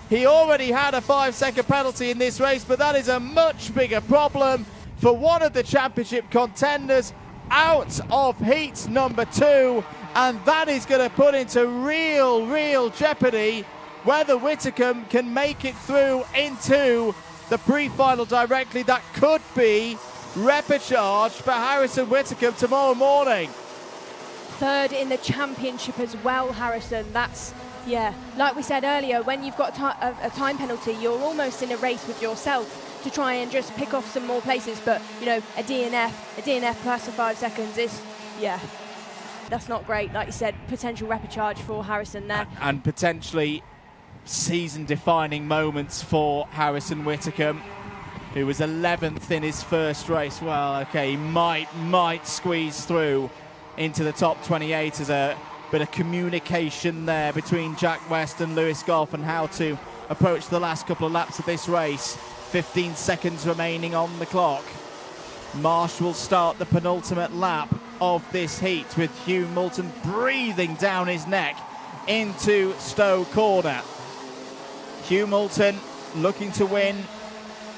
he already had a 5-second penalty in this race, but that is a much bigger problem for one of the championship contenders out of heat number 2, and that is going to put into real jeopardy whether Whitcombe can make it through into the pre-final directly. That could be repechage for Harrison Whitcombe tomorrow morning. Third in the championship as well, Harrison. That's, yeah, like we said earlier, when you've got a time penalty, you're almost in a race with yourself to try and just pick off some more places. But, you know, a DNF plus the 5 seconds is, yeah, that's not great. Like you said, potential repechage for Harrison there. And potentially season-defining moments for Harrison Whitcombe, who was 11th in his first race. Well, okay, he might squeeze through into the top 28 as a bit of communication there between Jack West and Lewis Goff and how to approach the last couple of laps of this race. 15 seconds remaining on the clock. Marsh will start the penultimate lap of this heat with Hugh Moulton breathing down his neck into Stowe Corner. Hugh Moulton looking to win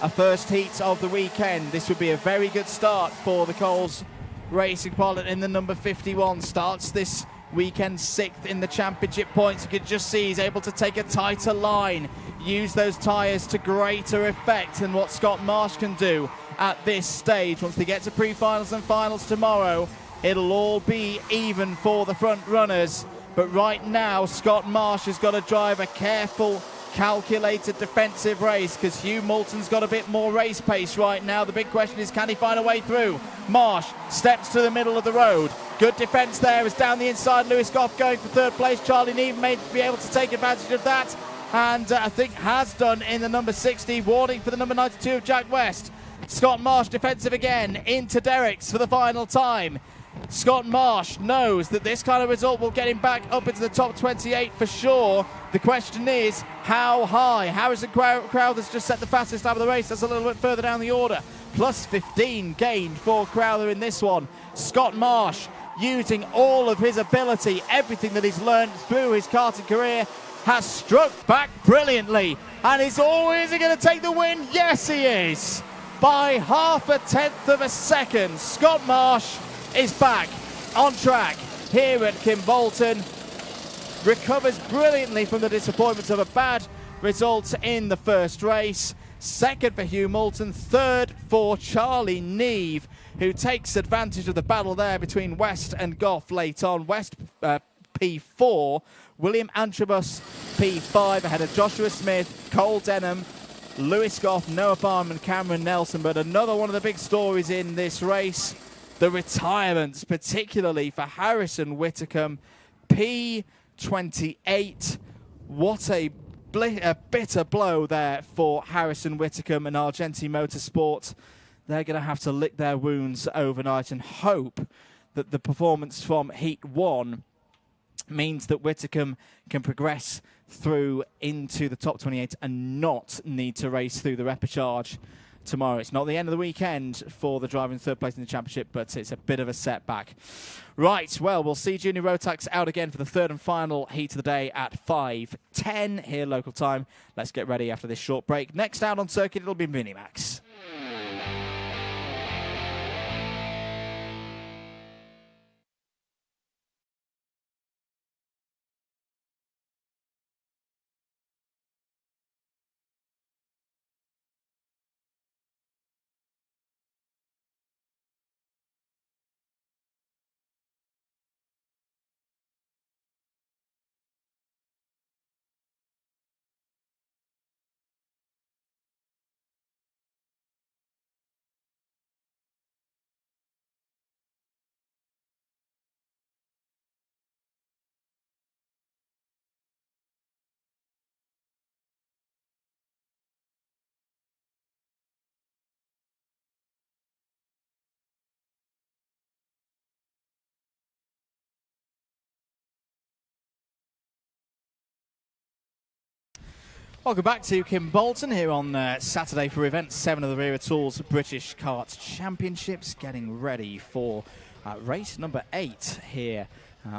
a first heat of the weekend. This would be a very good start for the Coles Racing pilot in the number 51. Starts this weekend 6th in the championship points. You can just see he's able to take a tighter line, use those tyres to greater effect than what Scott Marsh can do at this stage. Once they get to pre-finals and finals tomorrow, it'll all be even for the front runners. But right now, Scott Marsh has got to drive a careful, calculated defensive race because Hugh Moulton's got a bit more race pace right now. The big question is, can he find a way through? Marsh steps to the middle of the road. Good defence there as down the inside. Lewis Goff going for third place. Charlie Neave may be able to take advantage of that, and I think has done in the number 60. Warning for the number 92 of Jack West. Scott Marsh defensive again into Derricks for the final time. Scott Marsh knows that this kind of result will get him back up into the top 28 for sure. The question is, how high? Harrison Crowther's just set the fastest lap of the race. That's a little bit further down the order. Plus 15 gained for Crowther in this one. Scott Marsh using all of his ability, everything that he's learned through his karting career, has struck back brilliantly. And is always going to take the win? Yes, he is. By 0.5 of a second, Scott Marsh is back on track here at Kimbolton. Recovers brilliantly from the disappointments of a bad result in the first race. Second for Hugh Moulton, third for Charlie Neave, who takes advantage of the battle there between West and Goff late on. West P4, William Antrobus P5 ahead of Joshua Smith, Cole Denham, Lewis Goff, Noah Barnum, Cameron Nelson. But another one of the big stories in this race, the retirements, particularly for Harrison Whitcombe, P28. What a bitter blow there for Harrison Whitcombe and Argenti Motorsport. They're going to have to lick their wounds overnight and hope that the performance from Heat 1 means that Whitcombe can progress through into the top 28 and not need to race through the repechage tomorrow. It's not the end of the weekend for the driver in third place in the championship, but it's a bit of a setback. Right, well, we'll see Junior Rotax out again for the third and final heat of the day at 5:10 here local time. Let's get ready after this short break. Next out on circuit, it'll be Minimax. Welcome back to Kimbolton here on Saturday for Event 7 of the Wera Tools British Kart Championships, getting ready for race number 8 here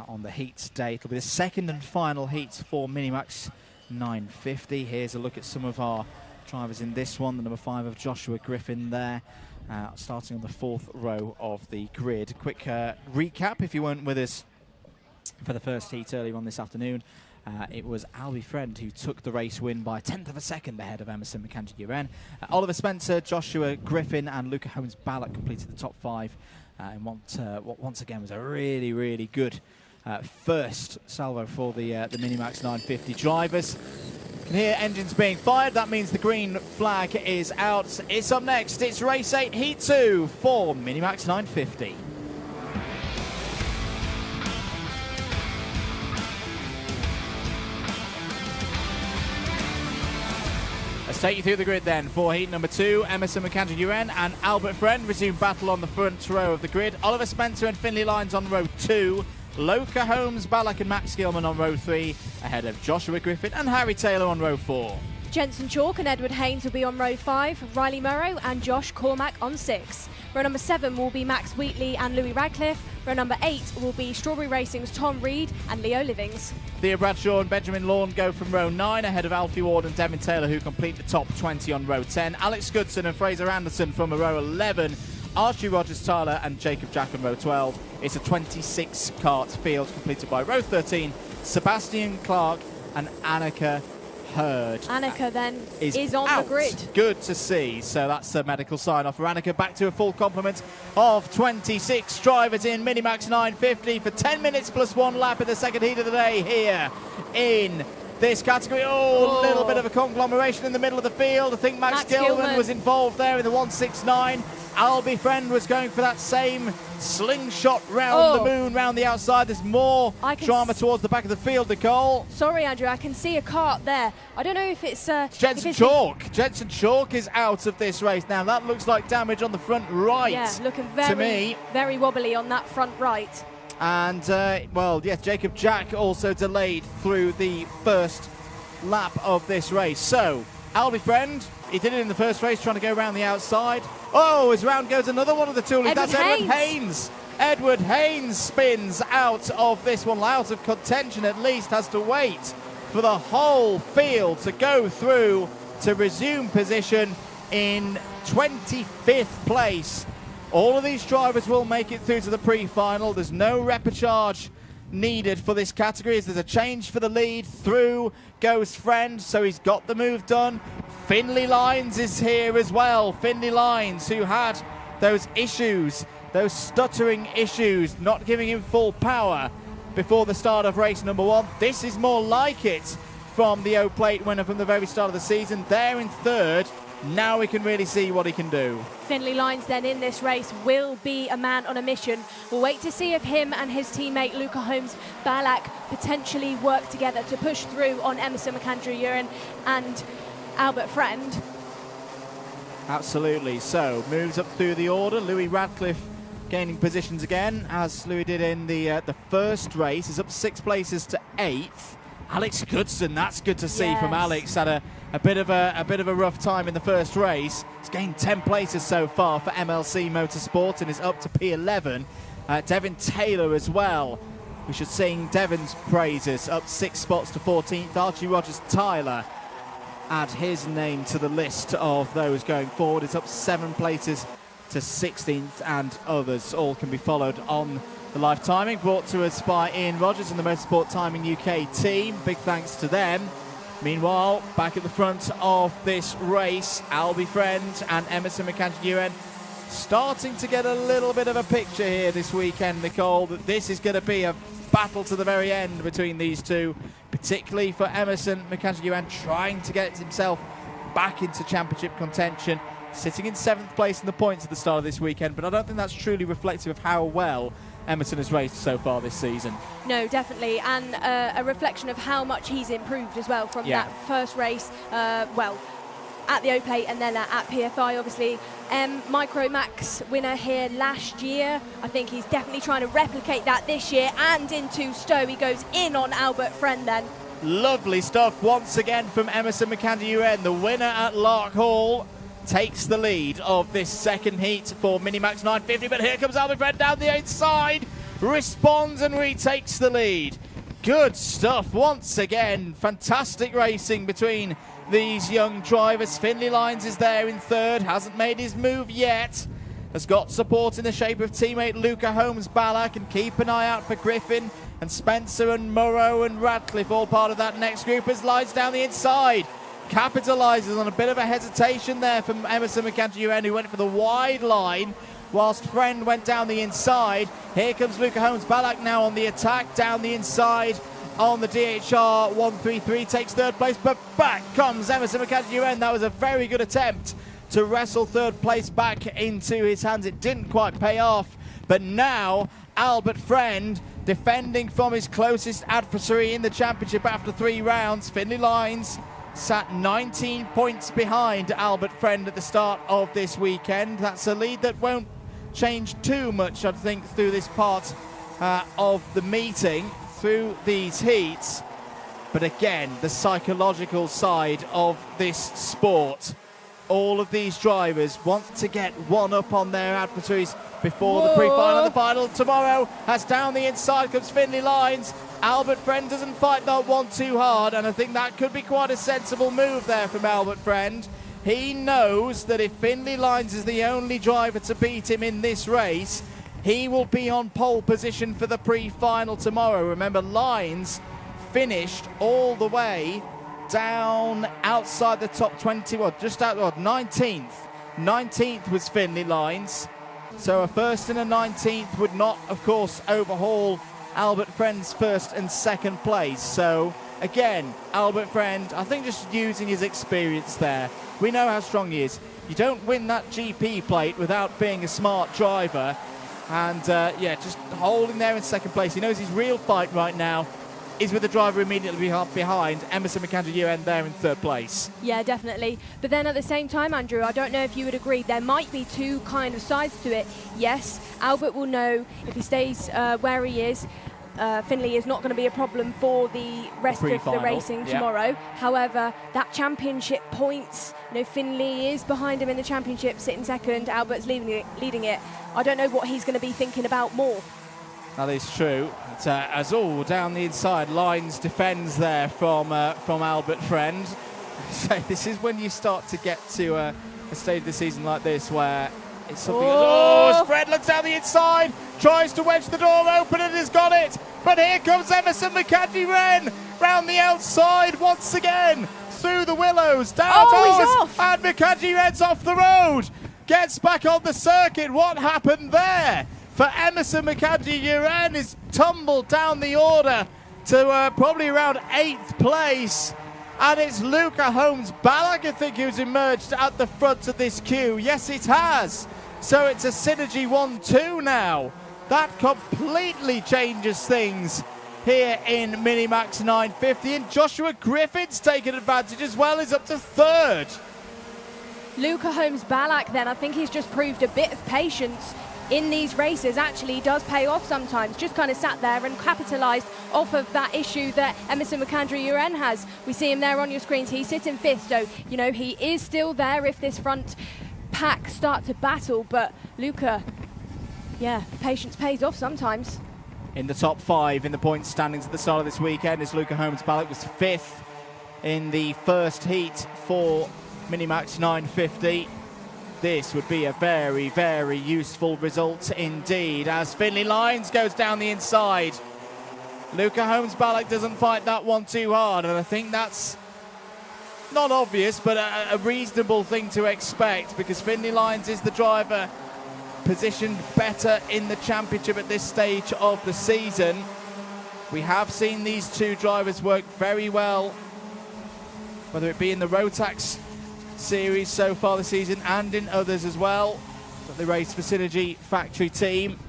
on the heats day. It'll be the second and final heats for Minimax 950. Here's a look at some of our drivers in this one. The number 5 of Joshua Griffin there, starting on the 4th row of the grid. Quick recap if you weren't with us for the first heat earlier on this afternoon. It was Albie Friend who took the race win by 1/10 of a second ahead of Emerson McAndrew-Uren. Oliver Spencer, Joshua Griffin and Luca Holmes-Ballack completed the top 5 in what once again was a really, really good first salvo for the Minimax 950 drivers. You can hear engines being fired. That means the green flag is out. It's up next. It's race 8, heat 2 for Minimax 950. Let's take you through the grid then for heat number 2. Emerson McAndrew-Uren and Albert Friend resume battle on the front row of the grid. Oliver Spencer and Finlay Lyons on row 2. Luca Holmes-Ballack and Max Gilman on row 3, ahead of Joshua Griffin and Harry Taylor on row 4. Jensen Chalk and Edward Haynes will be on row 5, Riley Murrow and Josh Cormack on 6. Row number 7 will be Max Wheatley and Louis Radcliffe. Row number 8 will be Strawberry Racing's Tom Reed and Leo Livings. Theo Bradshaw and Benjamin Lawn go from row 9, ahead of Alfie Ward and Devin Taylor, who complete the top 20 on row 10. Alex Goodson and Fraser Anderson from row 11. Archie Rogers-Tyler and Jacob Jack on row 12. It's a 26 kart field completed by row 13, Sebastian Clark and Annika Hurd. Annika then is on the grid. Good to see. So that's the medical sign-off for Annika. Back to a full complement of 26 drivers in Minimax 950 for 10 minutes plus 1 lap in the second heat of the day here in this category. Oh, a little bit of a conglomeration in the middle of the field. I think Max Gilman was involved there in the 169. Albie Friend was going for that same slingshot round the moon, round the outside. There's more drama towards the back of the field, Nicole. Sorry, Andrew, I can see a cart there. I don't know if it's... Jensen Chalk. Jensen Chalk is out of this race now. That looks like damage on the front right. Yeah, looking very, very wobbly on that front right. And, well, yes, Jacob Jack also delayed through the first lap of this race. So, Albie Friend, he did it in the first race, trying to go around the outside. Oh, as round goes another one of the toolies. That's Edward Haynes. Edward Haynes spins out of this one, out of contention at least, has to wait for the whole field to go through to resume position in 25th place. All of these drivers will make it through to the pre-final. There's no repechage needed for this category, as there's a change for the lead. Through goes Friend, so he's got the move done. Finlay Lyons is here as well. Finlay Lyons, who had those issues, those stuttering issues, not giving him full power before the start of race number 1. This is more like it from the O-Plate winner from the very start of the season. There in third. Now we can really see what he can do. Finlay Lyons then in this race will be a man on a mission. We'll wait to see if him and his teammate Luca Holmes-Ballack potentially work together to push through on Emerson McAndrew-Uren and Albert Friend. Absolutely. So moves up through the order. Louis Radcliffe gaining positions again, as Louis did in the first race. Is up 6 places to 8th. Alex Goodson, that's good to see from Alex. Had a bit of a rough time in the first race. He's gained 10 places so far for MLC Motorsport and is up to P11. Devin Taylor as well. We should sing Devin's praises, up 6 spots to 14th. Archie Rogers-Tyler, add his name to the list of those going forward. It's up 7 places to 16th, and others all can be followed on the live timing brought to us by Ian Rogers and the Motorsport Timing UK team. Big thanks to them. Meanwhile, back at the front of this race, Albie Friend and Emerson McAndrew-Uren starting to get a little bit of a picture here this weekend, Nicole, that this is going to be a battle to the very end between these two, particularly for Emerson McAndrew-Uren trying to get himself back into championship contention, sitting in 7th place in the points at the start of this weekend, but I don't think that's truly reflective of how well Emerson has raced so far this season. No, definitely, and a reflection of how much he's improved as well from that first race, well, at the O-Plate and then at PFI, obviously. Micromax winner here last year. I think he's definitely trying to replicate that this year, and into Stowe he goes in on Albert Friend then. Lovely stuff once again from Emerson McAndrew-UN. The winner at Lark Hall takes the lead of this second heat for Minimax 950. But here comes Albert Friend down the inside, responds and retakes the lead. Good stuff once again. Fantastic racing between these young drivers. Finley Lyons is there in third, hasn't made his move yet. Has got support in the shape of teammate Luca Holmes-Ballack, and keep an eye out for Griffin and Spencer and Morrow and Radcliffe, all part of that next group as Lyons down the inside. Capitalises on a bit of a hesitation there from Emerson McAndrew-UN, who went for the wide line whilst Friend went down the inside. Here comes Luca Holmes-Ballack now on the attack, down the inside on the DHR 133, takes third place, but back comes Emerson McAndrew-UN. That was a very good attempt to wrestle third place back into his hands. It didn't quite pay off, but now Albert Friend defending from his closest adversary in the championship after 3 rounds. Finley Lyons sat 19 points behind Albert Friend at the start of this weekend. That's a lead that won't change too much, I think, through this part of the meeting, through these heats. But again, the psychological side of this sport. All of these drivers want to get one up on their adversaries before the pre-final and the final tomorrow. As down the inside comes Finley Lyons. Albert Friend doesn't fight that one too hard, and I think that could be quite a sensible move there from Albert Friend. He knows that if Finley Lyons is the only driver to beat him in this race, he will be on pole position for the pre-final tomorrow. Remember, Lyons finished all the way down outside the top 20, well, just out, 19th. 19th was Finley Lyons. So a first and a 19th would not, of course, overhaul Albert Friend's first and second place. So again, Albert Friend, I think just using his experience there. We know how strong he is. You don't win that GP plate without being a smart driver. And yeah, just holding there in second place. He knows his real fight right now is with the driver immediately behind, Emerson McAndrew-UN there in third place. Yeah, definitely. But then at the same time, Andrew, I don't know if you would agree, there might be two kind of sides to it. Yes, Albert will know if he stays where he is, Finley is not going to be a problem for the rest of the racing tomorrow. However, that championship points, Finley is behind him in the championship, sitting second, Albert's leading it. I don't know what he's going to be thinking about more. That is true. But, as all down the inside, Lyons defends there from Albert Friend. So this is when you start to get to a stage of the season like this where it's something. As Fred looks down the inside, tries to wedge the door open and has got it. But here comes Emerson McAndrew-UN round the outside once again through the willows down he's off. And McAndrew-UN's off the road. Gets back on the circuit. What happened there? For Emerson McAndrew-UN is tumbled down the order to probably around 8th place. And it's Luca Holmes-Ballack, I think, who's emerged at the front of this queue. Yes, it has. So it's a Synergy 1-2 now. That completely changes things here in Minimax 950. And Joshua Griffin's taken advantage as well. He's up to 3rd. Luca Holmes-Ballack then, I think he's just proved a bit of patience in these races actually does pay off sometimes. Just kind of sat there and capitalised off of that issue that Emerson McAndrew-UN has. We see him there on your screens. He's sitting 5th, so he is still there if this front pack start to battle. But Luca, yeah, patience pays off sometimes. In the top 5 in the points standings at the start of this weekend is Luca Holmes-Ballack, was 5th in the first heat for Minimax 950. This would be a very, very useful result indeed as Finley Lyons goes down the inside. Luca Holmes-Ballack doesn't fight that one too hard, and I think that's not obvious, but a reasonable thing to expect because Finley Lyons is the driver positioned better in the championship at this stage of the season. We have seen these two drivers work very well, whether it be in the Rotax series so far this season and in others as well. But they race for Synergy Factory Team.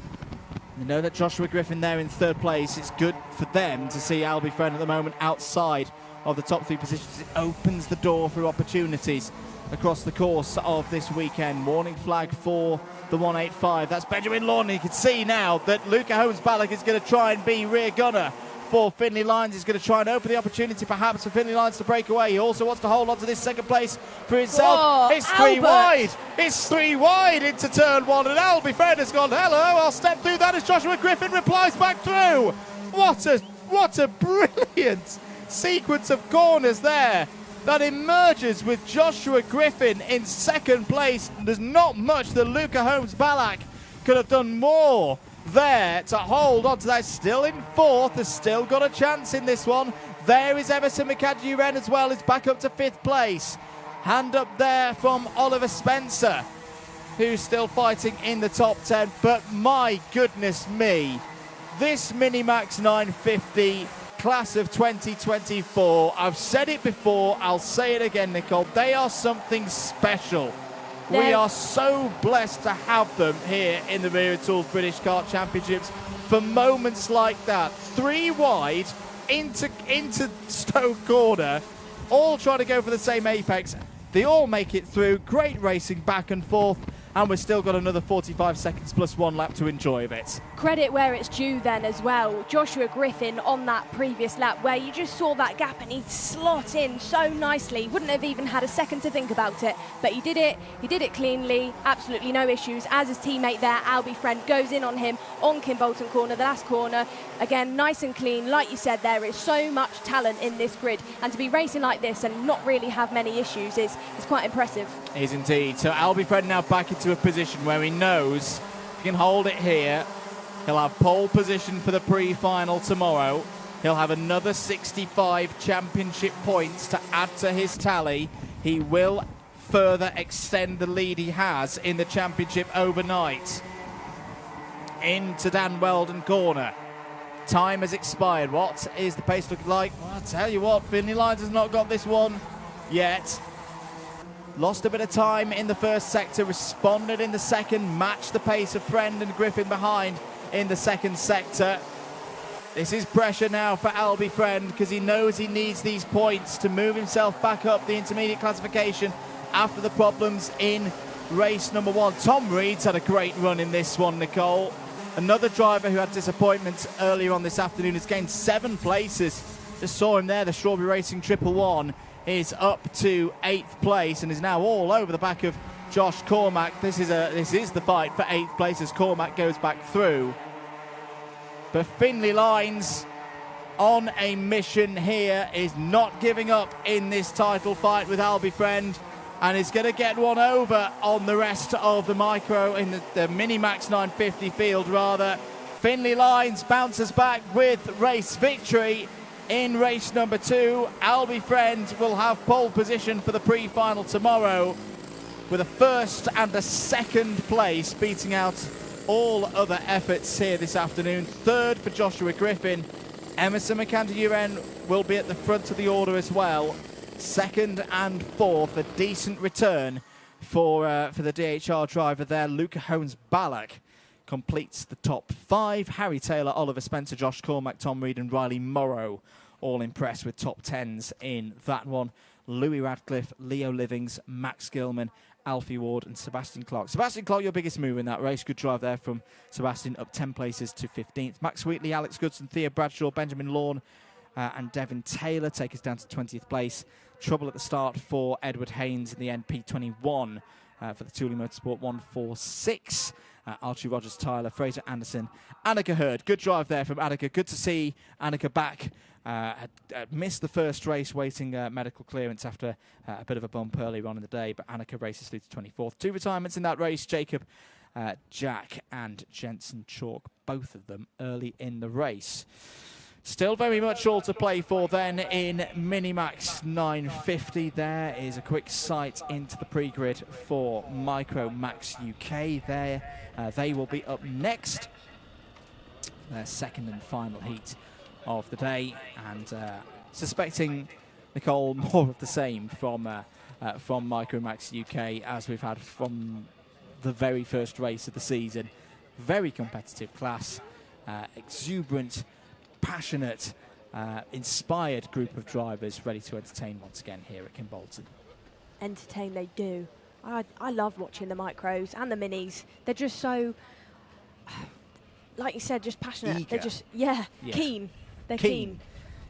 You know that Joshua Griffin there in 3rd place. It's good for them to see Albie Friend at the moment outside of the top 3 positions. It opens the door for opportunities across the course of this weekend. Warning flag for the 185. That's Benjamin Lawton. You can see now that Luca Holmes-Ballack is going to try and be rear gunner for Finley Lyons. He's going to try and open the opportunity perhaps for Finley Lyons to break away. He also wants to hold on to this second place for himself. Oh, it's 3 Albert. wide. It's 3 wide into turn 1, and Albie Fred has gone, hello, I'll step through that as Joshua Griffin replies back through. What a brilliant sequence of corners there that emerges with Joshua Griffin in second place. There's not much that Luca Holmes-Ballack could have done more there to hold on to that. Still in fourth, has still got a chance in this one. There is Emerson McAdoo-Wren as well, is back up to 5th place. Hand up there from Oliver Spencer, who's still fighting in the top 10. But my goodness me, this Minimax 950 class of 2024, I've said it before, I'll say it again, Nicole, they are something special. We are so blessed to have them here in the Wera Tools British Kart Championships for moments like that. 3 wide into Stoke Corner, all trying to go for the same apex. They all make it through. Great racing back and forth, and we've still got another 45 seconds plus 1 lap to enjoy of it. Credit where it's due then as well. Joshua Griffin on that previous lap where you just saw that gap and he'd slot in so nicely. Wouldn't have even had a second to think about it, but he did it cleanly, absolutely no issues. As his teammate there, Albie Friend, goes in on him on Kimbolton corner, the last corner. Again, nice and clean. Like you said, there is so much talent in this grid, and to be racing like this and not really have many issues is quite impressive. It is indeed. So Albie Friend now back into a position where he knows if he can hold it here, he'll have pole position for the pre-final tomorrow. He'll have another 65 championship points to add to his tally. He will further extend the lead he has in the championship overnight. Into Dan Weldon corner. Time has expired. What is the pace looking like? Well, I'll tell you what, Finley Lyons has not got this one yet. Lost a bit of time in the first sector, responded in the second, matched the pace of Friend and Griffin behind in the second sector. This is pressure now for Albie Friend because he knows he needs these points to move himself back up the intermediate classification after the problems in race number 1. Tom Reed's had a great run in this one, Nicole. Another driver who had disappointments earlier on this afternoon has gained 7 places. Just saw him there, the Strawberry Racing 111 is up to 8th place and is now all over the back of Josh Cormack. This is the fight for 8th place as Cormack goes back through. But Finley Lyons on a mission here, is not giving up in this title fight with Albie Friend, and is going to get one over on the rest of the micro in the Minimax 950 field rather. Finley Lyons bounces back with race victory in race number 2. Albie Friend will have pole position for the pre-final tomorrow with a first and a second place, beating out all other efforts here this afternoon. Third for Joshua Griffin. Emerson McAdoo-Wren will be at the front of the order as well. Second and fourth, a decent return for the DHR driver there. Luca Holmes-Ballack completes the top 5. Harry Taylor, Oliver Spencer, Josh Cormack, Tom Reed and Riley Morrow all impressed with top 10s in that one. Louis Radcliffe, Leo Livings, Max Gilman, Alfie Ward and Sebastian Clark. Sebastian Clark, your biggest move in that race. Good drive there from Sebastian, up 10 places to 15th. Max Wheatley, Alex Goodson, Thea Bradshaw, Benjamin Lawn and Devin Taylor take us down to 20th place. Trouble at the start for Edward Haynes in the NP21 for the Thule Motorsport 146. Archie Rogers, Tyler, Fraser Anderson, Annika Hurd. Good drive there from Annika. Good to see Annika back. Had missed the first race waiting medical clearance after a bit of a bump earlier on in the day, but Annika races through to 24th. 2 retirements in that race, Jacob, Jack and Jensen Chalk, both of them early in the race. Still very much all to play for then in Minimax 950. There is a quick sight into the pre-grid for Micro Max UK there. They will be up next. Their second and final heat of the day, and suspecting, Nicole, more of the same from Micro Max UK as we've had from the very first race of the season. Very competitive class, exuberant, passionate, inspired group of drivers ready to entertain once again here at Kimbolton. Entertain they do. I love watching the micros and the minis. They're just so, like you said, just passionate. Eager. They're just, keen. They're keen.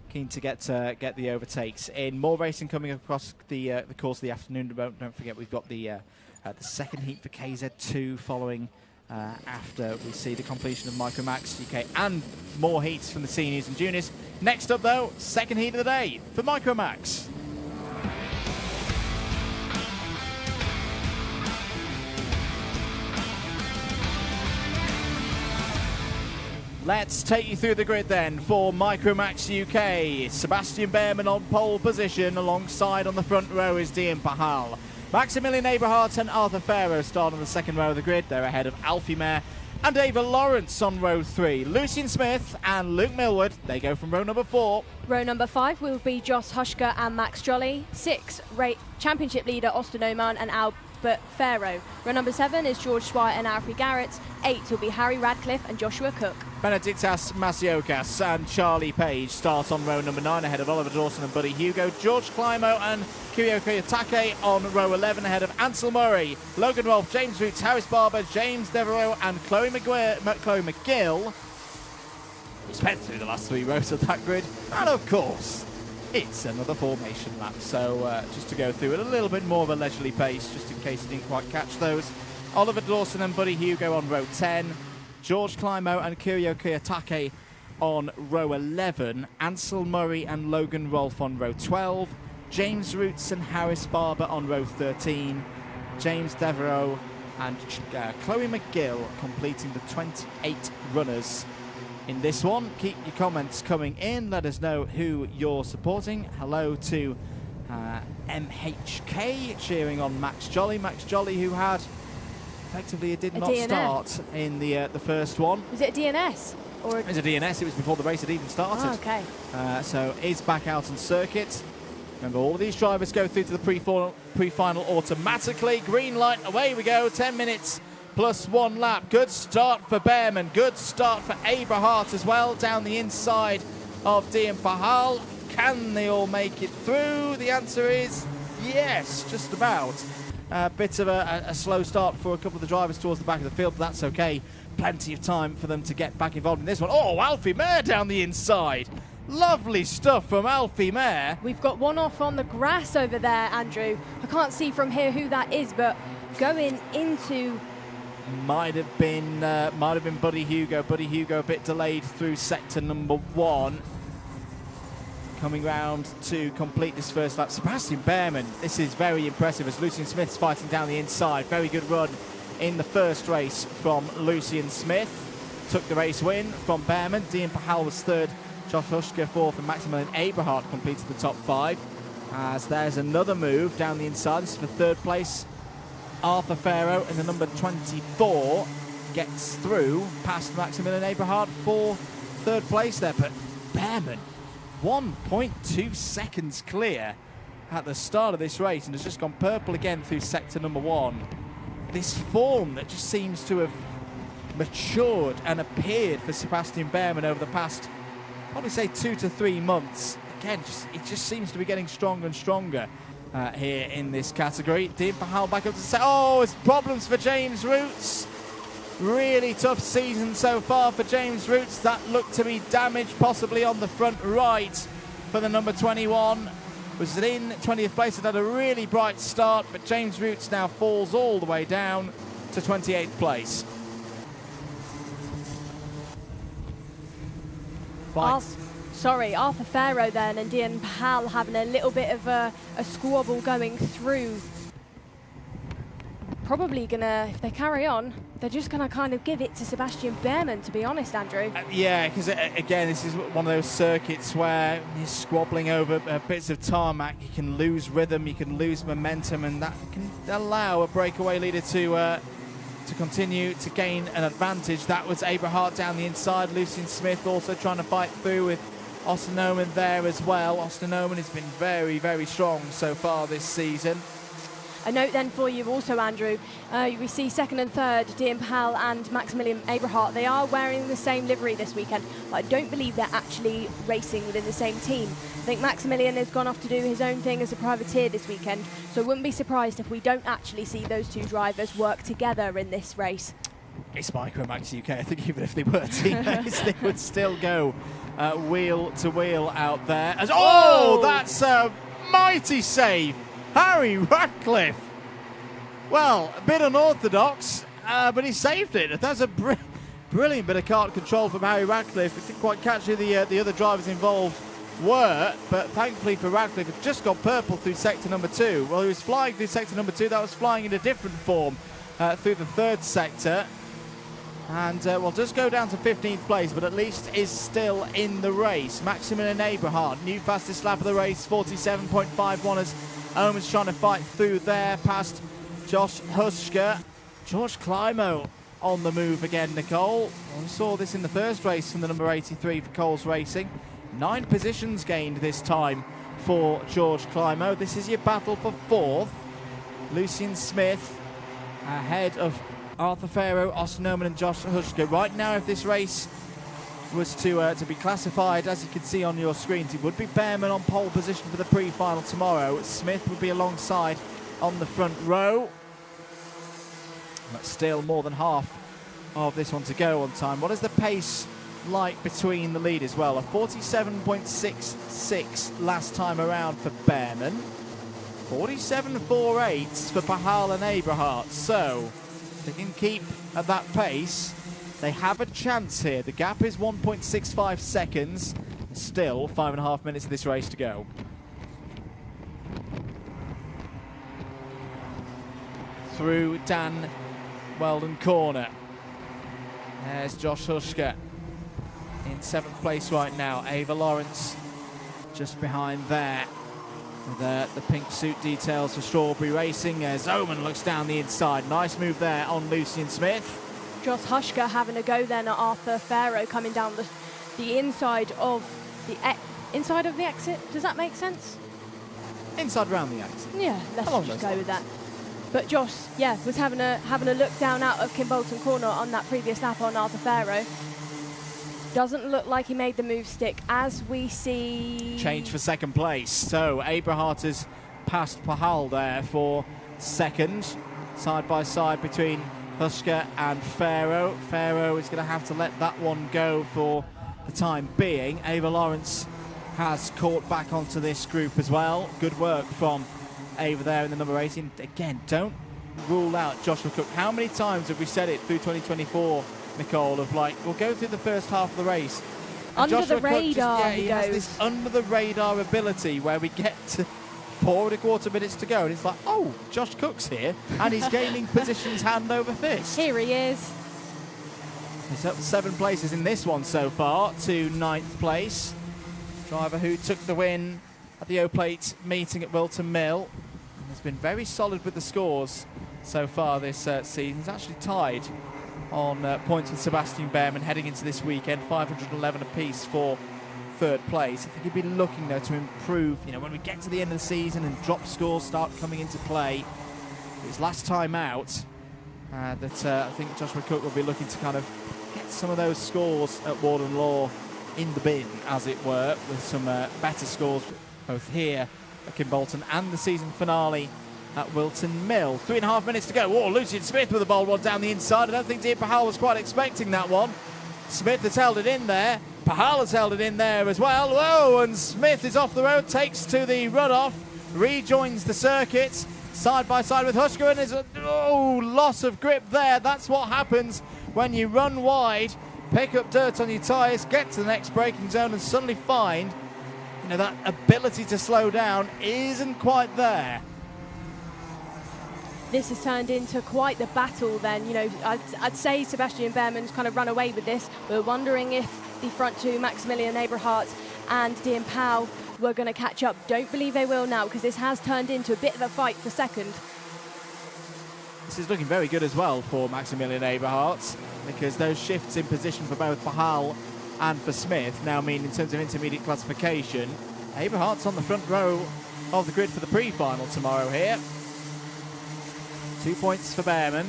Keen to get the overtakes in. More racing coming across the course of the afternoon. Don't forget we've got the second heat for KZ2 following after we see the completion of Micromax UK, and more heats from the seniors and juniors. Next up though, second heat of the day for Micromax. Let's take you through the grid then for Micromax UK. Sebastian Behrman on pole position, alongside on the front row is Dean Pahal. Maximilian Eberhardt and Arthur Farrow start on the second row of the grid. They're ahead of Alfie Mayer and Ava Lawrence on row 3. Lucian Smith and Luke Millward, they go from row number 4. Row number 5 will be Joss Hushka and Max Jolly. 6, championship leader Austin Oman and Albert Farrow. Row number 7 is George Swire and Alfie Garrett. 8 will be Harry Radcliffe and Joshua Cook. Benedictas Masiokas and Charlie Page start on row number 9 ahead of Oliver Dawson and Buddy Hugo. George Climo and Kyoko Yatake on row 11 ahead of Ansel Murray, Logan Rolfe, James Roots, Harris Barber, James Devereaux and Chloe McGill. We sped through the last 3 rows of that grid, and of course it's another formation lap, so just to go through it a little bit more of a leisurely pace, just in case you didn't quite catch those. Oliver Dawson and Buddy Hugo on row 10, George Climo and Kiryo Kiyotake on row 11, Ansel Murray and Logan Rolfe on row 12, James Roots and Harris Barber on row 13, James Devereaux and Chloe McGill completing the 28 runners in this one. Keep your comments coming in, let us know who you're supporting. Hello to MHK cheering on Max Jolly. Max Jolly, who had effectively did not start in the first one. Was it a DNS? Or it was a DNS, it was before the race had even started. Oh, okay. So is back out on circuit. Remember, all of these drivers go through to the pre-final automatically. Green light, away we go, 10 minutes plus 1 lap. Good start for Behrman, good start for Eberhardt as well, down the inside of Dean Pahal. Can they all make it through? The answer is yes, just about. A bit of a slow start for a couple of the drivers towards the back of the field, but that's okay. Plenty of time for them to get back involved in this one. Oh, Alfie Mayer down the inside. Lovely stuff from Alfie Mayer. We've got one off on the grass over there, Andrew. I can't see from here who that is, but going into... Might have been Buddy Hugo. Buddy Hugo a bit delayed through sector number 1. Coming round to complete this first lap. Sebastian Behrman, this is very impressive as Lucian Smith's fighting down the inside. Very good run in the first race from Lucian Smith. Took the race win from Behrman. Dean Pahal was 3rd, Josh Hushka 4th, and Maximilian Eberhardt completed the top 5. As there's another move down the inside. This is for 3rd place. Arthur Farrow in the number 24 gets through past Maximilian Eberhardt for 3rd place there, but Behrman 1.2 seconds clear at the start of this race and has just gone purple again through sector number 1. This form that just seems to have matured and appeared for Sebastian Behrman over the past, I'd probably say 2 to 3 months. Again, it just seems to be getting stronger and stronger here in this category. Dean Pahal back up to say, oh, it's problems for James Roots. Really tough season so far for James Roots. That looked to be damaged possibly on the front right for the number 21. Was in 20th place, it had a really bright start, but James Roots now falls all the way down to 28th place. Arthur Farrow then and Dean Pahal having a little bit of a squabble going through. Probably gonna, if they carry on, they're just gonna kind of give it to Sebastian Behrman, to be honest, Andrew. Yeah, because again, this is one of those circuits where you're squabbling over bits of tarmac. You can lose rhythm, you can lose momentum, and that can allow a breakaway leader to continue to gain an advantage. That was Eberhardt down the inside. Lucian Smith also trying to fight through with Austin Oman there as well. Austin Oman has been very, very strong so far this season. A note then for you also, Andrew. We see 2nd and 3rd, Dean Pahal and Maximilian Eberhardt. They are wearing the same livery this weekend, but I don't believe they're actually racing within the same team. I think Maximilian has gone off to do his own thing as a privateer this weekend, so I wouldn't be surprised if we don't actually see those 2 drivers work together in this race. It's Micromax UK. I think even if they were teammates, they would still go wheel to wheel out there. That's a mighty save. Harry Ratcliffe. Well, a bit unorthodox, but he saved it. That's a brilliant bit of kart control from Harry Ratcliffe. I didn't quite catch who the other drivers involved were, but thankfully for Ratcliffe, it just got purple through sector number 2. Well, he was flying through sector number 2. That was flying in a different form through the 3rd sector. And will just go down to 15th place, but at least is still in the race. Maximilian Abrahart, new fastest lap of the race, 47.51 as Omen's trying to fight through there past Josh Husker. George Climo on the move again, Nicole. We saw this in the first race from the number 83 for Coles Racing. 9 positions gained this time for George Climo. This is your battle for 4th. Lucian Smith ahead of Arthur Farrow, Austin Oman and Josh Husker. Right now, if this race was to be classified, as you can see on your screens, it would be Behrman on pole position for the pre-final tomorrow. Smith would be alongside on the front row. But still more than half of this one to go on time. What is the pace like between the leaders? Well, a 47.66 last time around for Behrman. 47.48 for Pahal and Abrahart. So they can keep at that pace. They have a chance here. The gap is 1.65 seconds. Still 5.5 minutes of this race to go. Through Dan Weldon corner. There's Josh Husker in 7th place right now. Ava Lawrence just behind there. The pink suit details for Strawberry Racing as Oman looks down the inside. Nice move there on Lucian Smith. Josh Husker having a go then at Arthur Farrow coming down the inside of the exit. Does that make sense? Inside round the exit. Yeah, let's just go with that. But Josh, yeah, was having a look down out of Kimbolton corner on that previous lap on Arthur Farrow. Doesn't look like he made the move stick as we see. Change for 2nd place. So Abrahart has passed Pahal there for 2nd. Side by side between Husker and Farrow. Farrow is going to have to let that one go for the time being. Ava Lawrence has caught back onto this group as well. Good work from Ava there in the number 18. Again, don't rule out Joshua Cook. How many times have we said it through 2024, Nicole, of like, we'll go through the first half of the race. Under the radar, he has this under the radar ability where we get to 4.25 minutes to go and it's like, oh, Josh Cook's here and he's gaining positions hand over fist. Here he is. He's up 7 places in this one so far to 9th place. Driver who took the win at the O-Plate meeting at Wilton Mill. And has been very solid with the scores so far this season. He's actually tied on points with Sebastian Behrman heading into this weekend, 511 apiece for 3rd place. I think he'd be looking though to improve, when we get to the end of the season and drop scores start coming into play. His last time out, I think Joshua Cook will be looking to kind of get some of those scores at Warden Law in the bin, as it were, with some better scores both here at Kimbolton and the season finale at Wilton Mill. 3.5 minutes to go. Oh, Lucian Smith with a bold one down the inside. I don't think Dean Pahal was quite expecting that one. Smith has held it in there. Pahal has held it in there as well. Whoa, and Smith is off the road, takes to the runoff, rejoins the circuit, side by side with Husker, and there's a loss of grip there. That's what happens when you run wide, pick up dirt on your tyres, get to the next braking zone and suddenly find that ability to slow down isn't quite there. This has turned into quite the battle then. I'd say Sebastian Behrman's kind of run away with this. We're wondering if the front two, Maximilian Abrahart and Dean Powell, were going to catch up. Don't believe they will now because this has turned into a bit of a fight for 2nd. This is looking very good as well for Maximilian Abrahart because those shifts in position for both Pahal and for Smith now mean, in terms of intermediate classification, Abrahart's on the front row of the grid for the pre-final tomorrow here. 2 points for Behrman.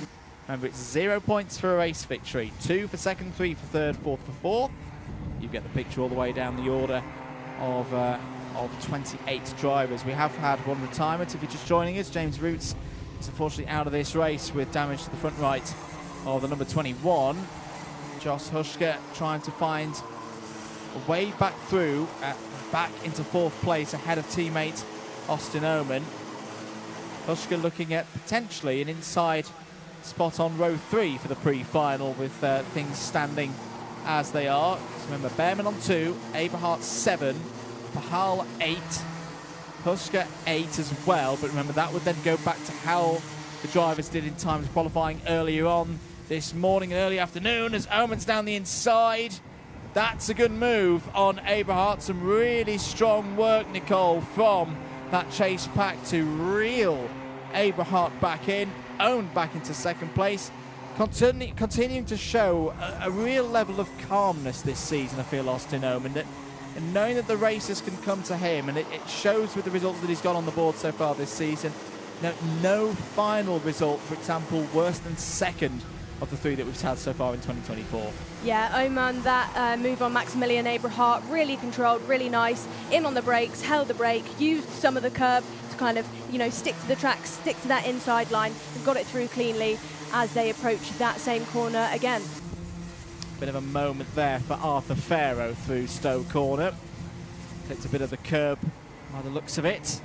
Remember, it's 0 points for a race victory. 2 for 2nd, 3 for 3rd, 4 for 4th. You get the picture all the way down the order of 28 drivers. We have had one retirement. If you're just joining us, James Roots is unfortunately out of this race with damage to the front right of the number 21. Josh Husker trying to find a way back through, back into 4th place ahead of teammate Austin Oman. Husker looking at potentially an inside spot on row 3 for the pre-final, with things standing as they are. So remember, Behrman on 2, Aberhart 7, Pahal 8, Husker 8 as well. But remember, that would then go back to how the drivers did in times qualifying earlier on this morning and early afternoon, as Oman's down the inside. That's a good move on Aberhart. Some really strong work, Nicole, from that chase pack to reel Aberhart back in, Owen back into 2nd place. Continuing to show a real level of calmness this season, I feel, Austin Oman, and knowing that the races can come to him, and it shows with the results that he's got on the board so far this season. No final result, for example, worse than 2nd of the 3 that we've had so far in 2024. Yeah, Oman, that move on Maximilian Aberhart, really controlled, really nice, in on the brakes, held the brake, used some of the curb to kind of, stick to the track, stick to that inside line, and got it through cleanly as they approach that same corner again. Bit of a moment there for Arthur Farrow through Stowe Corner. Takes a bit of the curb by the looks of it.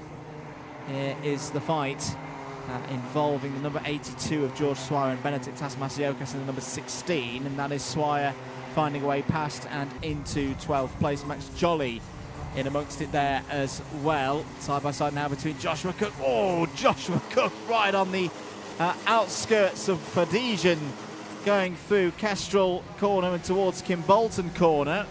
Here is the fight involving the number 82 of George Swire and Benedict Tasmasiokas and the number 16, and that is Swire finding a way past and into 12th place. Max Jolly in amongst it there as well. Side by side now between Joshua Cook. Oh, Joshua Cook right on the outskirts of Fadesian, going through Kestrel Corner and towards Kimbolton Corner.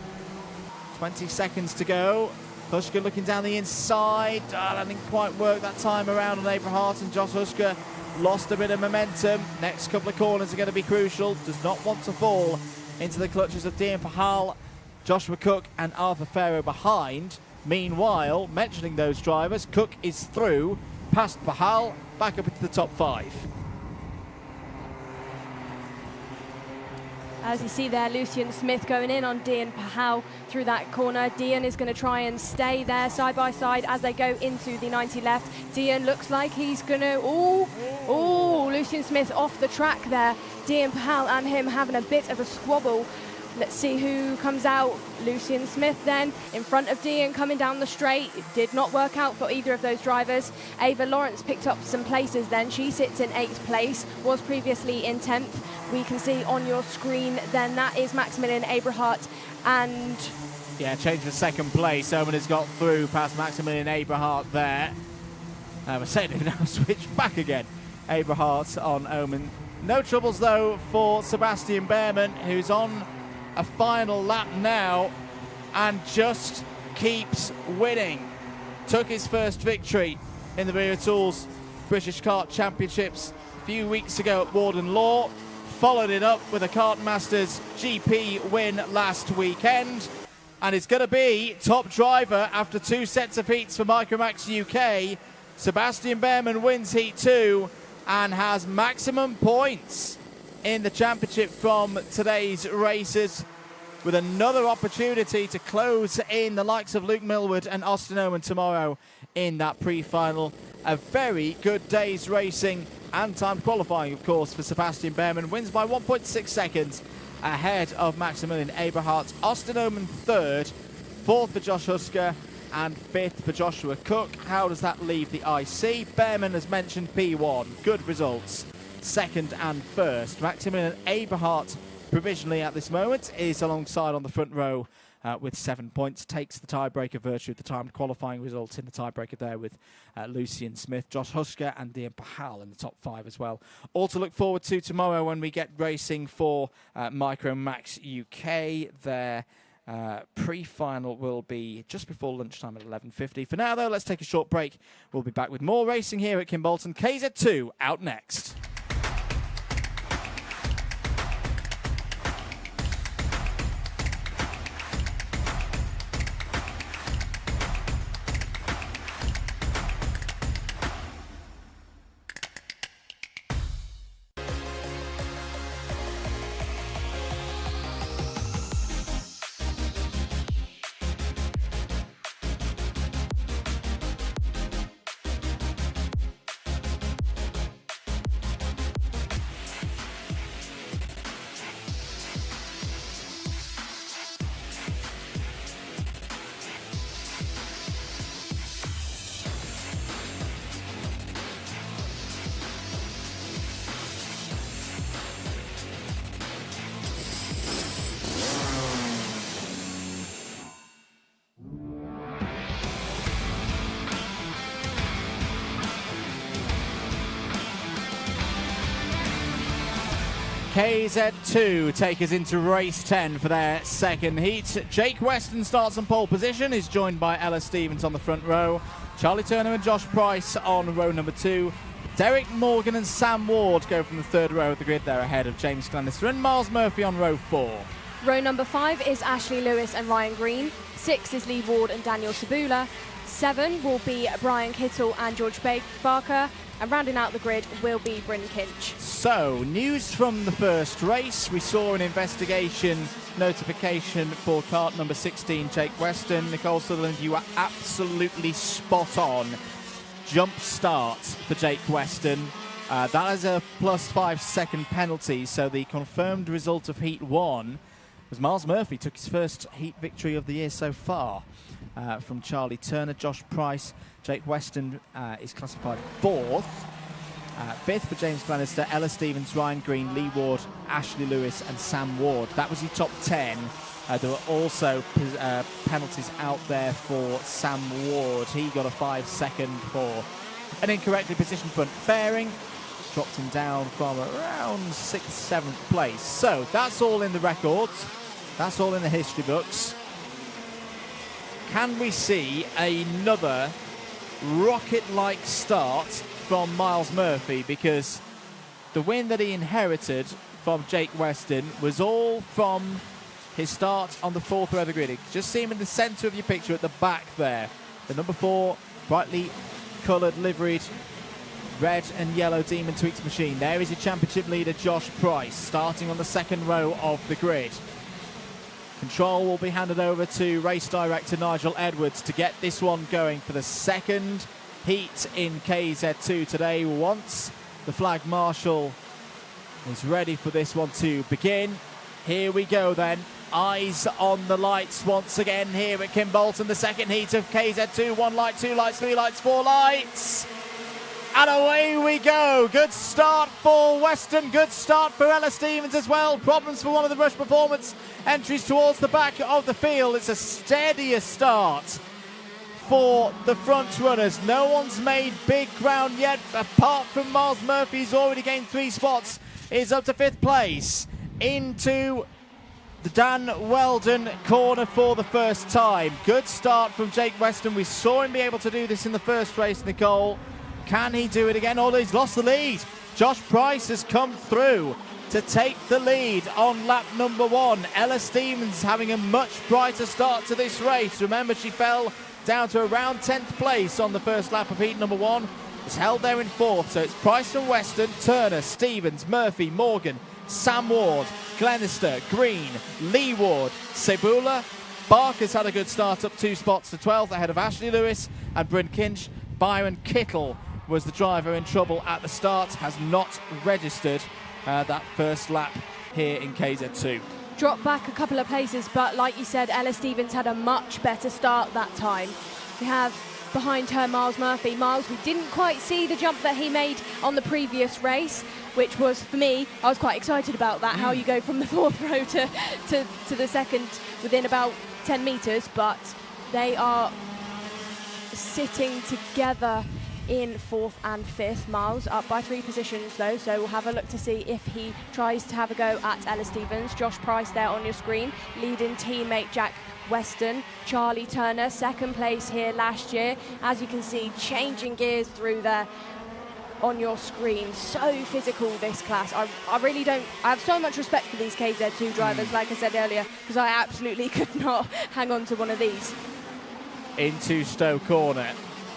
20 seconds to go. Husker looking down the inside. That didn't quite work that time around on Aberhart, and Josh Husker lost a bit of momentum. Next couple of corners are going to be crucial. Does not want to fall into the clutches of Dean Pahal, Joshua Cook and Arthur Farrow behind. Meanwhile, mentioning those drivers, Cook is through, past Pahal, back up into the top 5. As you see there, Lucian Smith going in on Dean Pahal through that corner. Dean is going to try and stay there side by side as they go into the 90 left. Dean looks like he's going to... Oh, Lucian Smith off the track there. Dean Pahal and him having a bit of a squabble. Let's see who comes out. Lucian Smith then in front of Dean coming down the straight. It did not work out for either of those drivers. Ava Lawrence picked up some places then. She sits in 8th place, was previously in 10th. We can see on your screen then that is Maximilian Aberhart, and... Yeah, change for 2nd place. Oman has got through past Maximilian Aberhart there. We're saying it now, switch back again. Aberhart on Oman. No troubles though for Sebastian Behrman, who's on a final lap now and just keeps winning. Took his first victory in the Wera Tools British Kart Championships a few weeks ago at Warden Law. Followed it up with a Kart Masters GP win last weekend, and it's going to be top driver after 2 sets of heats for Minimax UK. Sebastian Behrman wins heat 2 and has maximum points in the championship from today's races, with another opportunity to close in the likes of Luke Millward and Austin Oman tomorrow in that pre-final. A very good day's racing and time qualifying, of course, for Sebastian Behrman. Wins by 1.6 seconds ahead of Maximilian Aberhart. Austin Oman 3rd, 4th for Josh Husker, and 5th for Joshua Cook. How does that leave the IC? Behrman, as mentioned, P1. Good results, 2nd and 1st. Maximilian Aberhart, provisionally at this moment, is alongside on the front row with 7 points. Takes the tiebreaker virtue of the timed qualifying results in the tiebreaker there with Lucian Smith, Josh Husker and Dean Pahal in the top 5 as well. All to look forward to tomorrow when we get racing for Minimax UK. Their pre-final will be just before lunchtime at 11:50. For now, though, let's take a short break. We'll be back with more racing here at Kimbolton. KZ2 out next. KZ2 take us into race 10 for their second heat. Jake Weston starts on pole position, is joined by Ella Stevens on the front row. Charlie Turner and Josh Price on row number 2. Derek Morgan and Sam Ward go from the third row of the grid. They're ahead of James Glenister and Miles Murphy on row 4. Row number 5 is Ashley Lewis and Ryan Green. 6 is Lee Ward and Daniel Sabula. 7 will be Brian Kittle and George Barker. And rounding out the grid will be Bryn Kinch. So, news from the first race. We saw an investigation notification for kart number 16, Jake Weston. Nicole Sutherland, you are absolutely spot on. Jump start for Jake Weston. That is a plus 5 second penalty. So the confirmed result of Heat 1 was Miles Murphy took his first heat victory of the year so far from Charlie Turner. Josh Price, Jake Weston is classified 4th. 5th for James Glenister, Ella Stevens, Ryan Green, Lee Ward, Ashley Lewis and Sam Ward. That was your top 10. There were also penalties out there for Sam Ward. He got a 5 second for an incorrectly positioned front fairing. Dropped him down from around 6th, 7th place. So that's all in the records. That's all in the history books. Can we see another rocket-like start from Miles Murphy? Because the win that he inherited from Jake Weston was all from his start on the 4th row of the grid. Just see him in the centre of your picture at the back there. The number 4, brightly coloured, liveried, red and yellow Demon Tweaks machine. There is your championship leader, Josh Price, starting on the 2nd row of the grid. Control will be handed over to race director Nigel Edwards to get this one going for the second heat in KZ2 today. Once the flag marshal is ready for this one to begin. Here we go then. Eyes on the lights once again here at Kimbolton, the second heat of KZ2. 1 light, 2 lights, 3 lights, 4 lights. And away we go. Good start for Weston. Good start for Ella Stevens as well. Problems for one of the rush performance entries towards the back of the field. It's a steadier start for the front runners. No one's made big ground yet, apart from Miles Murphy, who's already gained 3 spots. Is up to 5th place. Into the Dan Weldon corner for the first time. Good start from Jake Weston. We saw him be able to do this in the first race, Nicole. Can he do it again? Oh, he's lost the lead. Josh Price has come through to take the lead on lap number 1. Ella Stevens having a much brighter start to this race. Remember, she fell down to around 10th place on the first lap of heat number 1. It's held there in 4th, so it's Price and Weston, Turner, Stevens, Murphy, Morgan, Sam Ward, Glenister, Green, Lee Ward, Sebula. Barker's had a good start, up 2 spots to 12th ahead of Ashley Lewis and Bryn Kinch. Byron Kittle was the driver in trouble at the start, has not registered that first lap here in KZ2. Dropped back a couple of places, but like you said, Ella Stevens had a much better start that time. We have behind her Miles Murphy. Miles, we didn't quite see the jump that he made on the previous race, which was, for me, I was quite excited about that, how you go from the 4th row to the 2nd within about 10 metres, but they are sitting together in 4th and 5th. Miles up by 3 positions though, so we'll have a look to see if he tries to have a go at Ella Stevens. Josh Price there on your screen, leading teammate Jack Weston. Charlie Turner, 2nd place here last year. As you can see, changing gears through there on your screen. So physical, this class. I really don't, I have so much respect for these KZ2 drivers, like I said earlier, because I absolutely could not hang on to one of these. Into Stowe corner.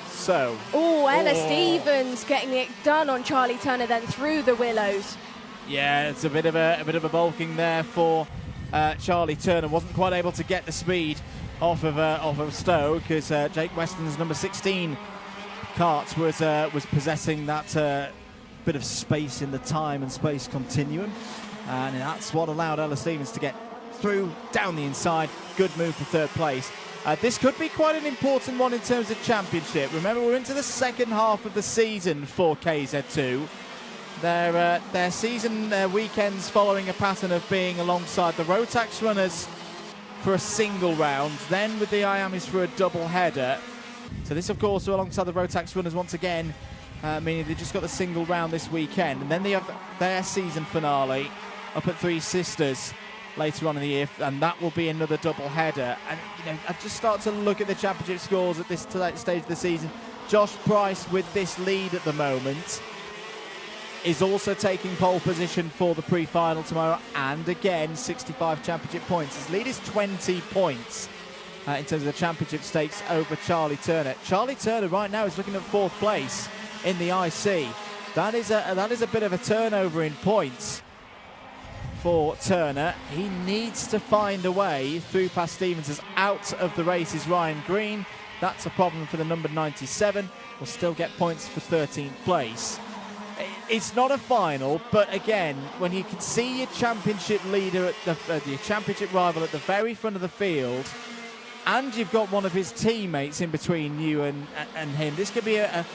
So. Oh, Ella Stevens getting it done on Charlie Turner, then through the willows. Yeah, it's a bit of a bulking there for Charlie Turner. Wasn't quite able to get the speed off of Stowe because Jake Weston's number 16 kart was possessing that bit of space in the time and space continuum, and that's what allowed Ella Stevens to get through down the inside. Good move for 3rd place. This could be quite an important one in terms of championship. Remember, we're into the 2nd half of the season for KZ2. Their season weekends following a pattern of being alongside the Rotax runners for a single round, then with the Iamis for a double header. So this, of course, alongside the Rotax runners once again, meaning they just got the single round this weekend, and then they have their season finale up at Three Sisters later on in the year, and that will be another double header. And I just start to look at the championship scores at this stage of the season. Josh Price, with this lead at the moment, is also taking pole position for the pre-final tomorrow, and again 65 championship points. His lead is 20 points in terms of the championship stakes over Charlie Turner. Charlie Turner right now is looking at 4th place in the IC. That is a bit of a turnover in points for Turner. He needs to find a way through past Stevens. As out of the race is Ryan Green. That's a problem for the number 97. Will still get points for 13th place. It's not a final, but again, when you can see your championship leader at your championship rival at the very front of the field, and you've got one of his teammates in between you and him, this could be a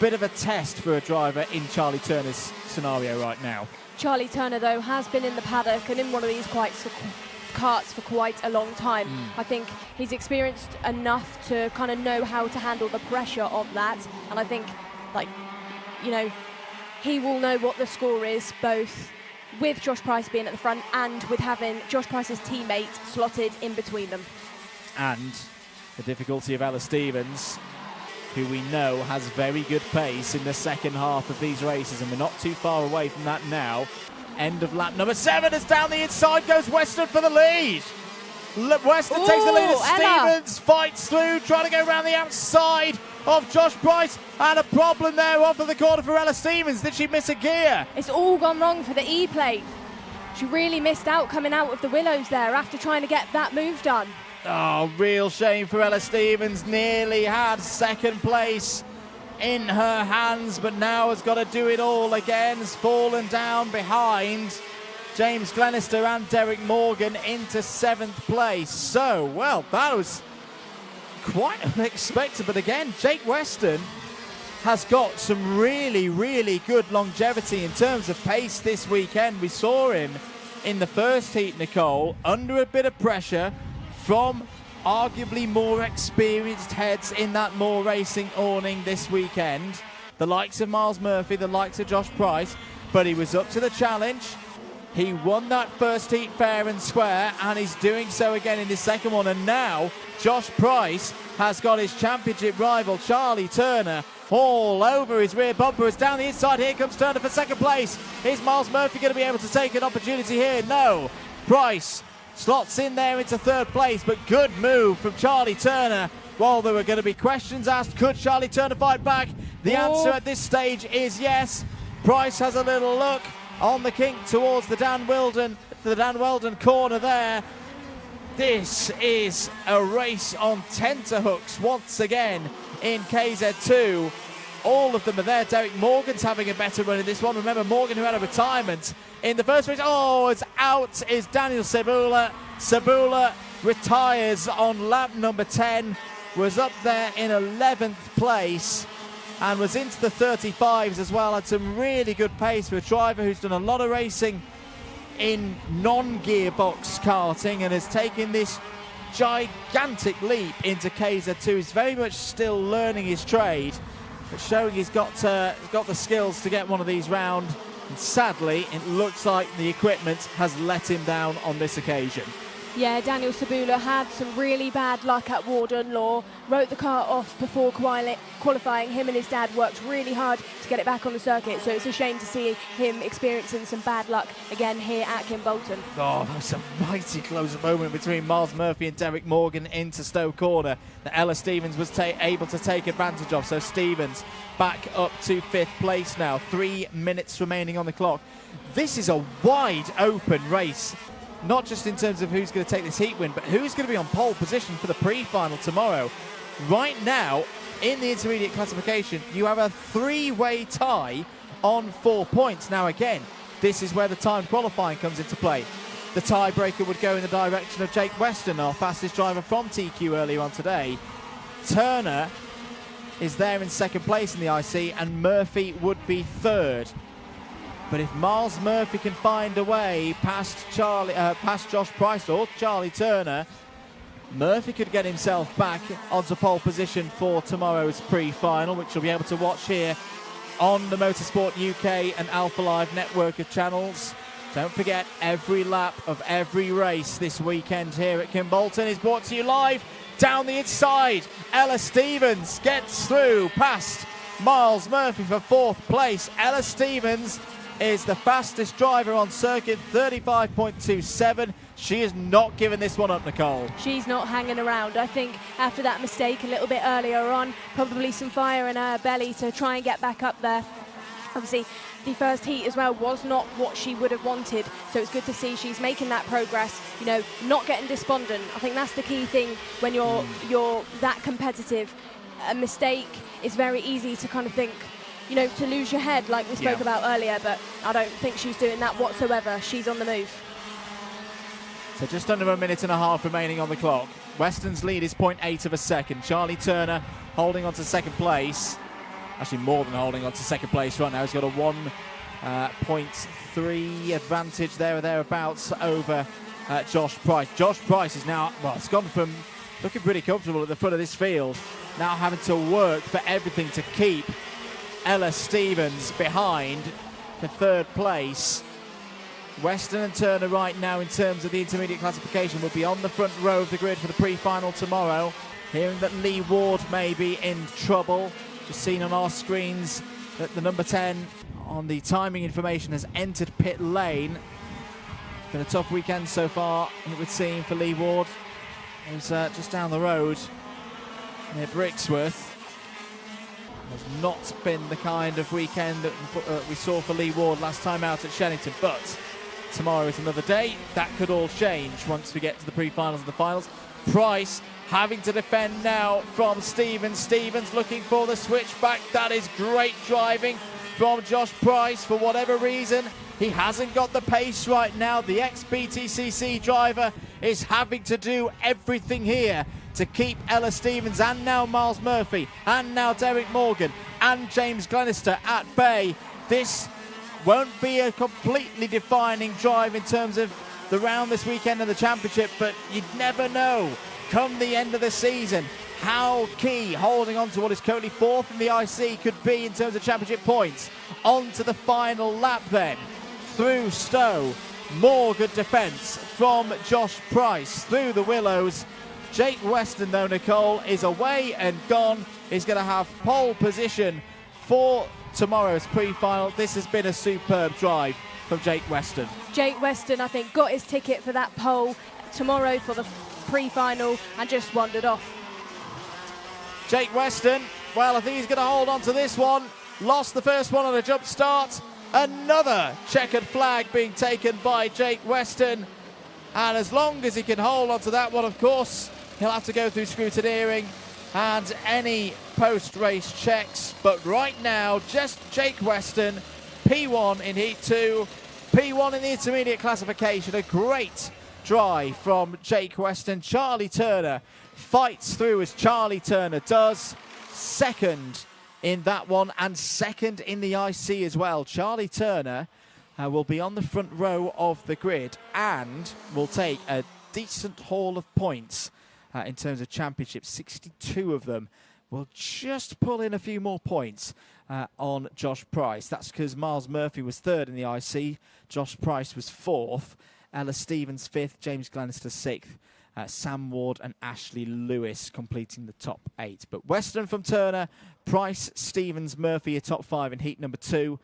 bit of a test for a driver in Charlie Turner's scenario right now. Charlie Turner, though, has been in the paddock and in one of these karts for quite a long time. I think he's experienced enough to kind of know how to handle the pressure of that, and I think, he will know what the score is, both with Josh Price being at the front and with having Josh Price's teammate slotted in between them. And the difficulty of Ella Stevens, who we know has very good pace in the second half of these races, and we're not too far away from that now. End of lap number 7, as down the inside goes Weston for the lead. Weston takes the lead as Stevens fights through, trying to go around the outside of Josh Price, and a problem there off of the corner for Ella Stevens. Did she miss a gear? It's all gone wrong for the E-plate. She really missed out coming out of the willows there after trying to get that move done. Oh, real shame for Ella Stevens. Nearly had second place in her hands, but now has got to do it all again. Has fallen down behind James Glenister and Derek Morgan into 7th place. So, well, that was quite unexpected. But again, Jake Weston has got some really, really good longevity in terms of pace this weekend. We saw him in the first heat, Nicole, under a bit of pressure from arguably more experienced heads in that Moore Racing awning this weekend. The likes of Miles Murphy, the likes of Josh Price, but he was up to the challenge. He won that first heat fair and square, and he's doing so again in this second one. And now Josh Price has got his championship rival Charlie Turner all over his rear bumper. It's down the inside. Here comes Turner for second place. Is Miles Murphy going to be able to take an opportunity here? No. Price slots in there into 3rd place, but good move from Charlie Turner. While there were going to be questions asked, could Charlie Turner fight back? The answer at this stage is yes. Price has a little look on the kink towards the Dan Weldon corner there. This is a race on tenterhooks once again in KZ2. All of them are there. Derek Morgan's having a better run in this one. Remember, Morgan, who had a retirement in the first race. Oh, it's out is Daniel Cebula. Cebula retires on lap number 10. Was up there in 11th place and was into the 35s as well. Had some really good pace for a driver who's done a lot of racing in non-gearbox karting and has taken this gigantic leap into KZ2. He's very much still learning his trade, but showing he's got the skills to get one of these round. And sadly, it looks like the equipment has let him down on this occasion. Yeah, Daniel Cebula had some really bad luck at Warden Law, wrote the car off before qualifying. Him and his dad worked really hard to get it back on the circuit, so it's a shame to see him experiencing some bad luck again here at Kimbolton. Oh, that was a mighty close moment between Miles Murphy and Derek Morgan into Stowe Corner that Ella Stevens was able to take advantage of. So Stevens back up to 5th place now, 3 minutes remaining on the clock. This is a wide open race. Not just in terms of who's going to take this heat win, but who's going to be on pole position for the pre-final tomorrow. Right now, in the intermediate classification, you have a 3-way tie on 4 points. Now again, this is where the timed qualifying comes into play. The tiebreaker would go in the direction of Jake Weston, our fastest driver from TQ earlier on today. Turner is there in 2nd place in the IC, and Murphy would be 3rd. But if Miles Murphy can find a way past Josh Price or Charlie Turner, Murphy could get himself back onto pole position for tomorrow's pre-final, which you'll be able to watch here on the Motorsport UK and Alpha Live network of channels. Don't forget, every lap of every race this weekend here at Kimbolton is brought to you live down the inside. Ella Stevens gets through past Miles Murphy for 4th place. Ella Stevens is the fastest driver on circuit, 35.27. She is not giving this one up, Nicole. She's not hanging around. I think after that mistake a little bit earlier on, probably some fire in her belly to try and get back up there. Obviously, the first heat as well was not what she would have wanted, so it's good to see she's making that progress, you know, not getting despondent. I think that's the key thing when you're that competitive. A mistake is very easy to kind of think, you know, to lose your head like we spoke about earlier, but I don't think she's doing that whatsoever. She's on the move. So just under 1.5 minutes remaining on the clock. Weston's lead is 0.8 of a second. Charlie Turner holding on to 2nd place. Actually more than holding on to 2nd place right now. He's got a 1.3 advantage there or thereabouts over Josh Price. Josh Price is now, well, it's gone from looking pretty comfortable at the front of this field, now having to work for everything to keep Ella Stevens behind for 3rd place. Weston and Turner right now in terms of the intermediate classification will be on the front row of the grid for the pre-final tomorrow. Hearing that Lee Ward may be in trouble. Just seen on our screens that the number 10 on the timing information has entered pit lane. It's been a tough weekend so far, it would seem, for Lee Ward. It was just down the road near Brixworth. Has not been the kind of weekend that we saw for Lee Ward last time out at Shennington, but tomorrow is another day. That could all change once we get to the pre-finals and the finals. Price having to defend now from Stevens. Stevens looking for the switchback. That is great driving from Josh Price. For whatever reason, he hasn't got the pace right now. The ex-BTCC driver is having to do everything here to keep Ella Stevens and now Miles Murphy and now Derek Morgan and James Glenister at bay. This won't be a completely defining drive in terms of the round this weekend and the championship, but you'd never know come the end of the season how key holding on to what is currently 4th in the IC could be in terms of championship points. On to the final lap then, through Stowe. More good defence from Josh Price through the Willows. Jake Weston, though, Nicole, is away and gone. He's going to have pole position for tomorrow's pre-final. This has been a superb drive from Jake Weston. Jake Weston, I think, got his ticket for that pole tomorrow for the pre-final and just wandered off. Jake Weston, well, I think he's going to hold on to this one. Lost the first one on a jump start. Another checkered flag being taken by Jake Weston. And as long as he can hold on to that one, of course, he'll have to go through scrutineering and any post-race checks. But right now, just Jake Weston, P1 in Heat 2, P1 in the intermediate classification. A great drive from Jake Weston. Charlie Turner fights through as Charlie Turner does. 2nd in that one and 2nd in the IC as well. Charlie Turner will be on the front row of the grid and will take a decent haul of points in terms of championships. 62 of them will just pull in a few more points on Josh Price. That's because Miles Murphy was 3rd in the IC. Josh Price was 4th. Ella Stevens 5th. James Glenister 6th. Sam Ward and Ashley Lewis completing the top 8. But Weston from Turner, Price, Stevens, Murphy are top 5 in heat number 2.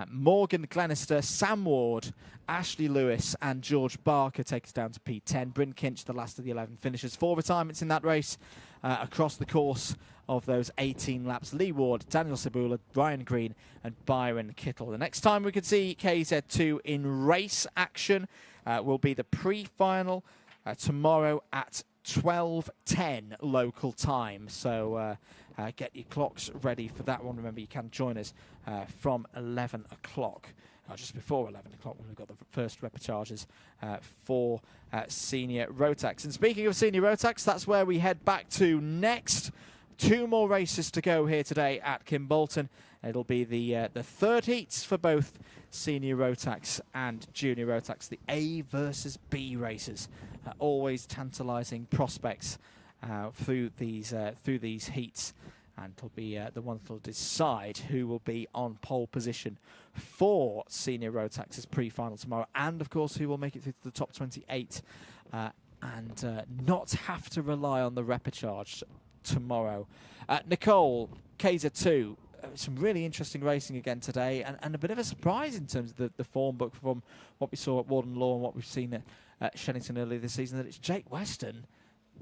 Morgan, Glenister, Sam Ward, Ashley Lewis and George Barker take us down to P10. Bryn Kinch, the last of the 11 finishers. 4 retirements in that race across the course of those 18 laps. Lee Ward, Daniel Cebula, Ryan Green and Byron Kittle. The next time we could see KZ2 in race action will be the pre-final tomorrow at 12:10 local time. So get your clocks ready for that one. Remember, you can join us from 11 o'clock, just before 11 o'clock when we've got the first reportages for Senior Rotax. And speaking of Senior Rotax, that's where we head back to next. 2 more races to go here today at Kimbolton. It'll be the third heats for both Senior Rotax and Junior Rotax, the A versus B races. Always tantalising prospects through these heats. and it'll be the one that will decide who will be on pole position for Senior Rotax's pre-final tomorrow, and of course who will make it through to the top 28 and not have to rely on the repechage tomorrow. Nicole, KZ2, some really interesting racing again today, and a bit of a surprise in terms of the form book from what we saw at Warden Law and what we've seen at Shennington earlier this season, that it's Jake Weston,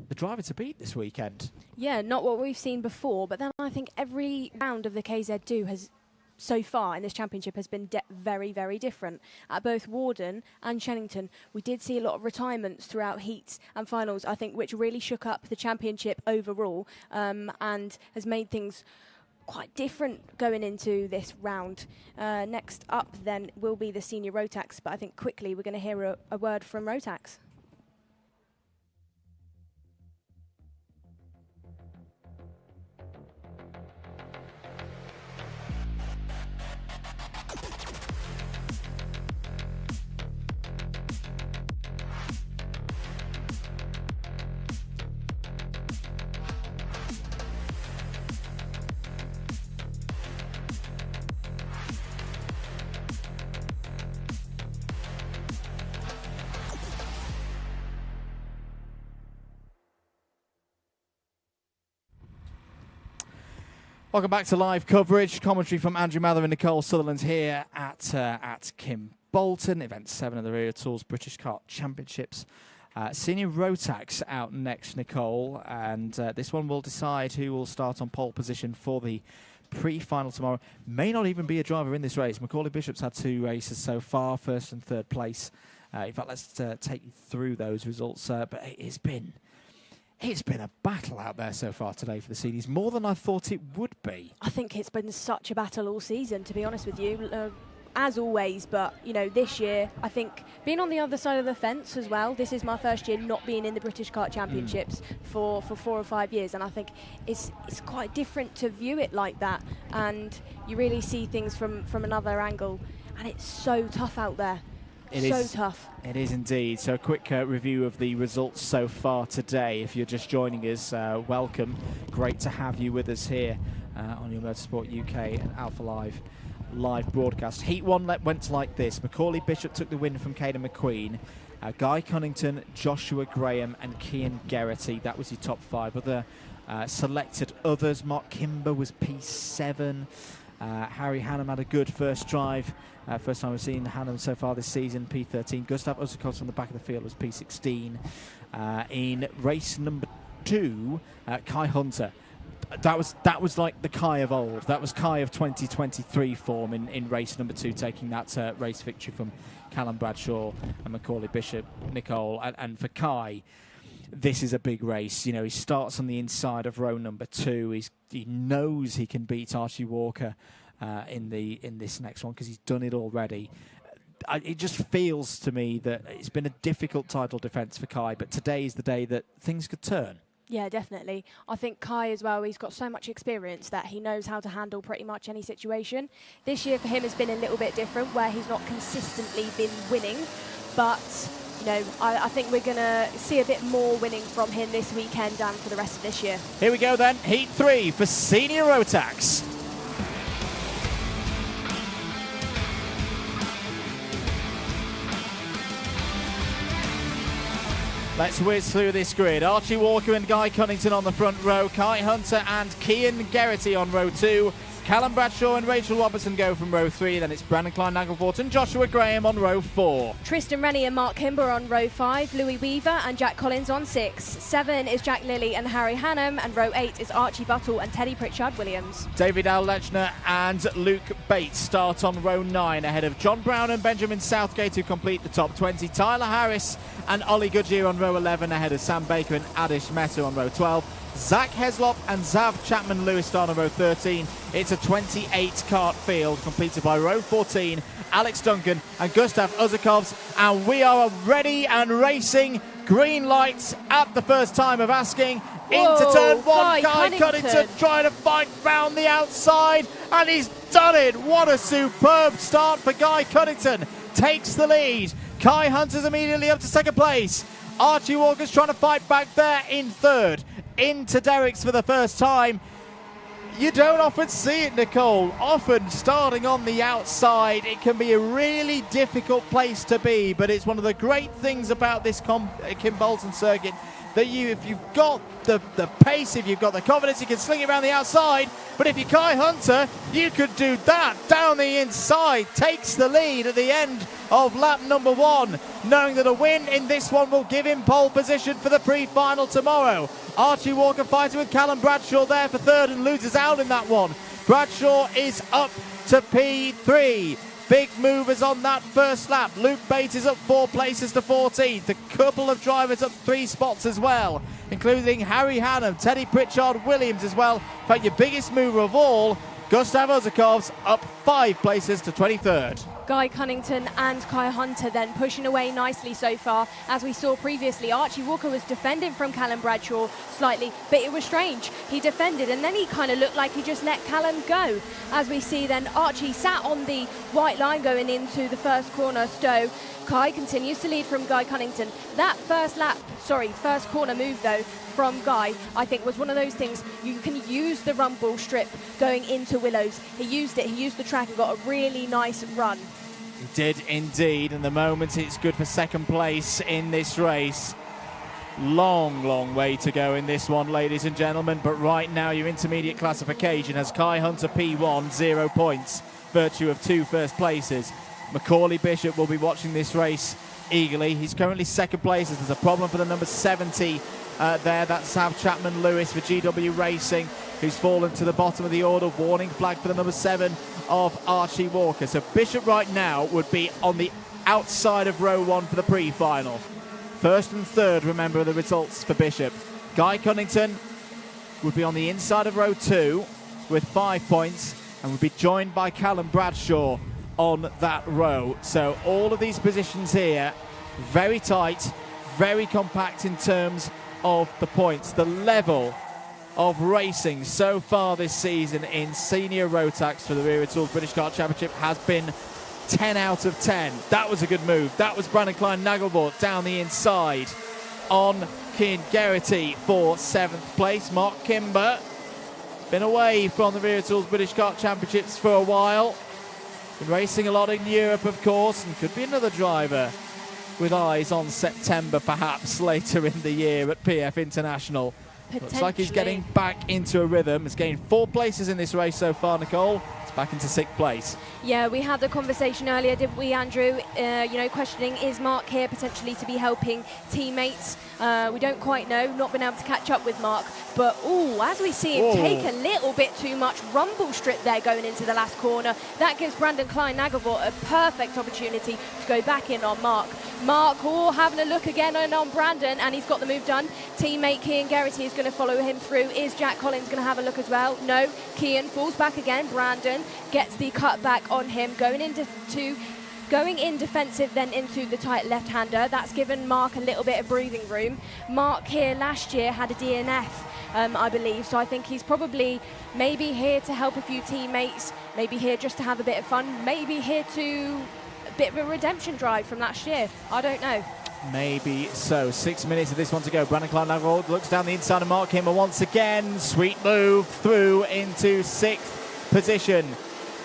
the driver to beat this weekend. Yeah, not what we've seen before, but then I think every round of the KZ2 has, so far in this championship, has been very, very different. At both Warden and Shennington, we did see a lot of retirements throughout heats and finals, I think, which really shook up the championship overall and has made things quite different going into this round. Next up then will be the Senior Rotax, but I think quickly we're going to hear a word from Rotax. Welcome back to live coverage. Commentary from Andrew Mather and Nicole Sutherland here at Kimbolton, Event 7 of the Wera Tools British Kart Championships. Senior Rotax out next, Nicole, and this one will decide who will start on pole position for the pre-final tomorrow. May not even be a driver in this race. Macaulay Bishop's had 2 races so far, first and third place. In fact, let's take you through those results. But it's been a battle out there so far today for the seniors, more than I thought it would be. I think it's been such a battle all season, to be honest with you, as always. But, you know, this year, I think being on the other side of the fence as well, this is my first year not being in the British Kart Championships for 4 or 5 years, and I think it's quite different to view it like that, and you really see things from another angle, and it's so tough out there. Tough. It is indeed. So a quick review of the results so far today. If you're just joining us, welcome. Great to have you with us here on your Motorsport UK and Alpha live broadcast. Heat 1 went like this. Macaulay Bishop took the win from Caden McQueen. Guy Cunnington, Joshua Graham and Cian Geraghty. That was your top 5. Other selected others. Mark Kimber was P7. Harry Hannam had a good first drive. First time we've seen Hannam so far this season, P13. Gustav Usakovs on the back of the field was P16. In race number 2, Kai Hunter. That was like the Kai of old. That was Kai of 2023 form in race number 2, taking that race victory from Callum Bradshaw and Macaulay Bishop, Nicole. And for Kai, this is a big race. You know, he starts on the inside of row number 2. He knows he can beat Archie Walker in this next one because he's done it already. It just feels to me that it's been a difficult title defence for Kai, but today is the day that things could turn. Yeah, definitely. I think Kai as well, he's got so much experience that he knows how to handle pretty much any situation. This year for him has been a little bit different, where he's not consistently been winning, but you know, I think we're going to see a bit more winning from him this weekend and for the rest of this year. Here we go then, Heat 3 for Senior Rotax. Let's whiz through this grid. Archie Walker and Guy Cunnington on the front row. Kai Hunter and Cian Geraghty on row 2. Callum Bradshaw and Rachel Robertson go from row 3. Then it's Brandon Klein-Nagelfort and Joshua Graham on row 4. Tristan Rennie and Mark Kimber on row 5. Louis Weaver and Jack Collins on 6. 7 is Jack Lilly and Harry Hannam. And row 8 is Archie Buttle and Teddy Pritchard-Williams. David Al-Lechner and Luke Bates start on row 9 ahead of John Brown and Benjamin Southgate, who complete the top 20. Tyler Harris and Ollie Goodyear on row 11 ahead of Sam Baker and Adish Mehta on row 12. Zach Heslop and Zav Chapman-Lewis start on row 13. It's a 28-kart field completed by row 14, Alex Duncan and Gustav Usakovs. And we are ready and racing. Green lights at the first time of asking. Into turn 1, Guy Cunnington trying to fight round the outside. And he's done it. What a superb start for Guy Cunnington. Takes the lead. Kai Hunter's immediately up to second place. Archie Walker's trying to fight back there in third. Into Derricks for the first time. You don't often see it, Nicole. Often starting on the outside, it can be a really difficult place to be, but it's one of the great things about this Kimbolton circuit that if you've got the pace, if you've got the confidence, you can sling it around the outside. But if you're Kai Hunter, you could do that down the inside. Takes the lead at the end of lap number 1, knowing that a win in this one will give him pole position for the pre-final tomorrow. Archie Walker fighting with Callum Bradshaw there for 3rd and loses out in that one. Bradshaw is up to P3. Big movers on that first lap. Luke Bates is up 4 places to 14th. A couple of drivers up 3 spots as well, including Harry Hannam, Teddy Pritchard-Williams as well. In fact, your biggest mover of all, Gustav Ozakov's up 5 places to 23rd. Guy Cunnington and Kai Hunter then pushing away nicely so far. As we saw previously, Archie Walker was defending from Callum Bradshaw slightly, but it was strange. He defended and then he kind of looked like he just let Callum go. As we see then, Archie sat on the white line going into the first corner. Stowe. Kai continues to lead from Guy Cunnington. That first corner move though from Guy, I think was one of those things. You can use the rumble strip going into Willows. He used it, he used the track and got a really nice run. He did indeed, and the moment it's good for second place in this race. Long way to go in this one, ladies and gentlemen, but right now your intermediate classification has Kai Hunter P1, 0 points, virtue of 2 first places. Macaulay Bishop will be watching this race eagerly. He's currently second place. There's a problem for the number 70 there. That's Sav Chapman Lewis for GW Racing, who's fallen to the bottom of the order. Warning flag for the number 7 of Archie Walker. So Bishop right now would be on the outside of row 1 for the pre-final. 1st and 3rd, remember the results for Bishop. Guy Cunnington would be on the inside of row 2 with 5 points and would be joined by Callum Bradshaw on that row. So all of these positions here, very tight, very compact in terms of the points. The level of racing so far this season in senior Rotax for the Wera Tools British Kart Championship has been 10 out of 10. That was a good move. That was Brandon Klein-Nagelvort down the inside on Cian Geraghty for 7th place. Mark Kimber been away from the Wera Tools British Kart Championships for a while. Been racing a lot in Europe, of course, and could be another driver with eyes on September, perhaps later in the year at PF International. Looks like he's getting back into a rhythm. He's gained 4 places in this race so far, Nicole. It's back into 6th place. Yeah, we had the conversation earlier, didn't we, Andrew? Questioning, is Mark here potentially to be helping teammates? We don't quite know, not been able to catch up with Mark. But, as we see him take a little bit too much rumble strip there going into the last corner, that gives Brandon Klein-Nagelvort a perfect opportunity to go back in on Mark. Mark, having a look again on Brandon, and he's got the move done. Teammate Cian Geraghty is going to follow him through. Is Jack Collins going to have a look as well? No. Cian falls back again. Brandon gets the cut back on him, going in defensive, then into the tight left-hander. That's given Mark a little bit of breathing room. Mark here last year had a DNF, I believe, so I think he's probably maybe here to help a few teammates, maybe here just to have a bit of fun, maybe here to a bit of a redemption drive from last year. I don't know. Maybe so. 6 minutes of this one to go. Brandon Klein-Nagelvort looks down the inside of Mark Kimber once again. Sweet move through into 6th position.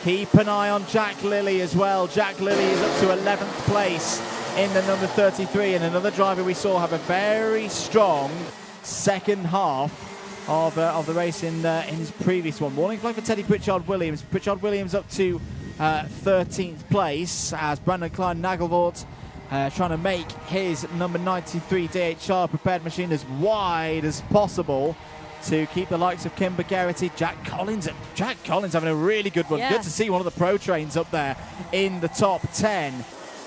Keep an eye on Jack Lilly as well. Jack Lilly is up to 11th place in the number 33, and another driver we saw have a very strong second half of the race in his previous one. Warning flag for Teddy Pritchard-Williams. Pritchard-Williams up to 13th place as Brandon Klein-Nagelvort trying to make his number 93 DHR prepared machine as wide as possible to keep the likes of Kimber Geraghty. Jack Collins having a really good one. Yeah. Good to see one of the Pro Trains up there in the top 10.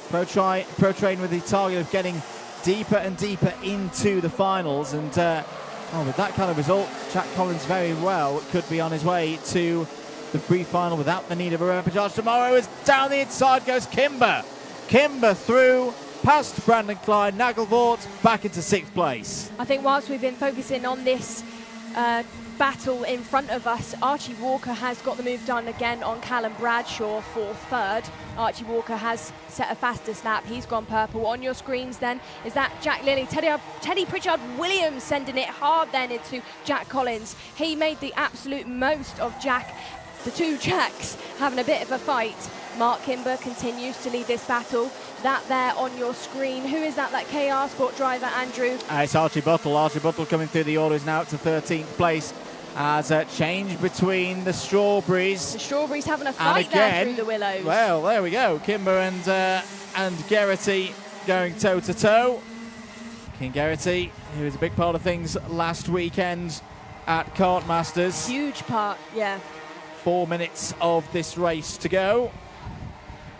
Pro Train with the target of getting deeper and deeper into the finals, and with that kind of result, Jack Collins very well could be on his way to the pre-final without the need of a repechage tomorrow. As down the inside goes Kimber. Kimber through past Brandon Klein-Nagelvort back into 6th place. I think whilst we've been focusing on this battle in front of us. Archie Walker has got the move done again on Callum Bradshaw for third. Archie Walker has set a fastest lap. He's gone purple. On your screens then is that Jack Lilly. Teddy Pritchard-Williams sending it hard then into Jack Collins. He made the absolute most of Jack. The two Jacks having a bit of a fight. Mark Kimber continues to lead this battle. That there on your screen, who is that KR Sport driver, Andrew? It's Archie Buttle. Archie Buttle coming through the order is now up to 13th place as a change between the Strawberries. The Strawberries having a fight there through the Willows. Well, there we go. Kimber and Geraghty going toe-to-toe. King Geraghty, who was a big part of things last weekend at Kart Masters. Huge part, yeah. 4 minutes of this race to go.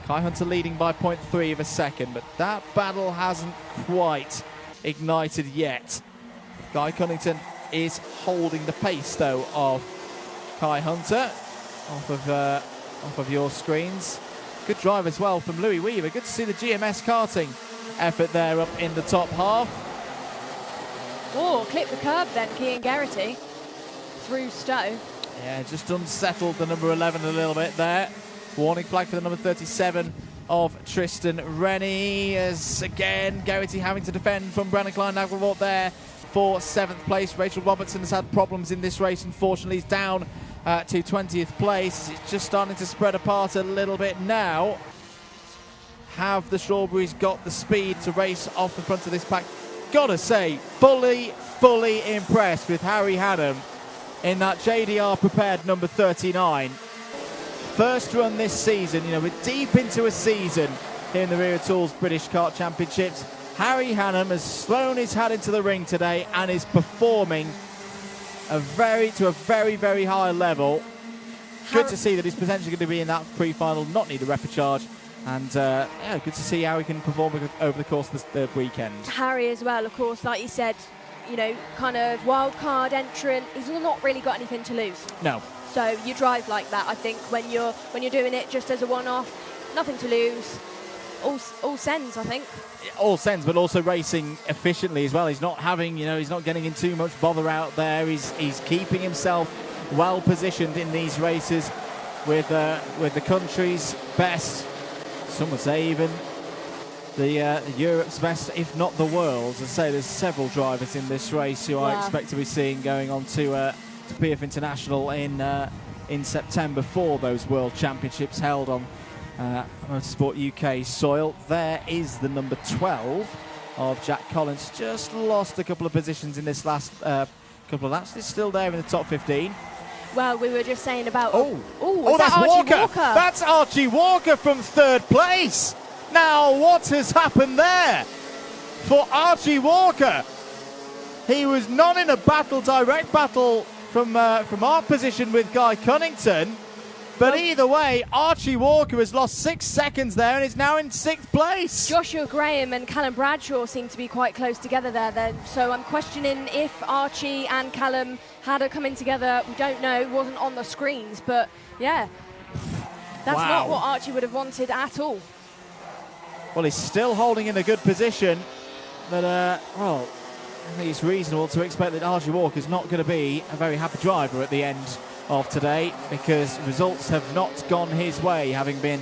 Kai Hunter leading by 0.3 of a second, but that battle hasn't quite ignited yet. Guy Cunnington is holding the pace, though, of Kai Hunter off of your screens. Good drive as well from Louis Weaver. Good to see the GMS karting effort there up in the top half. Oh, clip the curb then, Kian Geraghty through Stowe. Yeah, just unsettled the number 11 a little bit there. Warning flag for the number 37 of Tristan Rennie, as again Geraghty having to defend from Brandon Klein-Nagelvort there for 7th place. Rachel Robertson has had problems in this race, unfortunately. He's down to 20th place. It's just starting to spread apart a little bit now. Have the Strawberries got the speed to race off the front of this pack? Gotta say, fully impressed with Harry Hannum in that JDR prepared number 39. First run this season, we're deep into a season here in the Rear Tools British Kart Championships. Harry Hannum has thrown his hat into the ring today and is performing to a very high level. Good to see that he's potentially going to be in that pre-final, not need a repechage. And good to see how he can perform over the course of the weekend. Harry as well, of course, like you said, kind of wild card entrant. He's not really got anything to lose. No. So you drive like that, I think, when you're doing it just as a one-off, nothing to lose, all sends, I think. All sends, but also racing efficiently as well. He's not having, he's not getting in too much bother out there. He's keeping himself well positioned in these races with the country's best. Some would say even the Europe's best, if not the world's. As I say, there's several drivers in this race who I expect to be seeing going on to PF International in September for those World Championships held on Motorsport UK soil. There is the number 12 of Jack Collins. Just lost a couple of positions in this last couple of laps. He's still there in the top 15. Well, we were just saying about... That's Walker. That's Archie Walker from 3rd place. Now, what has happened there for Archie Walker? He was not in a direct battle from our position with Guy Cunnington. But either way, Archie Walker has lost 6 seconds there and is now in 6th place. Joshua Graham and Callum Bradshaw seem to be quite close together there then. So I'm questioning if Archie and Callum had a coming together. We don't know. It wasn't on the screens. But, yeah, that's not what Archie would have wanted at all. Well, he's still holding in a good position. But, I think it's reasonable to expect that Archie Walker's not going to be a very happy driver at the end of today, because results have not gone his way, having been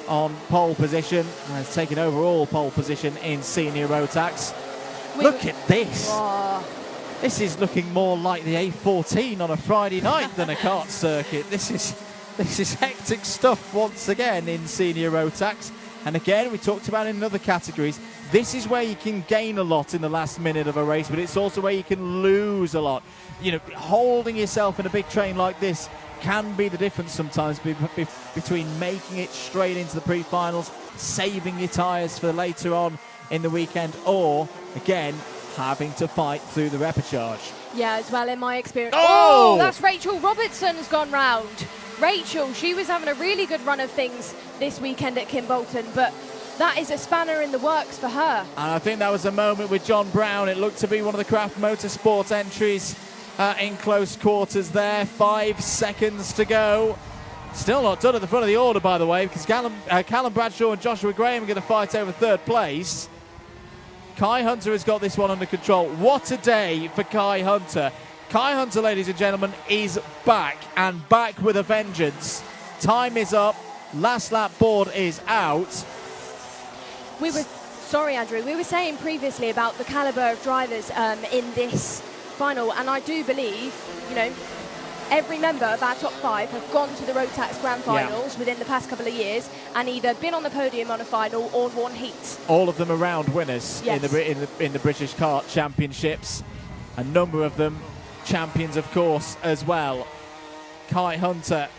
on pole position and has taken overall pole position in senior Rotax. Look at this. This is looking more like the A14 on a Friday night than a kart circuit. This is hectic stuff once again in senior Rotax. And again, we talked about in other categories, this is where you can gain a lot in the last minute of a race, but it's also where you can lose a lot. Holding yourself in a big train like this can be the difference sometimes between making it straight into the pre-finals, saving your tyres for later on in the weekend, or, again, having to fight through the repechage. Yeah, as well, in my experience. Oh! That's Rachel Robertson's gone round. Rachel, she was having a really good run of things this weekend at Kimbolton, but that is a spanner in the works for her. And I think that was a moment with John Brown. It looked to be one of the Craft Motorsport entries in close quarters there. 5 seconds to go. Still not done at the front of the order, by the way, because Callum Bradshaw and Joshua Graham are going to fight over 3rd place. Kai Hunter has got this one under control. What a day for Kai Hunter. Kai Hunter, ladies and gentlemen, is back, and back with a vengeance. Time is up. Last lap board is out. Sorry, Andrew. We were saying previously about the calibre of drivers in this final, and I do believe, every member of our top 5 have gone to the Rotax Grand Finals within the past couple of years and either been on the podium on a final or won heats. All of them are round winners Yes. in the British Kart Championships. A number of them champions, of course, as well. Kai Hunter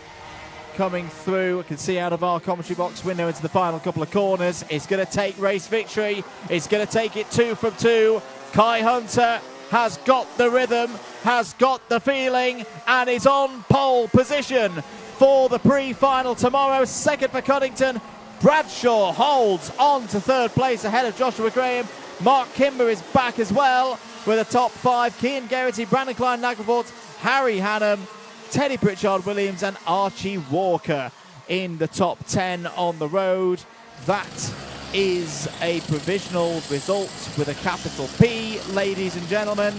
coming through. I can see out of our commentary box window into the final couple of corners. It's going to take race victory. It's going to take it 2 from 2. Kai Hunter has got the rhythm, has got the feeling, and is on pole position for the pre-final tomorrow. Second for Cunnington. Bradshaw holds on to third place ahead of Joshua Graham. Mark Kimber is back as well with a top 5. Cian Geraghty, Brandon Klein, Nagelfort, Harry Hannam, Teddy Pritchard-Williams and Archie Walker in the top 10 on the road. That is a provisional result with a capital P, ladies and gentlemen.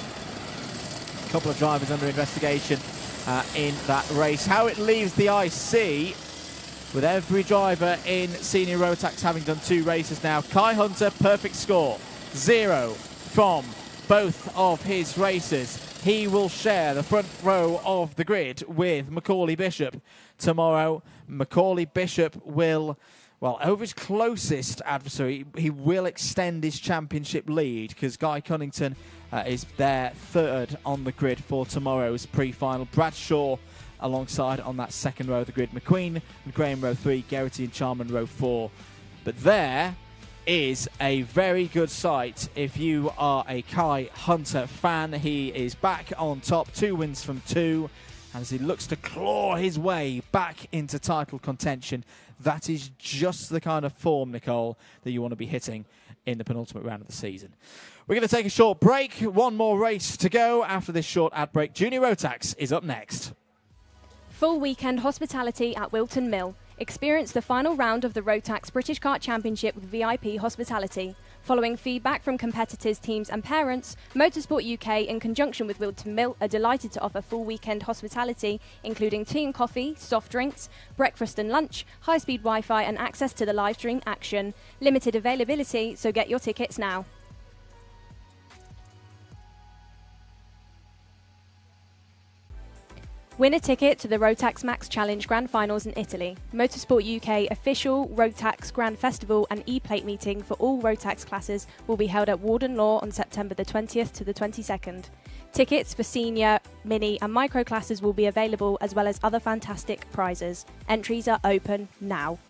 A couple of drivers under investigation in that race. How it leaves the IC with every driver in Senior Rotax having done 2 races now. Kai Hunter, perfect score. 0 from both of his races. He will share the front row of the grid with Macaulay Bishop tomorrow. Macaulay Bishop will, well, over his closest adversary, he will extend his championship lead because Guy Cunnington is there third on the grid for tomorrow's pre-final. Bradshaw alongside on that second row of the grid. McQueen and Graham row 3, Geraghty and Charman row 4. But there is a very good sight if you are a Kai Hunter fan. He is back on top, 2 wins from 2, as he looks to claw his way back into title contention. That is just the kind of form, Nicole, that you want to be hitting in the penultimate round of the season. We're going to take a short break. One more race to go after this short ad break. Junior Rotax is up next. Full weekend hospitality at Wilton Mill. Experience the final round of the Rotax British Kart Championship with VIP hospitality. Following feedback from competitors, teams and parents, Motorsport UK in conjunction with Wilton Mill are delighted to offer full weekend hospitality, including tea and coffee, soft drinks, breakfast and lunch, high-speed Wi-Fi and access to the live stream action. Limited availability, so get your tickets now. Win a ticket to the Rotax Max Challenge Grand Finals in Italy. Motorsport UK official Rotax Grand Festival and E-Plate meeting for all Rotax classes will be held at Warden Law on September the 20th to the 22nd. Tickets for senior, mini and micro classes will be available, as well as other fantastic prizes. Entries are open now.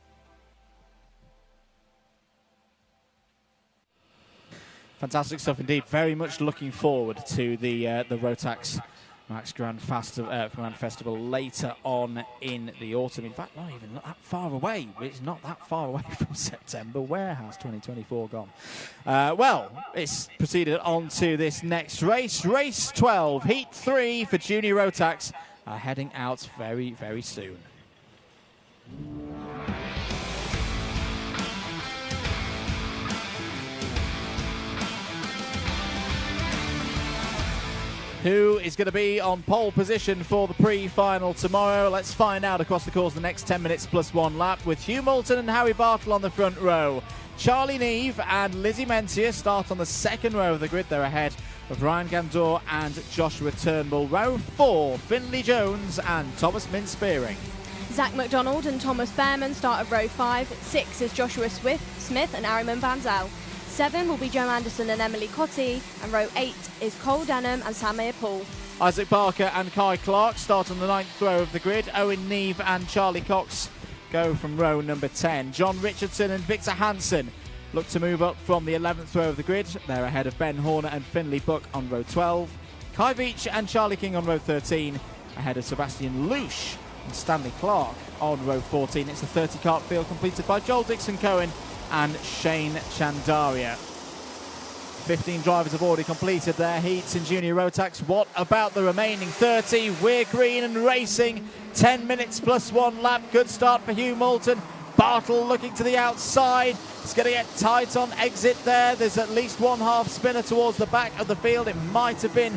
Fantastic stuff indeed. Very much looking forward to the Rotax Max Grand Festival later on in the autumn. In fact, not even that far away. It's not that far away from September. Where has 2024 gone? Well, it's proceeded on to this next race. Race 12, Heat 3 for Junior Rotax, heading out very, very soon. Who is going to be on pole position for the pre-final tomorrow? Let's find out across the course of the next 10 minutes plus 1 lap, with Hugh Moulton and Harry Bartle on the front row. Charlie Neve and Lizzie Mentia start on the second row of the grid. They're ahead of Ryan Gandor and Joshua Turnbull. Row 4, Finley Jones and Thomas Min-Spearing. Zach McDonald and Thomas Behrman start at row 5. 6 is Joshua Smith and Ariman Van Zyl. 7 will be Joe Anderson and Emily Cotty, and row 8 is Cole Denham and Samir Paul. Isaac Barker and Kai Clark start on the 9th row of the grid. Owen Neve and Charlie Cox go from row number 10. John Richardson and Victor Hansen look to move up from the 11th row of the grid. They're ahead of Ben Horner and Finley Buck on row 12. Kai Veach and Charlie King on row 13, ahead of Sebastian Lusch and Stanley Clark on row 14. It's the 30 kart field completed by Joel Dixon-Cohen and Shane Chandaria. 15 drivers have already completed their heats in Junior Rotax. What about the remaining 30? We're green and racing. 10 minutes plus 1 lap. Good start for Hugh Moulton. Bartle looking to the outside. It's going to get tight on exit there. There's at least one half spinner towards the back of the field. It might have been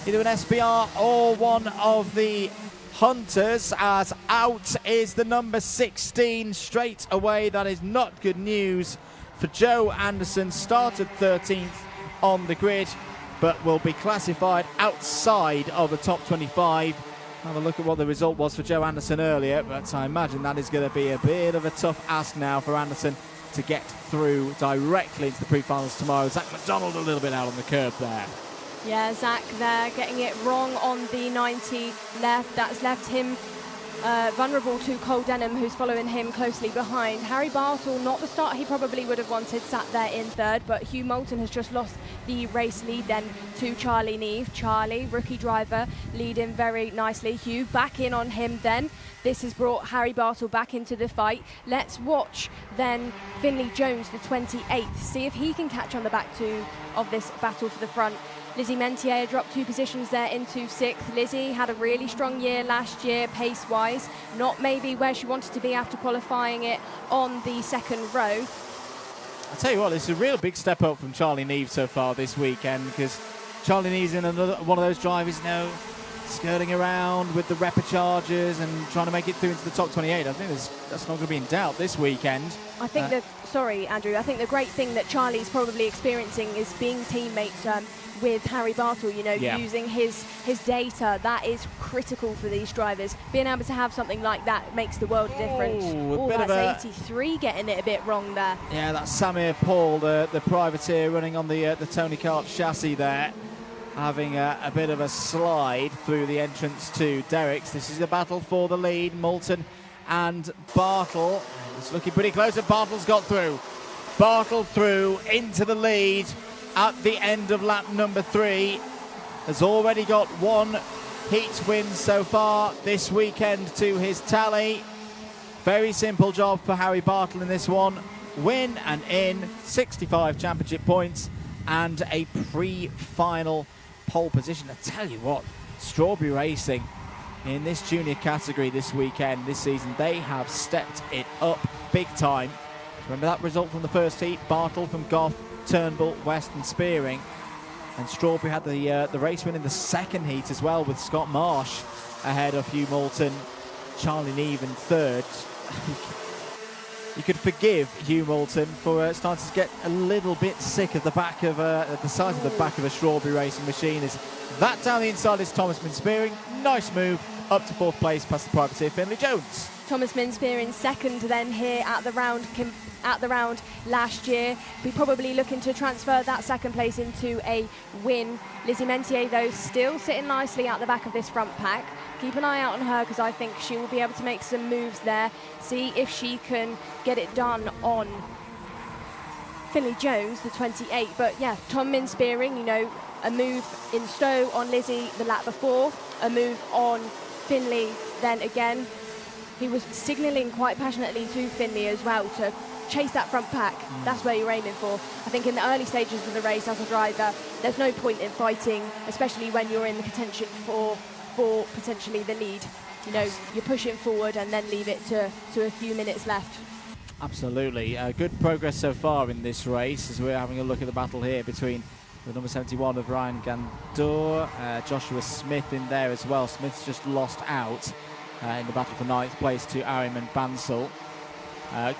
either an SBR or one of the Hunters, as out is the number 16 straight away. That is not good news for Joe Anderson. Started 13th on the grid, but will be classified outside of the top 25. Have a look at what the result was for Joe Anderson earlier, but I imagine that is going to be a bit of a tough ask now for Anderson to get through directly into the pre-finals tomorrow. Zach McDonald a little bit out on the curb there. Yeah, Zach there getting it wrong on the 90 left. That's left him vulnerable to Cole Denham, who's following him closely behind. Harry Bartle, not the start he probably would have wanted, sat there in third, but Hugh Moulton has just lost the race lead then to Charlie Neve. Charlie, rookie driver, leading very nicely. Hugh back in on him then. This has brought Harry Bartle back into the fight. Let's watch then Finley Jones, the 28th, see if he can catch on the back two of this battle for the front. Lizzie Mentier dropped 2 positions there into 6th. Lizzie had a really strong year last year, pace-wise. Not maybe where she wanted to be after qualifying it on the second row. I'll tell you what, it's a real big step up from Charlie Neve so far this weekend, because Charlie Neve's in another one of those drivers, you know, skirting around with the Repichargers and trying to make it through into the top 28. I think that's not going to be in doubt this weekend. I think sorry, Andrew, I think the great thing that Charlie's probably experiencing is being teammates with Harry Bartle, you know, using his data. That is critical for these drivers. Being able to have something like that makes the world a difference. Oh, that's 83 getting it a bit wrong there. Yeah, that's Samir Paul, the privateer running on the Tony Kart chassis there, having a bit of a slide through the entrance to Derricks. This is a battle for the lead. Moulton and Bartle. It's looking pretty close, and Bartle's got through. Bartle through into the lead at the end of lap number 3. Has already got 1 heat win so far this weekend to his tally. Very simple job for Harry Bartle in this one. Win and in, 65 championship points and a pre-final pole position. I tell you what, Strawberry Racing in this junior category this weekend, this season, they have stepped it up big time. Remember that result from the first heat? Bartle from Goff, Turnbull, West and Spearing. And Strawberry had the race win in the second heat as well, with Scott Marsh ahead of Hugh Moulton, Charlie Neve in third. You could forgive Hugh Moulton for starting to get a little bit sick of the back of the size of the back of a Strawberry Racing machine. As that down the inside is Thomas Minspearing. Nice move up to 4th place past the privateer Finley Jones. Thomas Minspearing second then here at the round last year. We're probably looking to transfer that second place into a win. Lizzie Mentier, though, still sitting nicely at the back of this front pack. Keep an eye out on her, because I think she will be able to make some moves there. See if she can get it done on Finley Jones, the 28. But yeah, Tom Minspearing, you know, a move in Stowe on Lizzie the lap before, a move on Finley then again. He was signalling quite passionately to Finley as well to chase that front pack. That's where you're aiming for. I think in the early stages of the race as a driver, there's no point in fighting, especially when you're in the contention for potentially the lead. You know, you're pushing forward and then leave it to a few minutes left. Absolutely. Good progress so far in this race, as we're having a look at the battle here between the number 71 of Ryan Gandor, Joshua Smith in there as well. Smith's just lost out in the battle for 9th place to Ariman Bansal.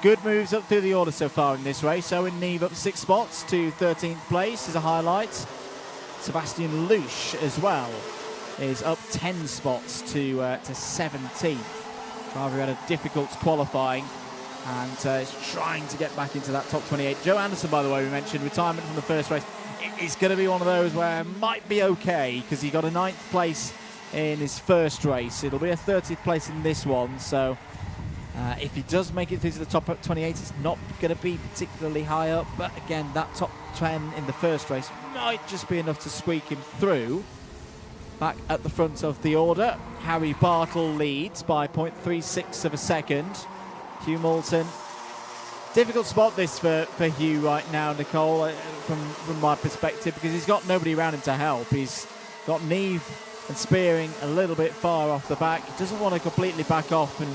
Good moves up through the order so far in this race. Owen Neve up 6 spots to 13th place is a highlight. Sebastian Louche as well is up 10 spots to 17th. Driver had a difficult qualifying and is trying to get back into that top 28. Joe Anderson, by the way, we mentioned retirement from the first race. It's going to be one of those where it might be okay, because he got a 9th place in his first race. It'll be a 30th place in this one, so if he does make it through to the top 28, it's not going to be particularly high up, but again, that top 10 in the first race might just be enough to squeak him through. Back at the front of the order, Harry Bartle leads by 0.36 of a second. Hugh Moulton, difficult spot this for Hugh right now, Nicole, from my perspective, because he's got nobody around him to help. He's got Neve and Spearing a little bit far off the back. He doesn't want to completely back off and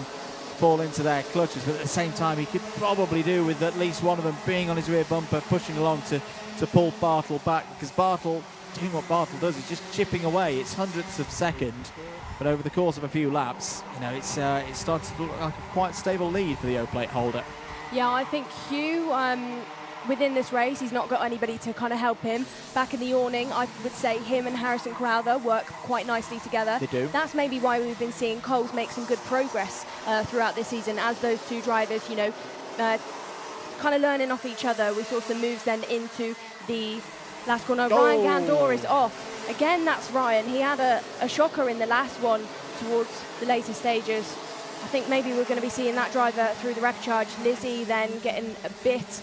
fall into their clutches, but at the same time he could probably do with at least one of them being on his rear bumper, pushing along to pull Bartle back, because Bartle doing what Bartle does. He's just chipping away. It's hundredths of a second, but over the course of a few laps, you know, it's started to look like a quite stable lead for the O-plate holder. Yeah, I think Hugh, within this race, he's not got anybody to kind of help him. Back in the awning, I would say him and Harrison Crowther work quite nicely together. They do. That's maybe why we've been seeing Coles make some good progress throughout this season, as those two drivers, you know, kind of learning off each other. We saw some moves then into the last corner. Oh. Ryan Gandor is off. Again, that's Ryan. He had a shocker in the last one towards the later stages. I think maybe we're going to be seeing that driver through the repcharge. Lizzie then getting a bit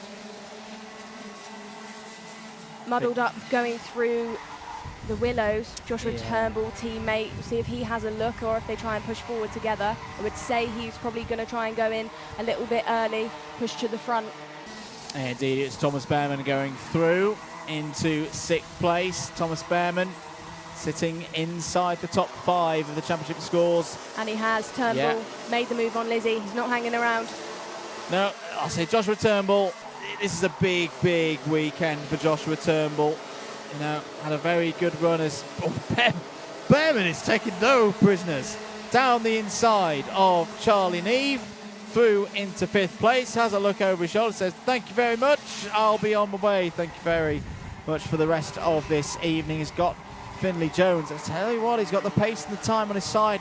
muddled up going through the willows. Joshua Turnbull, teammate, see if he has a look or if they try and push forward together. I would say he's probably going to try and go in a little bit early, push to the front. Indeed, it's Thomas Behrman going through into 6th place. Thomas Behrman sitting inside the top 5 of the championship scores. And he has. Turnbull made the move on Lizzie. He's not hanging around. No, I'll say Joshua Turnbull. This is a big, big weekend for Joshua Turnbull. You know, had a very good run as Behrman is taking no prisoners. Down the inside of Charlie Neve, through into 5th place. Has a look over his shoulder, says, "Thank you very much. I'll be on my way. Thank you very much for the rest of this evening." He's got Finley Jones. I tell you what, he's got the pace and the time on his side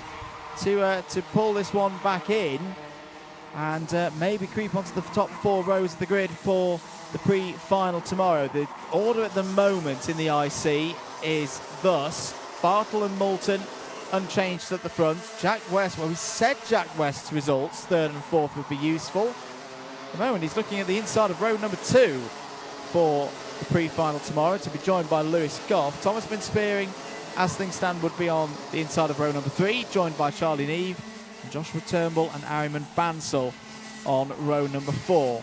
to pull this one back in and maybe creep onto the top 4 rows of the grid for the pre-final tomorrow. The order at the moment in the IC is thus: Bartle and Moulton unchanged at the front. Jack West, well, we said Jack West's results, 3rd and 4th, would be useful. At the moment, he's looking at the inside of row number 2 for the pre-final tomorrow, to be joined by Lewis Goff. Thomas Spearing, as things stand, would be on the inside of row number 3, joined by Charlie Neve, and Joshua Turnbull and Ariman Bansal on row number 4.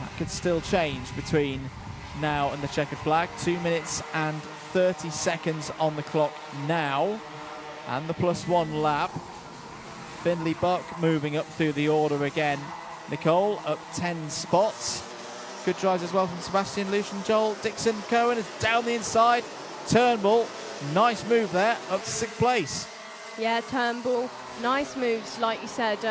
That could still change between now and the checkered flag. 2 minutes and 30 seconds on the clock now, and the +1 lap. Finley Buck moving up through the order again. Nicole up 10 spots. Good drives as well from Sebastian Lucian. Joel Dixon Cohen is down the inside. Turnbull, nice move there, up to 6th place. Yeah, Turnbull, nice moves, like you said.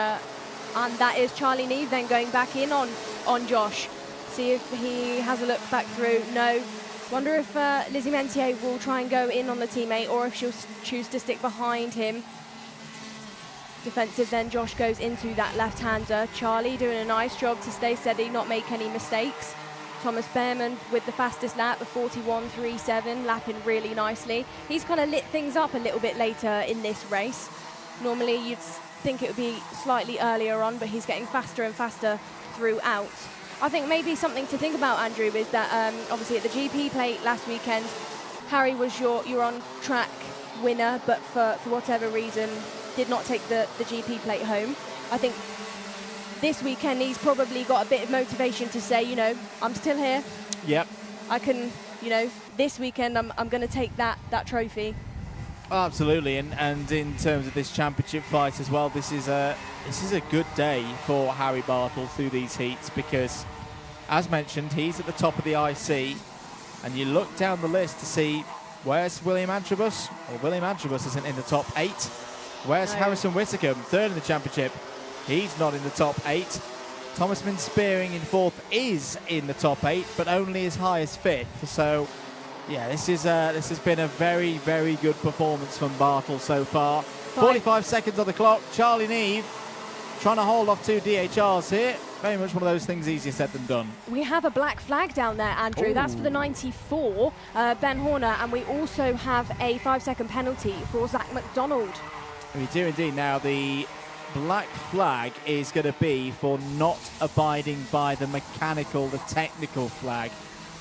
And that is Charlie Neve then going back in on Josh. See if he has a look back through. No. Wonder if Lizzie Mentier will try and go in on the teammate, or if she'll choose to stick behind him. Defensive then, Josh goes into that left-hander. Charlie doing a nice job to stay steady, not make any mistakes. Thomas Behrman with the fastest lap, a 41.37, lapping really nicely. He's kind of lit things up a little bit later in this race. Normally you'd think it would be slightly earlier on, but he's getting faster and faster throughout. I think maybe something to think about, Andrew, is that obviously at the GP plate last weekend, Harry was your on-track winner, but for whatever reason, did not take the GP plate home. I think this weekend he's probably got a bit of motivation to say, you know, I'm still here. Yep. I can, you know, this weekend I'm going to take that trophy. Absolutely, and in terms of this championship fight as well, this is a good day for Harry Bartle through these heats, because, as mentioned, he's at the top of the IC, and you look down the list to see where's William Antrobus. Well, William Antrobus isn't in the top 8. Where's Harrison Whitacombe, 3rd in the championship? He's not in the top 8. Thomas Spearing in 4th is in the top 8, but only as high as 5th. So, yeah, this has been a very, very good performance from Bartle so far. 45 seconds on the clock. Charlie Neve trying to hold off 2 DHRs here. Very much one of those things easier said than done. We have a black flag down there, Andrew. Ooh. That's for the 94, Ben Horner, and we also have a 5-second penalty for Zach McDonald. We do indeed. Now, the black flag is going to be for not abiding by the technical flag.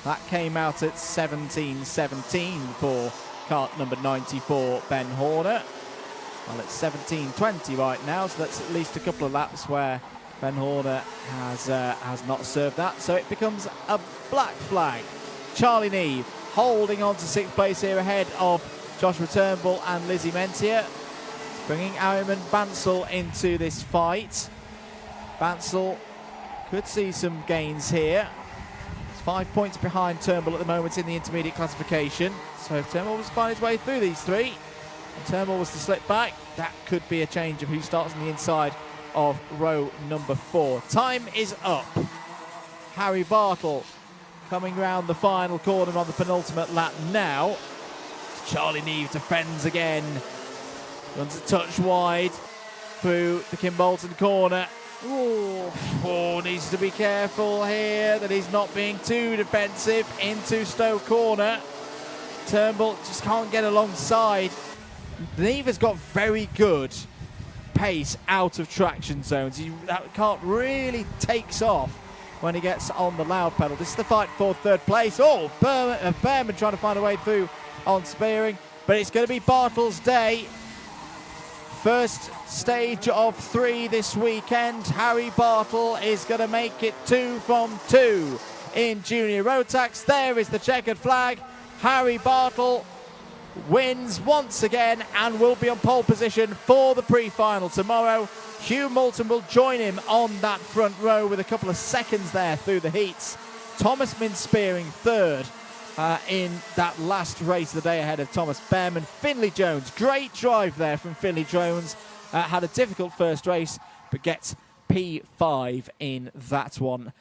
That came out at 17:17 for kart number 94, Ben Horner. Well, it's 17:20 right now, so that's at least a couple of laps where Ben Horner has not served that. So it becomes a black flag. Charlie Neve holding on to 6th place here ahead of Joshua Turnbull and Lizzie Mentier, bringing Ariman Bansal into this fight. Bansal could see some gains here. 5 points behind Turnbull at the moment in the intermediate classification. So if Turnbull was to find his way through these three, and Turnbull was to slip back, that could be a change of who starts on the inside of row number 4. Time is up. Harry Bartle coming round the final corner on the penultimate lap now. Charlie Neve defends again. Runs a touch wide through the Kimbolton corner. Oh, needs to be careful here that he's not being too defensive into Stowe corner. Turnbull just can't get alongside. Neve has got very good pace out of traction zones. That Kart really takes off when he gets on the loud pedal. This is the fight for third place. Oh, Behrman trying to find a way through on Spearing, but it's going to be Bartle's day. First stage of 3 this weekend. Harry Bartle is going to make it 2 from 2 in Junior Rotax. There is the checkered flag. Harry Bartle wins once again and will be on pole position for the pre-final tomorrow. Hugh Moulton will join him on that front row with a couple of seconds there through the heats. Thomas Min-Spearing third in that last race of the day ahead of Thomas Behrman. Finley Jones, great drive there from Finley Jones. Had a difficult first race, but gets P5 in that one.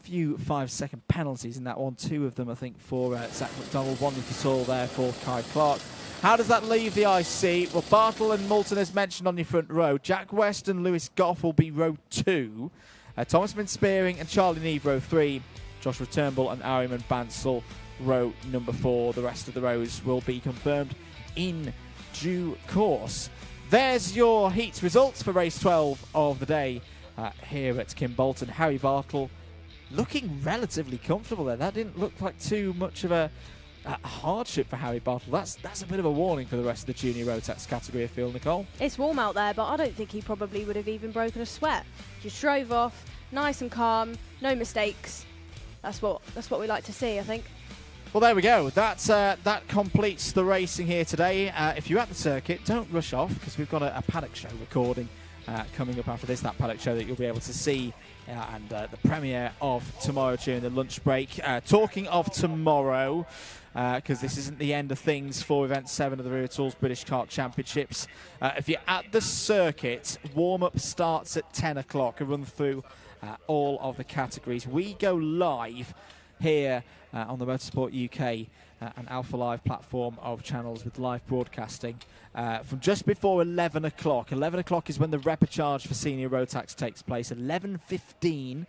Few 5-second penalties in that one. 2 of them, I think, for Zach McDonald. 1 Cassell there for Kai Clark. How does that leave the IC? Well, Bartle and Moulton, as mentioned, on your front row. Jack West and Lewis Goff will be row 2. Thomas Min-Spearing and Charlie Neve row 3. Joshua Turnbull and Ariman Bansal row number 4. The rest of the rows will be confirmed in due course. There's your heats results for race 12 of the day here at Kimbolton. Harry Bartle looking relatively comfortable there. That didn't look like too much of a hardship for Harry Bartle. That's a bit of a warning for the rest of the Junior Rotax category, I feel, Nicole. It's warm out there, but I don't think he probably would have even broken a sweat. Just drove off, nice and calm, no mistakes. That's what we like to see, I think. Well, there we go. That completes the racing here today. If you're at the circuit, don't rush off, because we've got a paddock show recording coming up after this. That paddock show that you'll be able to see, and the premiere of tomorrow during the lunch break. Talking of tomorrow, because this isn't the end of things for Event 7 of the Wera Tools British Kart Championships. If you're at the circuit, warm-up starts at 10 o'clock. A run through all of the categories. We go live here on the Motorsport UK and Alpha Live platform of channels with live broadcasting from just before 11 o'clock. 11 o'clock is when the repecharge for Senior Rotax takes place. 11:15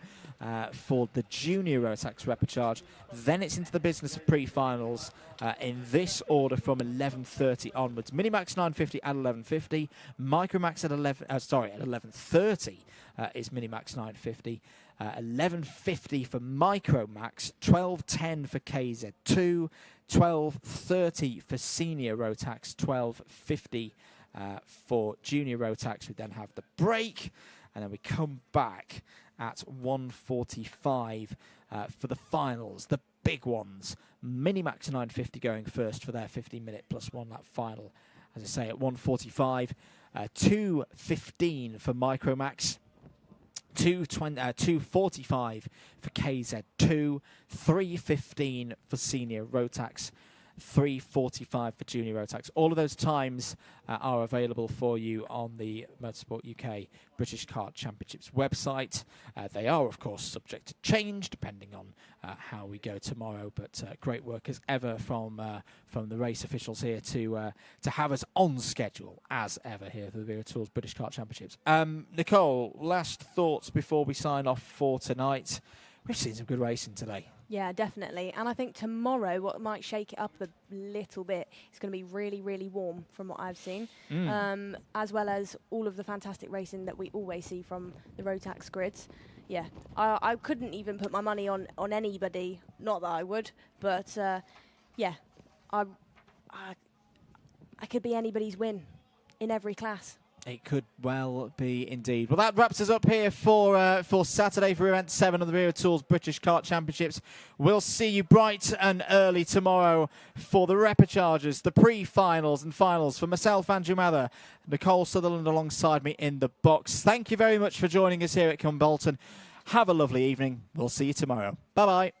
for the Junior Rotax repecharge. Then it's into the business of pre-finals in this order from 11:30 onwards. Minimax 950 at 11:50. Micromax at 11:30 is Minimax 950. 11:50 for Micromax, 12:10 for KZ2, 12:30 for Senior Rotax, 12:50 for Junior Rotax. We then have the break, and then we come back at 1:45 for the finals, the big ones. Minimax 950 going first for their 15-minute plus 1 lap final. As I say, at 1:45, 2:15 for Micromax. 2:45 for KZ2, 3:15 for Senior Rotax, 3:45 for Junior Rotax. All of those times are available for you on the Motorsport UK British Kart Championships website. They are, of course, subject to change depending on how we go tomorrow. But great work as ever from the race officials here to have us on schedule as ever here for the Wera Tools British Kart Championships. Nicole, last thoughts before we sign off for tonight. We've seen some good racing today. Yeah, definitely. And I think tomorrow, what might shake it up a little bit, it's going to be really, really warm from what I've seen, as well as all of the fantastic racing that we always see from the Rotax grids. Yeah, I couldn't even put my money on anybody. Not that I would, but yeah, I could be anybody's win in every class. It could well be indeed. Well, that wraps us up here for Saturday for Event 7 of the Wera Tools British Kart Championships. We'll see you bright and early tomorrow for the repecharges, the pre-finals and finals. For myself, Andrew Mather, Nicole Sutherland alongside me in the box. Thank you very much for joining us here at Kimbolton. Have a lovely evening. We'll see you tomorrow. Bye-bye.